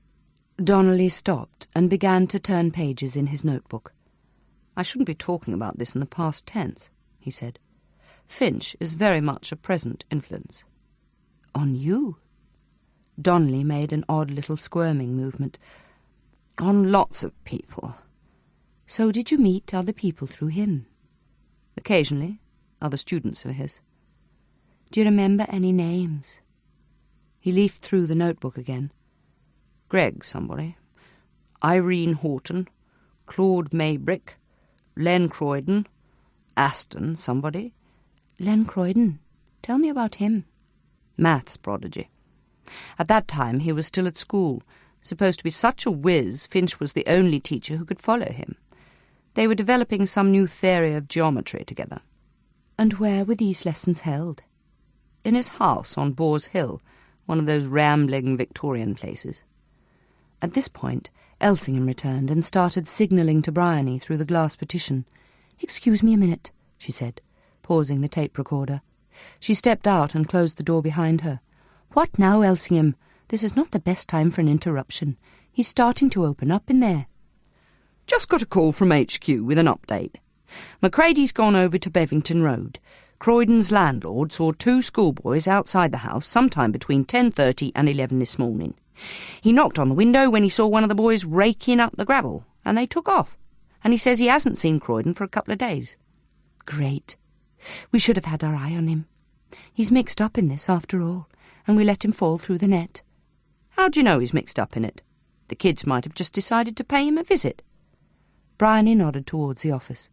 Donnelly stopped and began to turn pages in his notebook. "I shouldn't be talking about this in the past tense," he said. "Finch is very much a present influence." "On you?" Donnelly made an odd little squirming movement. "On lots of people." "So did you meet other people through him?" "Occasionally, other students of his." "Do you remember any names?" He leafed through the notebook again. Greg somebody, Irene Horton, Claude Maybrick, Len Croydon, Aston somebody. Len Croydon? Tell me about him." Maths prodigy. At that time he was still at school, supposed to be such a whiz Finch was the only teacher who could follow him. They were developing some new theory of geometry together. "And where were these lessons held?" In his house on Boar's Hill, one of those rambling Victorian places. At this point, Elsingham returned and started signalling to Bryony through the glass partition. "Excuse me a minute," she said, pausing the tape recorder. She stepped out and closed the door behind her. "What now, Elsingham? This is not the best time for an interruption. He's starting to open up in there." "Just got a call from HQ with an update. Macready's gone over to Bevington Road. Croydon's landlord saw 2 schoolboys outside the house sometime between 10:30 and 11 this morning. He knocked on the window when he saw one of the boys raking up the gravel, and they took off. And he says he hasn't seen Croydon for a couple of days." "Great. We should have had our eye on him. He's mixed up in this, after all, and we let him fall through the net." "How do you know he's mixed up in it? The kids might have just decided to pay him a visit." Bryony nodded towards the office.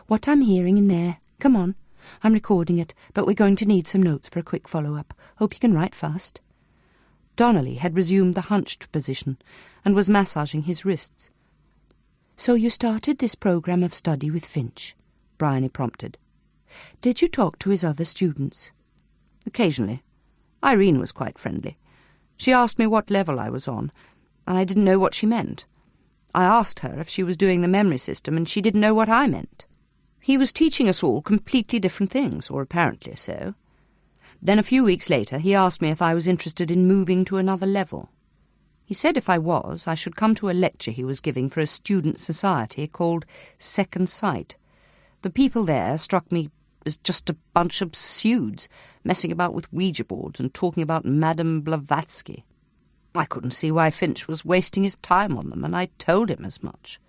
"What I'm hearing in there. Come on. I'm recording it, but we're going to need some notes for a quick follow-up. Hope you can write fast." Donnelly had resumed the hunched position and was massaging his wrists. "So you started this program of study with Finch?" Bryony prompted. "Did you talk to his other students?" "Occasionally. Irene was quite friendly. She asked me what level I was on, and I didn't know what she meant. I asked her if she was doing the memory system, and she didn't know what I meant. He was teaching us all completely different things, or apparently so. Then a few weeks later he asked me if I was interested in moving to another level. He said if I was, I should come to a lecture he was giving for a student society called Second Sight. The people there struck me as just a bunch of pseuds, messing about with Ouija boards and talking about Madame Blavatsky. I couldn't see why Finch was wasting his time on them, and I told him as much.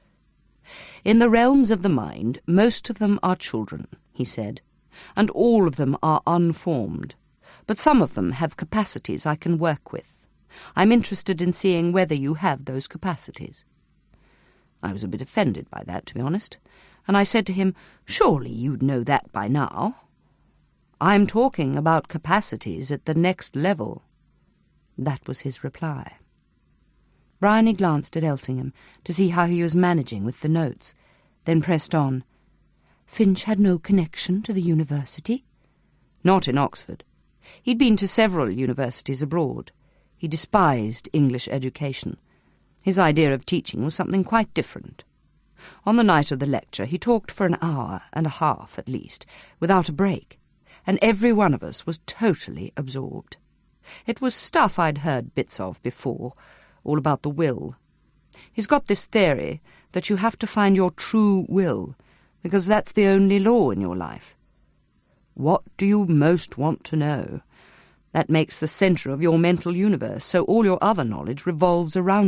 In the realms of the mind, most of them are children, he said, and all of them are unformed, but some of them have capacities I can work with. I'm interested in seeing whether you have those capacities." I was a bit offended by that, to be honest, and I said to him, "Surely you'd know that by now. I'm talking about capacities at the next level." That was his reply. Bryony glanced at Elsingham to see how he was managing with the notes, then pressed on. "Finch had no connection to the university?" "Not in Oxford. He'd been to several universities abroad. He despised English education. His idea of teaching was something quite different. On the night of the lecture he talked for an hour and a half at least, without a break, and every one of us was totally absorbed. It was stuff I'd heard bits of before, all about the will. He's got this theory that you have to find your true will, because that's the only law in your life. What do you most want to know? That makes the centre of your mental universe, so all your other knowledge revolves around